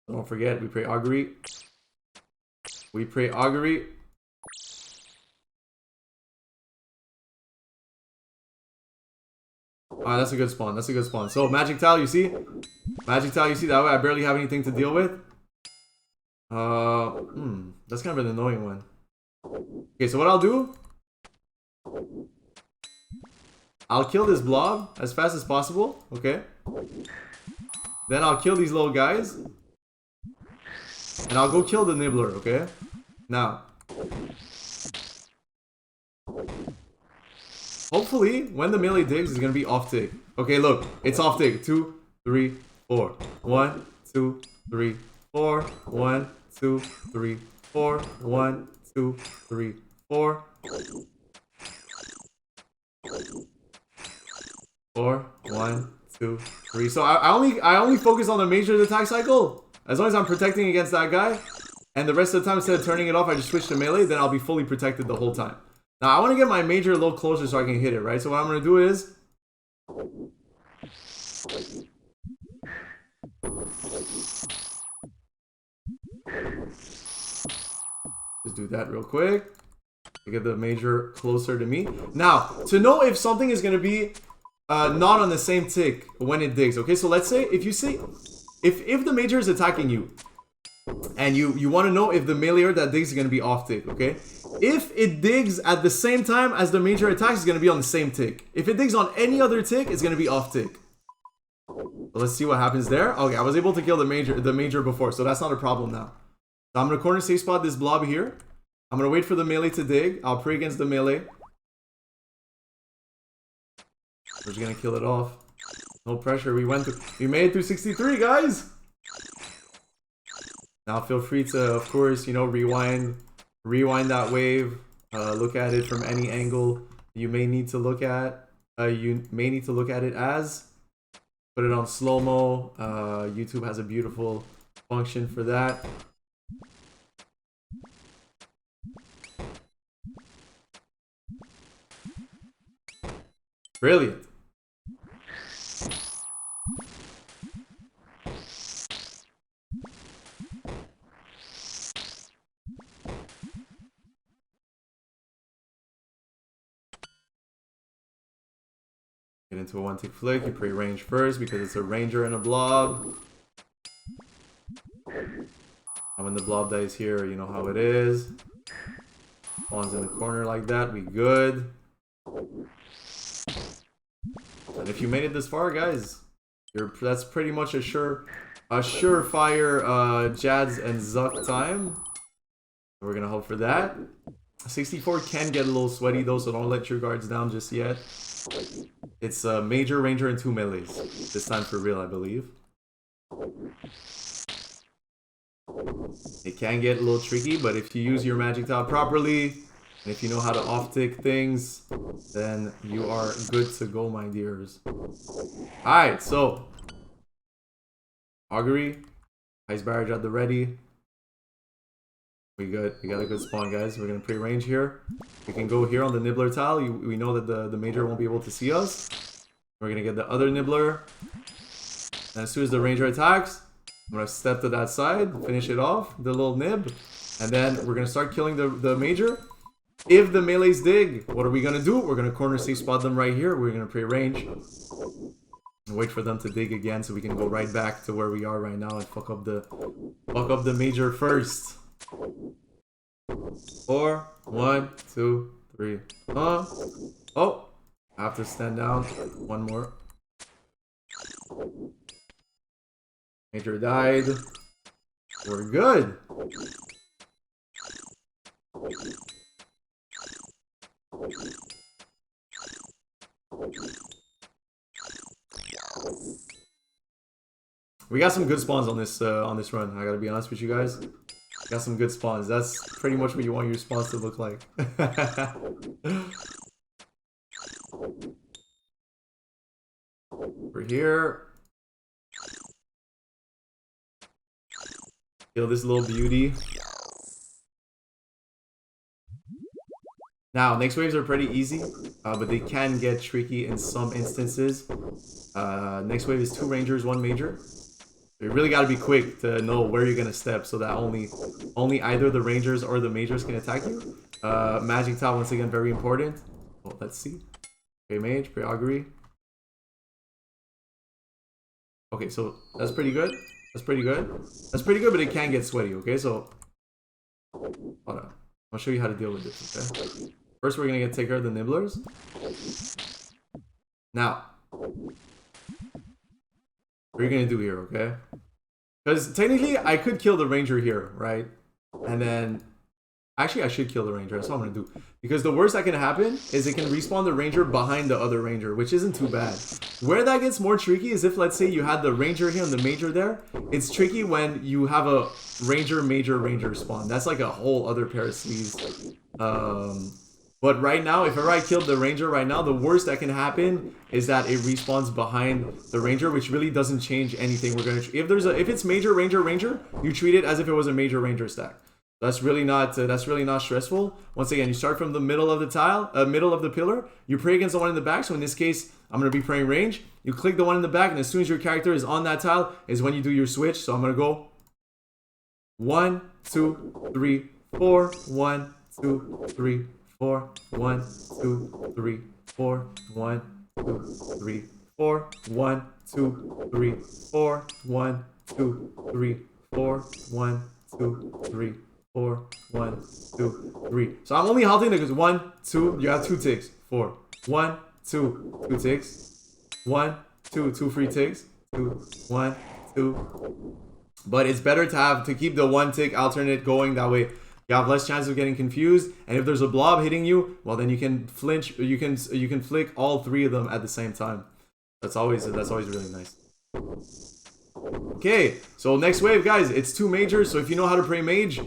Speaker 2: Don't forget, we pray augury. We pray augury. Alright, that's a good spawn. That's a good spawn. So, magic tile, you see? Magic tile, you see? That way I barely have anything to deal with. That's kind of an annoying one. Okay, so what I'll do, I'll kill this blob as fast as possible, okay? Then I'll kill these little guys. And I'll go kill the nibbler, okay? Now, hopefully, when the melee digs, it's gonna be off tick. Okay, look, it's off tick. 2, 3, 4. 1, 2, 3, 4. 1, 2, 3, 4. 1, 2, 3, 4. 4. 1, 2, 3. So I only focus on the major attack cycle. As long as I'm protecting against that guy, and the rest of the time instead of turning it off, I just switch to melee, then I'll be fully protected the whole time. Now I want to get my major a little closer so I can hit it, right? So what I'm gonna do is just do that real quick to get the major closer to me. Now, to know if something is gonna be not on the same tick when it digs, okay? So let's say if you see if the major is attacking you and you want to know if the meleeer that digs is going to be off tick, okay? If it digs at the same time as the major attacks, it's going to be on the same tick. If it digs on any other tick, it's going to be off tick. So let's see what happens there. Okay, I was able to kill the major before, so that's not a problem now. So I'm going to corner safe spot this blob here. I'm going to wait for the melee to dig. I'll pray against the melee. We're just going to kill it off. No pressure. We made it through 63, guys. Now feel free to, of course, you know, rewind that wave. Look at it from any angle you may need to look at. You may need to look at it as. Put it on slow-mo. YouTube has a beautiful function for that. Brilliant. Get into a 1-tick flick, you pray range first because it's a ranger and a blob. And when the blob dies here, you know how it is. Spawns in the corner like that, we good. And if you made it this far, guys, that's pretty much a surefire Jads and Zuck time. We're gonna hope for that. 64 can get a little sweaty though, so don't let your guards down just yet. It's a major, ranger, and 2 melees. This time for real, I believe. It can get a little tricky, but if you use your magic tile properly, and if you know how to off-tick things, then you are good to go, my dears. Alright, so augury, ice barrage at the ready. We good. We got a good spawn, guys. We're gonna pre-range here. We can go here on the nibbler tile. We know that the major won't be able to see us. We're gonna get the other nibbler. And as soon as the ranger attacks, I'm gonna step to that side, finish it off, the little nib, and then we're gonna start killing the major. If the melees dig, what are we gonna do? We're gonna corner safe spot them right here. We're gonna pre-range and wait for them to dig again so we can go right back to where we are right now and fuck up the major first. 4, 1, 2, 3. Oh, I have to stand down. One more. Major died. We're good. We got some good spawns on this run. I gotta be honest with you guys. Got some good spawns. That's pretty much what you want your spawns to look like. We're here. Kill this little beauty. Now, next waves are pretty easy, but they can get tricky in some instances. Next wave is 2 rangers, 1 major. You really got to be quick to know where you're gonna step, so that only either the rangers or the majors can attack you. Magic top, once again, very important. Oh, let's see. Okay, mage, pre-augury. Okay, so that's pretty good. That's pretty good. That's pretty good, but it can get sweaty. Okay, so hold on. I'll show you how to deal with this. Okay. First, we're gonna take care of the nibblers. Now, what are you gonna do here? Okay, because technically I could kill the ranger here, right? And then actually I should kill the ranger. That's what I'm gonna do. Because the worst that can happen is it can respawn the ranger behind the other ranger, which isn't too bad. Where that gets more tricky is if, let's say, you had the ranger here and the major there. It's tricky when you have a ranger, major, ranger spawn. That's like a whole other pair of sleeves. But right now, if I killed the ranger right now, the worst that can happen is that it respawns behind the ranger, which really doesn't change anything. We're gonna if it's major, ranger, you treat it as if it was a major ranger stack. That's really not stressful. Once again, you start from the middle of the tile, middle of the pillar. You pray against the one in the back. So in this case, I'm gonna be praying range. You click the one in the back, and as soon as your character is on that tile, is when you do your switch. So I'm gonna go 1, 2, 3, 4. 1, 2, 3, 4. 1, 2, 3, 4. 1, 2, 3, 4. 1, 2, 3, 4. 1, 2, 3, 4. 1, 2, 3, 4. 1, 2, 3. So I'm only halting because 1, 2. You have 2 ticks. 4. 1, 2, 2 ticks. 1, 2, 2 free ticks. 2, 1, 2. But it's better to keep the 1 tick alternate going. That way you have less chance of getting confused. And if there's a blob hitting you, well, then you can flinch. You can flick all 3 of them at the same time. That's always really nice. Okay, so next wave, guys, it's 2 majors. So if you know how to pray mage,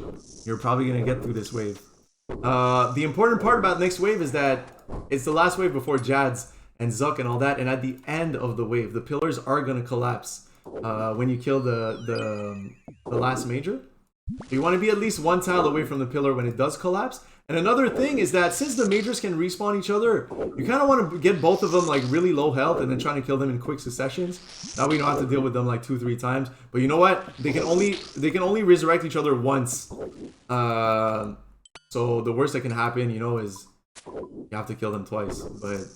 Speaker 2: you're probably gonna get through this wave. The important part about next wave is that it's the last wave before Jads and Zuck and all that. And at the end of the wave, the pillars are gonna collapse when you kill the last major. You want to be at least 1 tile away from the pillar when it does collapse. And another thing is that since the majors can respawn each other, you kind of want to get both of them like really low health and then trying to kill them in quick successions. That way you don't have to deal with them like 2-3 times. But you know what? They can only resurrect each other once. So the worst that can happen, you know, is you have to kill them twice. But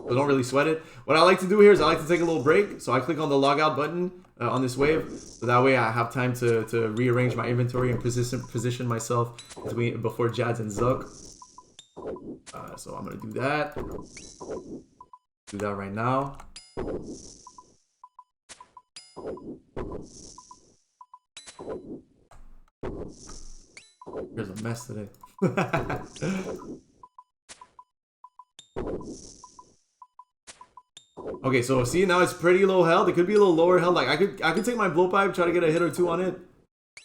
Speaker 2: don't really sweat it. What I like to do here is I like to take a little break. So I click on the logout button on this wave, so that way I have time to rearrange my inventory and position myself before Jads and Zuck. So I'm gonna do that. Do that right now. Here's a mess today. Okay, so see, now it's pretty low health. It could be a little lower health. Like I could take my blowpipe, try to get a hit or 2 on it.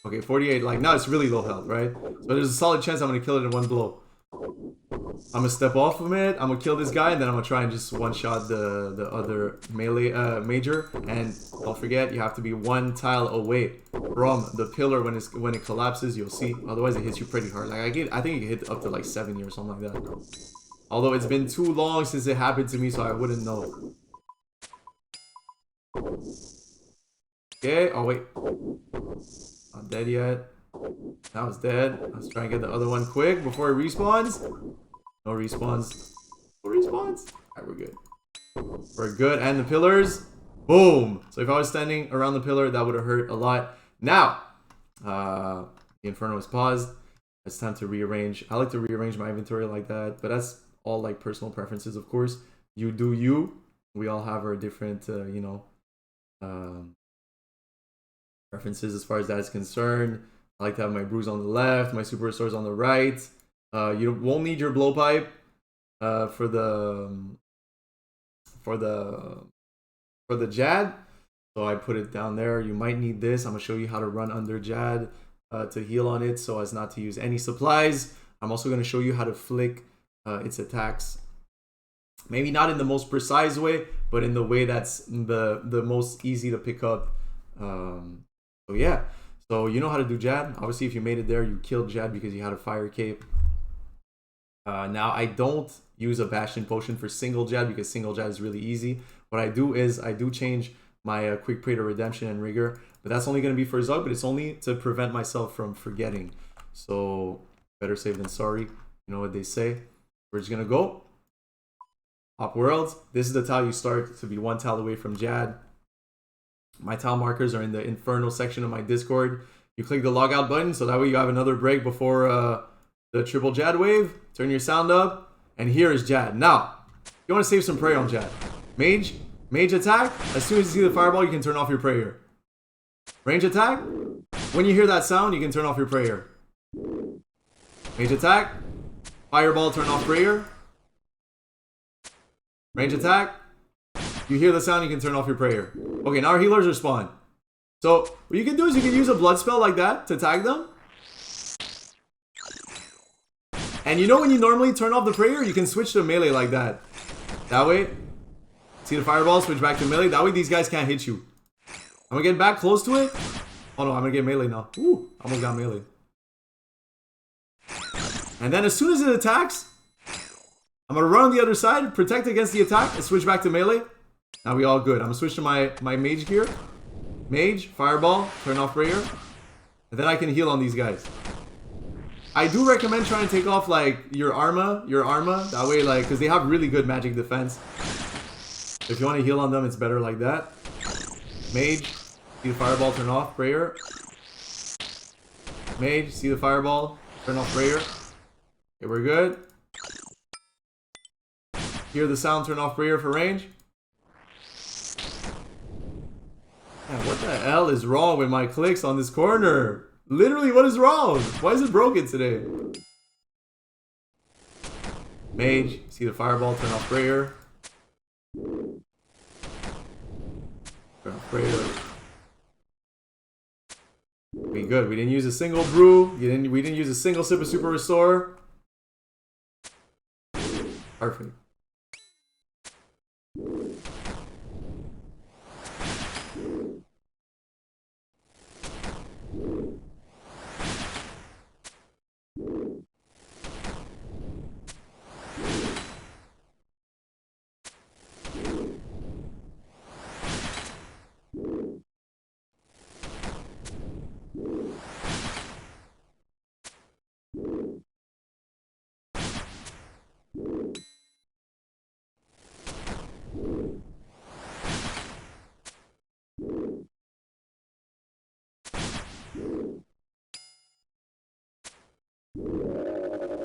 Speaker 2: Okay, 48. Like now it's really low health, right? So there's a solid chance I'm gonna kill it in 1 blow. I'm gonna step off of it. I'm gonna kill this guy, and then I'm gonna try and just one-shot the other melee major. And don't forget, you have to be 1 tile away from the pillar when it collapses. You'll see. Otherwise, it hits you pretty hard. Like I think it hit up to like 70 or something like that. Although it's been too long since it happened to me, so I wouldn't know. Okay, oh wait. Not dead yet. That was dead. Let's try and get the other one quick before it respawns. No respawns. No respawns. Alright, we're good. We're good. And the pillars. Boom. So if I was standing around the pillar, that would have hurt a lot. Now, the Inferno is paused. It's time to rearrange. I like to rearrange my inventory like that, but that's all like personal preferences, of course. You do you. We all have our different, you know, Preferences as far as that is concerned. I like to have my brews on the left, my super restores on the right. You won't need your blowpipe for the Jad. So I put it down there. You might need this. I'm gonna show you how to run under Jad to heal on it so as not to use any supplies. I'm also gonna show you how to flick its attacks. Maybe not in the most precise way, but in the way that's the most easy to pick up. So yeah, so you know how to do Jad. Obviously, if you made it there, you killed Jad because you had a fire cape. Now I don't use a Bastion potion for single Jad because single Jad is really easy. What I do is I do change my quick pray to redemption and rigor, but that's only going to be for Zug, but it's only to prevent myself from forgetting. So better safe than sorry. You know what they say. We're just going to go. Hop Worlds. This is the tile you start to be one tile away from Jad. My tile markers are in the Inferno section of my Discord. You click the logout button so that way you have another break before the triple Jad wave. Turn your sound up. And here is Jad. Now, you want to save some prayer on Jad. Mage attack. As soon as you see the fireball, you can turn off your prayer. Range attack. When you hear that sound, you can turn off your prayer. Mage attack. Fireball, turn off prayer. Range attack. You hear the sound, you can turn off your prayer. Okay, now our healers are spawned. So what you can do is you can use a blood spell like that to tag them. And you know when you normally turn off the prayer, you can switch to melee like that. That way, see the fireball, switch back to melee. That way these guys can't hit you. I'm gonna get back close to it. Oh no, I'm gonna get melee now. Ooh, almost got melee. And then as soon as it attacks, I'm gonna run on the other side, protect against the attack, and switch back to melee. Now we all good. I'm gonna switch to my mage gear. Mage, fireball, turn off prayer. And then I can heal on these guys. I do recommend trying to take off like your armor. That way, like, because they have really good magic defense. If you want to heal on them, it's better like that. Mage, see the fireball, turn off prayer. Mage, see the fireball, turn off prayer. Okay, we're good. Hear the sound, turn off prayer for range. Man, what the hell is wrong with my clicks on this corner? Literally, what is wrong? Why is it broken today? Mage, see the fireball, turn off prayer. Turn off prayer. We good. We didn't use a single brew. We didn't use a single sip of super restore. Perfect.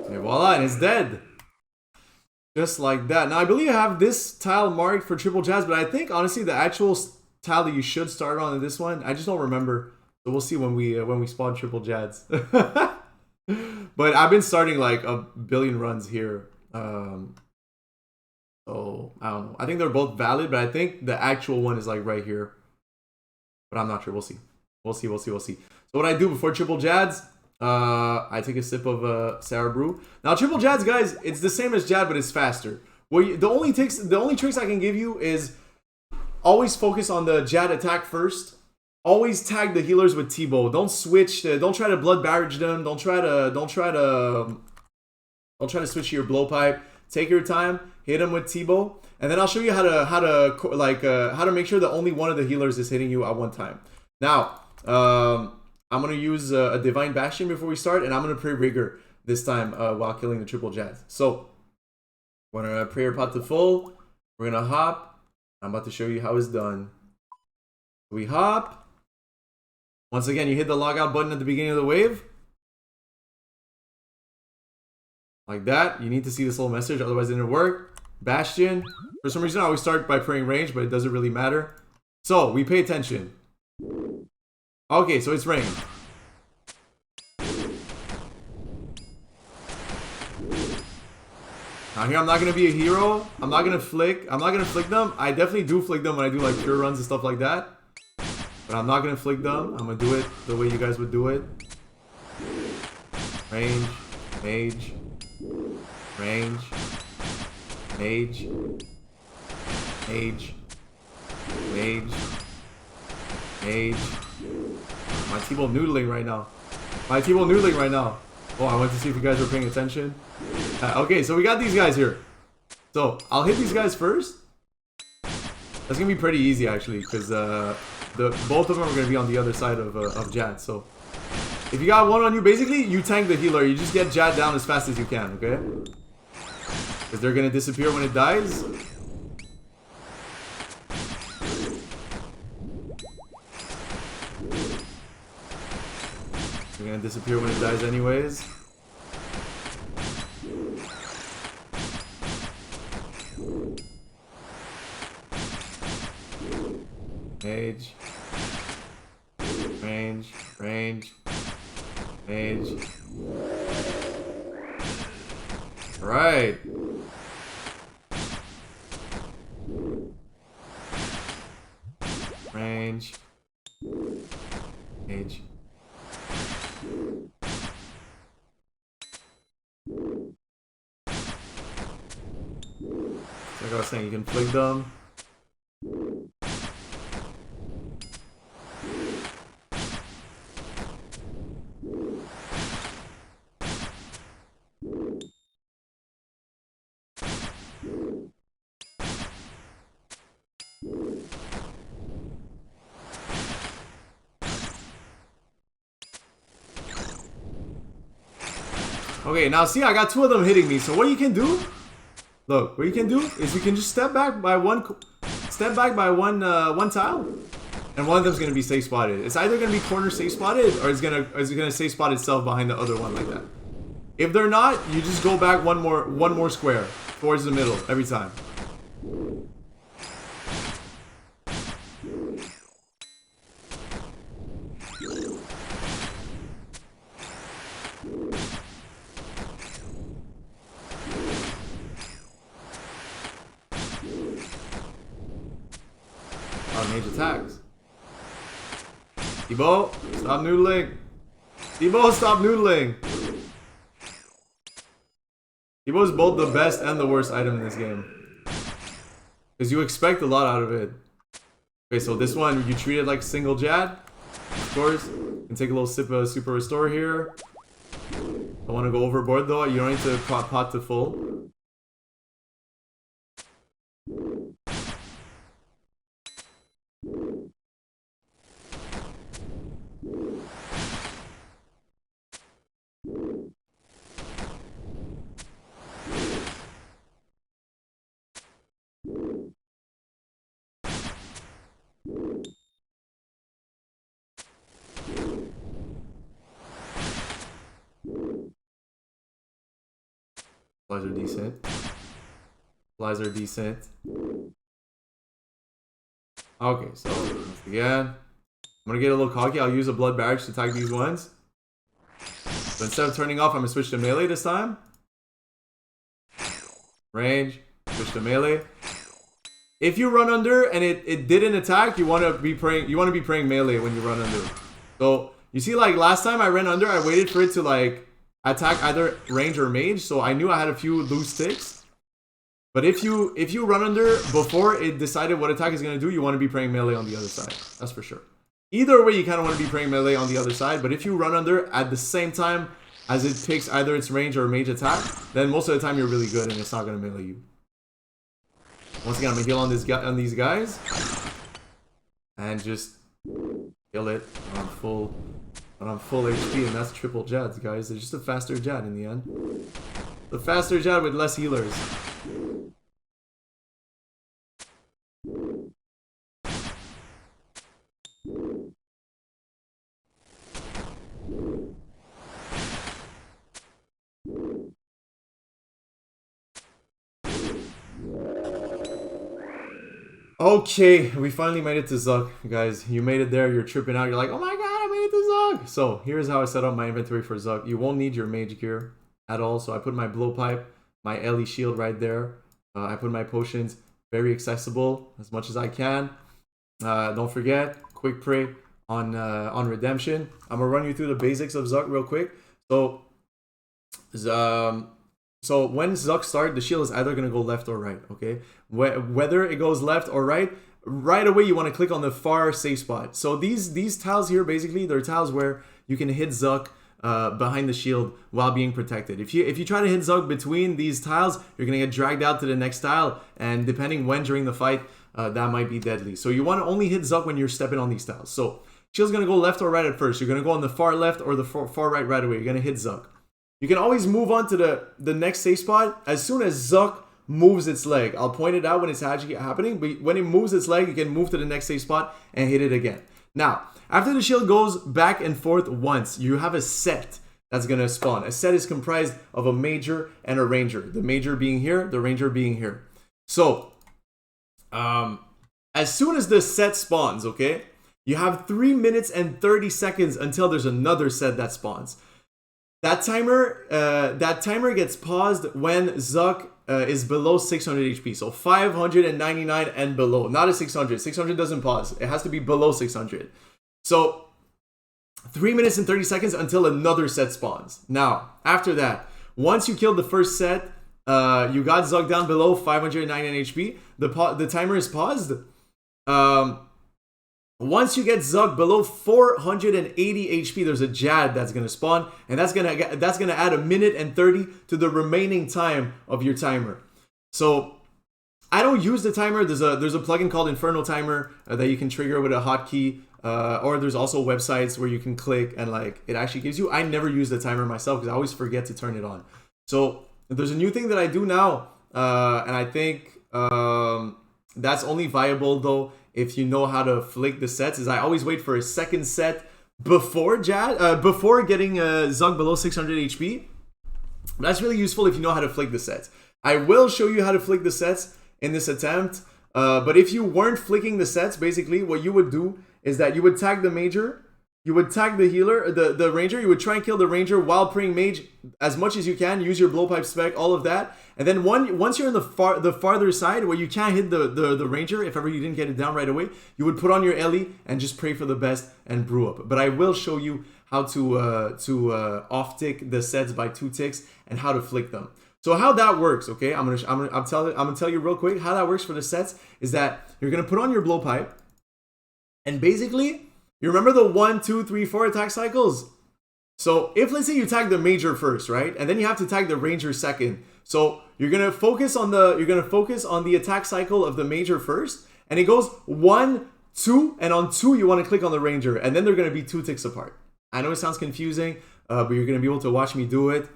Speaker 2: And voila, and it's dead. Just like that. Now, I believe I have this tile marked for triple Jazz, but I think, honestly, the actual tile that you should start on in this one, I just don't remember. So we'll see when we spawn triple Jazz. But I've been starting like a billion runs here. So, I don't know. I think they're both valid, but I think the actual one is like right here. But I'm not sure. We'll see. We'll see. So what I do before triple Jazz, I take a sip of sour brew. Now triple Jads, guys, it's the same as Jad, but it's faster. The only tricks I can give you is always focus on the Jad attack first. Always tag the healers with T-bow. Don't switch. Don't try to blood barrage them. Don't try to switch to your blowpipe. Take your time. Hit them with T-bow, and then I'll show you how to make sure that only one of the healers is hitting you at one time. Now, I'm going to use a Divine Bastion before we start, and I'm going to pray Rigor this time while killing the triple Jazz. So, we're going to prayer pot to full. We're going to hop. I'm about to show you how it's done. We hop. Once again, you hit the logout button at the beginning of the wave. Like that. You need to see this little message, otherwise it didn't work. Bastion. For some reason, I always start by praying range, but it doesn't really matter. So, we pay attention. Okay, so it's range. Now here I'm not gonna be a hero. I'm not gonna flick them. I definitely do flick them when I do like pure runs and stuff like that. But I'm not gonna flick them. I'm gonna do it the way you guys would do it. Range, mage, range, mage, mage, mage, mage. My T-ball noodling right now. Oh, I went to see if you guys were paying attention. Okay, so we got these guys here. So I'll hit these guys first. That's gonna be pretty easy actually, because both of them are gonna be on the other side of Jad. So if you got one on you, basically you tank the healer. You just get Jad down as fast as you can, okay? Because they're gonna disappear when it dies. They're gonna disappear when it dies anyways. Mage. Range. Range. Mage. Alright. Range. Mage. Like I was saying, you can flick them. Okay, now see, I got two of them hitting me. So what you can do? Look, what you can do is you can just step back by one tile, and one of them's gonna be safe spotted. It's either gonna be corner safe spotted, or it's gonna safe spot itself behind the other one like that. If they're not, you just go back one more square towards the middle every time. Mage attacks. Debo, stop noodling. Debo, stop noodling. Debo is both the best and the worst item in this game, because you expect a lot out of it. Okay, so this one, you treat it like single Jad. Of course, you can take a little sip of super restore here. Don't want to go overboard though. You don't need to pot to full. Flies are decent. Flies are decent. Okay, so once again, I'm gonna get a little cocky. I'll use a blood barrage to tag these ones. But instead of turning off, I'm gonna switch to melee this time. Range, switch to melee. If you run under and it didn't attack, you wanna be praying melee when you run under. So you see, like last time I ran under, I waited for it to like attack either range or mage, so I knew I had a few loose ticks. But if you run under before it decided what attack is gonna do, you want to be praying melee on the other side. That's for sure. Either way, you kind of want to be praying melee on the other side. But if you run under at the same time as it picks either its range or mage attack, then most of the time you're really good and it's not gonna melee you. Once again, I'm gonna heal on these guys and just kill it on full HP, and that's triple Jads, guys. It's just a faster Jad in the end. The faster Jad with less healers. Okay, we finally made it to Zuck, guys. You made it there. You're tripping out. You're like, oh my god, the Zug. So here's how I set up my inventory for Zug. You won't need your mage gear at all. So I put my blowpipe, my Ellie shield right there. I put my potions very accessible as much as I can. Don't forget, quick pray on redemption. I'm gonna run you through the basics of Zug real quick. So when Zug starts, the shield is either gonna go left or right. Okay, whether it goes left or right away you want to click on the far safe spot. So these tiles here, basically they're tiles where you can hit Zug behind the shield while being protected. If you try to hit Zug between these tiles, you're gonna get dragged out to the next tile, and depending when during the fight, that might be deadly. So you want to only hit Zug when you're stepping on these tiles. So shield's gonna go left or right at first. You're gonna go on the far left or the far right away. You're gonna hit Zug. You can always move on to the next safe spot as soon as Zug moves its leg. I'll point it out when it's actually happening, but when it moves its leg, you can move to the next safe spot and hit it again. Now, after the shield goes back and forth once, you have a set that's going to spawn. A set is comprised of a major and a ranger. The major being here, the ranger being here. So, as soon as the set spawns, okay, you have 3 minutes and 30 seconds until there's another set that spawns. That timer gets paused when Zug is below 600 HP. So 599 and below, not a 600. 600 doesn't pause. It has to be below 600. So 3 minutes and 30 seconds until another set spawns. Now, after that, once you killed the first set, you got Zug down below 599 HP. The timer is paused. Once you get Zug below 480 HP, there's a Jad that's gonna spawn, and that's gonna add a minute and 30 to the remaining time of your timer. So I don't use the timer. There's a plugin called Inferno Timer that you can trigger with a hotkey, or there's also websites where you can click and like it actually gives you. I never use the timer myself because I always forget to turn it on. So there's a new thing that I do now, and I think that's only viable though if you know how to flick the sets. Is I always wait for a second set before before getting Zug below 600 HP. That's really useful if you know how to flick the sets. I will show you how to flick the sets in this attempt. But if you weren't flicking the sets, basically what you would do is that you would tag the major, you would tag the healer, the ranger, you would try and kill the ranger while praying mage as much as you can, use your blowpipe spec, all of that. And then once you're in the farther side where you can't hit the ranger, if ever you didn't get it down right away, you would put on your Ellie and just pray for the best and brew up. But I will show you how to off tick the sets by 2 ticks and how to flick them. So how that works, okay? I'm gonna tell you real quick how that works for the sets is that you're gonna put on your blowpipe, and basically you remember the 1, 2, 3, 4 attack cycles. So if let's say you tag the major first, right, and then you have to tag the ranger second. So you're gonna focus on the attack cycle of the major first, and it goes 1, 2, and on 2 you want to click on the ranger, and then they're gonna be 2 ticks apart. I know it sounds confusing, but you're gonna be able to watch me do it,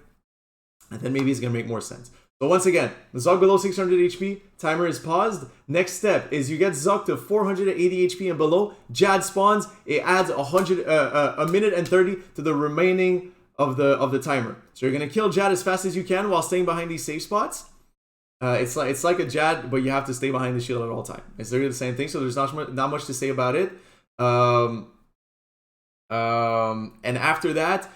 Speaker 2: and then maybe it's gonna make more sense. So once again, the Zug below 600 HP, timer is paused. Next step is you get Zug to 480 HP and below. Jad spawns. It adds a minute and 30 to the remaining of the timer. So you're gonna kill Jad as fast as you can while staying behind these safe spots. It's like a Jad, but you have to stay behind the shield at all time. It's literally the same thing. So there's not much to say about it. And after that,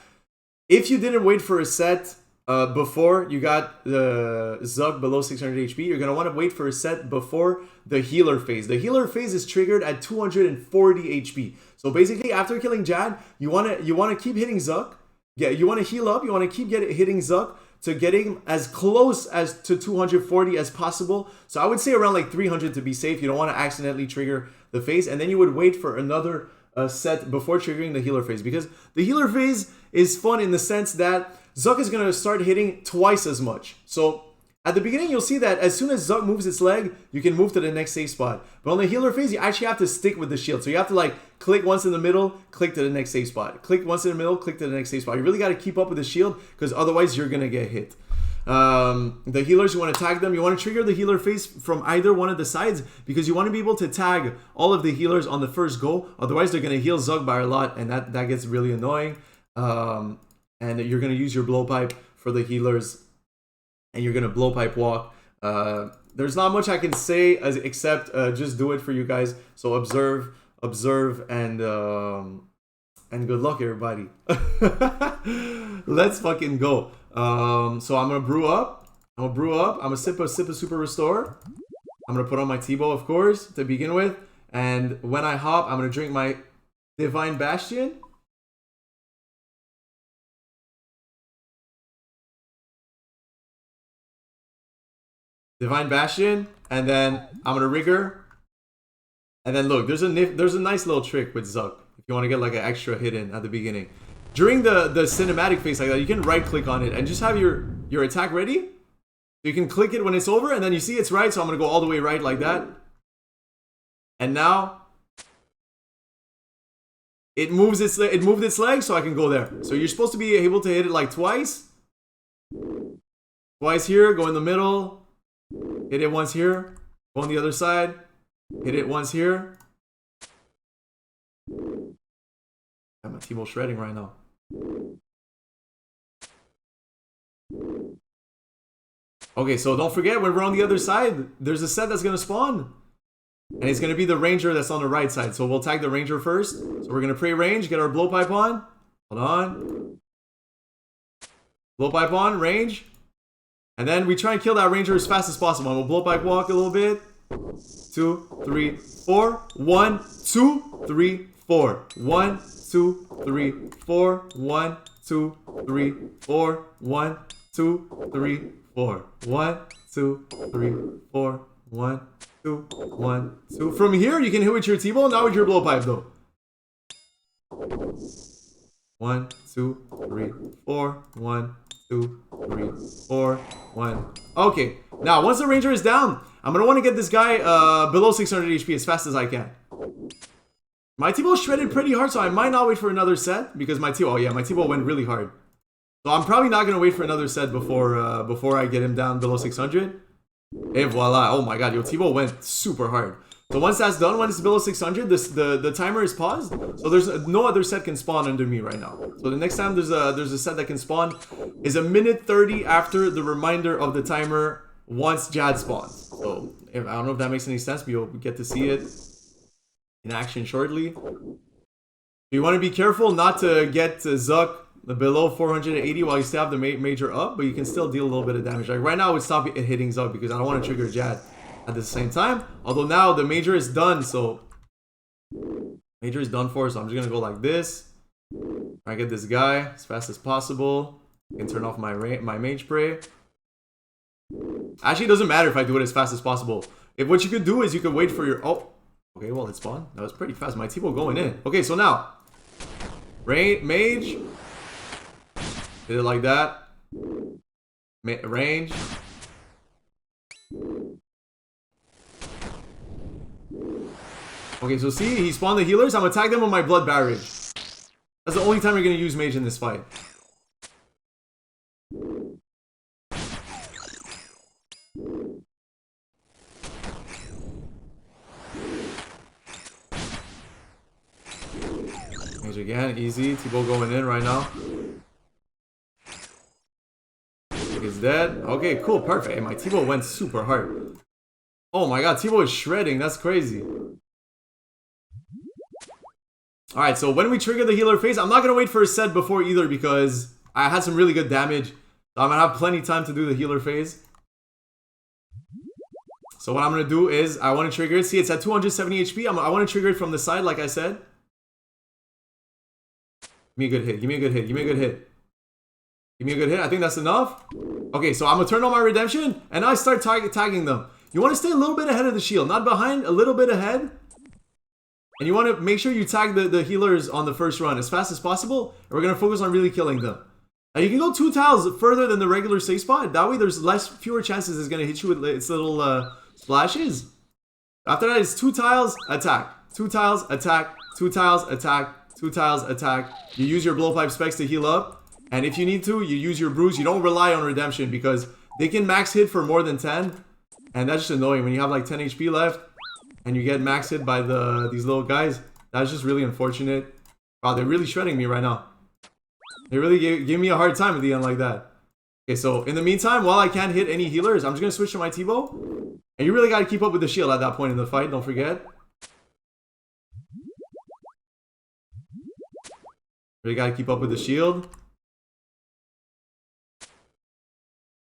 Speaker 2: if you didn't wait for a set before you got the Zug below 600 HP, you're gonna want to wait for a set before the healer phase. The healer phase is triggered at 240 HP. So basically, after killing Jad, you wanna keep hitting Zug. Yeah, you want to heal up. You want to keep hitting Zug to getting as close as to 240 as possible. So I would say around like 300 to be safe. You don't want to accidentally trigger the phase, and then you would wait for another set before triggering the healer phase, because the healer phase is fun in the sense that Zug is going to start hitting twice as much. So at the beginning, you'll see that as soon as Zug moves its leg, you can move to the next safe spot. But on the healer phase, you actually have to stick with the shield. So you have to like click once in the middle, click to the next safe spot. Click once in the middle, click to the next safe spot. You really got to keep up with the shield because otherwise you're going to get hit. The healers, you want to tag them. You want to trigger the healer phase from either one of the sides because you want to be able to tag all of the healers on the first go. Otherwise, they're going to heal Zug by a lot, and that gets really annoying. And you're going to use your blowpipe for the healers, and you're going to blowpipe walk. There's not much I can say except just do it for you guys. So observe, and And good luck, everybody. Let's fucking go. So I'm gonna brew up. I'm gonna sip a super restore. I'm gonna put on my T-bow, of course, to begin with. And when I hop, I'm gonna drink my Divine Bastion. Divine Bastion, and then I'm gonna rigor. And then look, there's a nice little trick with Zuck if you want to get like an extra hit in at the beginning. During the cinematic phase like that, you can right click on it and just have your attack ready. So you can click it when it's over, and then you see it's right, so I'm gonna go all the way right like that. And now it moved its leg, so I can go there. So you're supposed to be able to hit it like twice. Twice here, go in the middle. Hit it once here, go on the other side, hit it once here. I'm a T-bow shredding right now. Okay, so don't forget, when we're on the other side, there's a set that's gonna spawn. And it's gonna be the ranger that's on the right side. So we'll tag the ranger first. So we're gonna pray range, get our blowpipe on. Hold on. Blowpipe on, range. And then we try and kill that ranger as fast as possible. I'm gonna blowpipe walk a little bit. 2, 3, 4. 1, 2, 3, 4. 1, 2, 3, 4. 1, 2, 3, 4. 1, 2, 3, 4. 1, 2, 3, 4. 1, 2, 1, 2. From here, you can hit with your T-bow, not with your blowpipe though. 1, 2, 3, 4. 1, 2, 3, 4, 1. Okay, now once the ranger is down, I'm gonna want to get this guy below 600 HP as fast as I can. My T-bow shredded pretty hard, so I might not wait for another set because my T-bow went really hard. So I'm probably not gonna wait for another set before I get him down below 600. Et voila! Oh my god, your T-bow went super hard. So once that's done, when it's below 600, the timer is paused. So there's no other set can spawn under me right now. So the next time there's a set that can spawn is 1:30 after the reminder of the timer once Jad spawns. So I don't know if that makes any sense, but you'll get to see it in action shortly. You want to be careful not to get Zuck below 480 while you still have the major up, but you can still deal a little bit of damage. Like right now, I would stop hitting Zuck because I don't want to trigger Jad at the same time. Although now the major is done, so major is done for, so I'm just gonna go like this. Try to get this guy as fast as possible. I can turn off my mage spray. Actually, it doesn't matter if I do it as fast as possible. If what you could do is you could wait for your okay, well it spawned. That was pretty fast. My T-bow going in. Okay, so now mage. Hit it like that. Range. Okay, so see, he spawned the healers. I'm gonna tag them with my blood barrage. That's the only time you're gonna use mage in this fight. Mage again, easy. T-bow going in right now. Is dead. Okay, cool, perfect. Hey, my T-bow went super hard. Oh my god, T-bow is shredding. That's crazy. Alright, so when we trigger the healer phase, I'm not gonna wait for a set before either because I had some really good damage. So I'm gonna have plenty of time to do the healer phase. So what I'm gonna do is I want to trigger it. See, it's at 270 HP. I want to trigger it from the side, like I said. Give me a good hit. Give me a good hit. Give me a good hit. Give me a good hit. I think that's enough. Okay, so I'm gonna turn on my redemption and now I start tagging them. You want to stay a little bit ahead of the shield, not behind, a little bit ahead. And you want to make sure you tag the healers on the first run as fast as possible. And we're gonna focus on really killing them. Now you can go 2 tiles further than the regular safe spot. That way there's fewer chances it's gonna hit you with its little splashes. After that, it's 2 tiles, attack. 2 tiles, attack. 2 tiles, attack. 2 tiles, attack. You use your blowpipe specs to heal up. And if you need to, you use your brews. You don't rely on redemption because they can max hit for more than 10. And that's just annoying when you have like 10 HP left and you get max hit by these little guys. That's just really unfortunate. Wow, they're really shredding me right now. They really gave me a hard time at the end like that. Okay, so in the meantime, while I can't hit any healers, I'm just going to switch to my T-bow. And you really got to keep up with the shield at that point in the fight, don't forget. Really gotta keep up with the shield.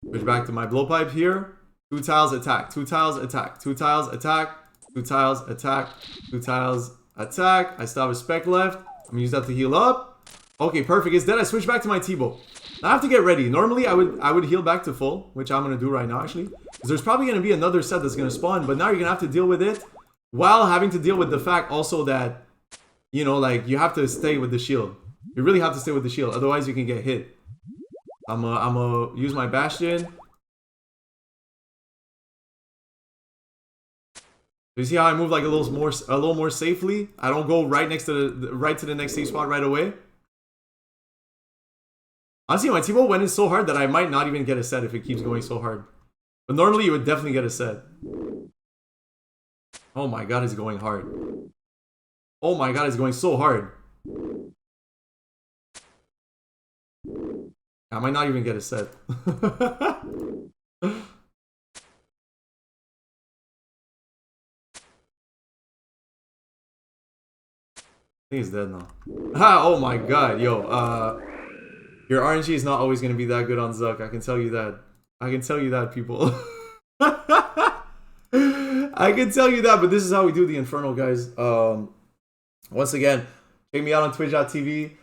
Speaker 2: Switch back to my blowpipe here. 2 tiles attack, 2 tiles attack, 2 tiles attack, 2 tiles attack, 2 tiles attack. I still have a spec left. I'm gonna use that to heal up. Okay, perfect. It's dead. I switch back to my T-bow. Now I have to get ready. Normally I would heal back to full, which I'm gonna do right now actually. Because there's probably gonna be another set that's gonna spawn, but now you're gonna have to deal with it while having to deal with the fact also that, you know, like you have to stay with the shield. You really have to stay with the shield, otherwise you can get hit. I'm gonna use my bastion. You see how I move like a little more safely? I don't go right next to the next safe spot right away. Honestly, my T-bow went in so hard that I might not even get a set if it keeps going so hard. But normally you would definitely get a set. Oh my god, it's going hard. Oh my god, it's going so hard. I might not even get a set. I think it's dead now. Oh my god, yo. Your RNG is not always gonna be that good on Zuck. I can tell you that. I can tell you that, people. I can tell you that, but this is how we do the Inferno, guys. Once again, check me out on twitch.tv.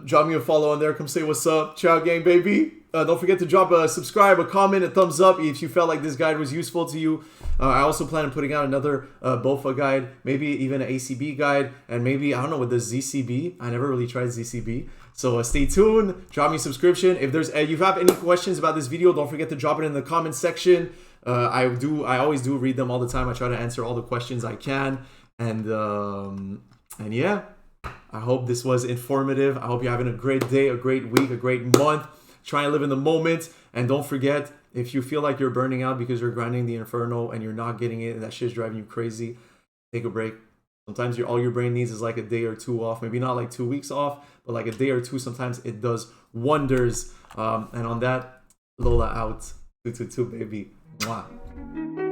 Speaker 2: Drop me a follow on there. Come say what's up. Trout Gang, baby. Don't forget to drop a subscribe, a comment, a thumbs up if you felt like this guide was useful to you. I also plan on putting out another BOFA guide, maybe even an ACB guide, and maybe, I don't know, with the ZCB. I never really tried ZCB. So stay tuned. Drop me a subscription. If you have any questions about this video, don't forget to drop it in the comment section. I always do read them all the time. I try to answer all the questions I can. And yeah, I hope this was informative. I hope you're having a great day, a great week, a great month. Try and live in the moment. And don't forget, if you feel like you're burning out because you're grinding the Inferno and you're not getting it and that shit's driving you crazy, take a break. Sometimes all your brain needs is like a day or two off. Maybe not like 2 weeks off, but like a day or two. Sometimes it does wonders. And on that, Lola out. 222, baby. Mwah.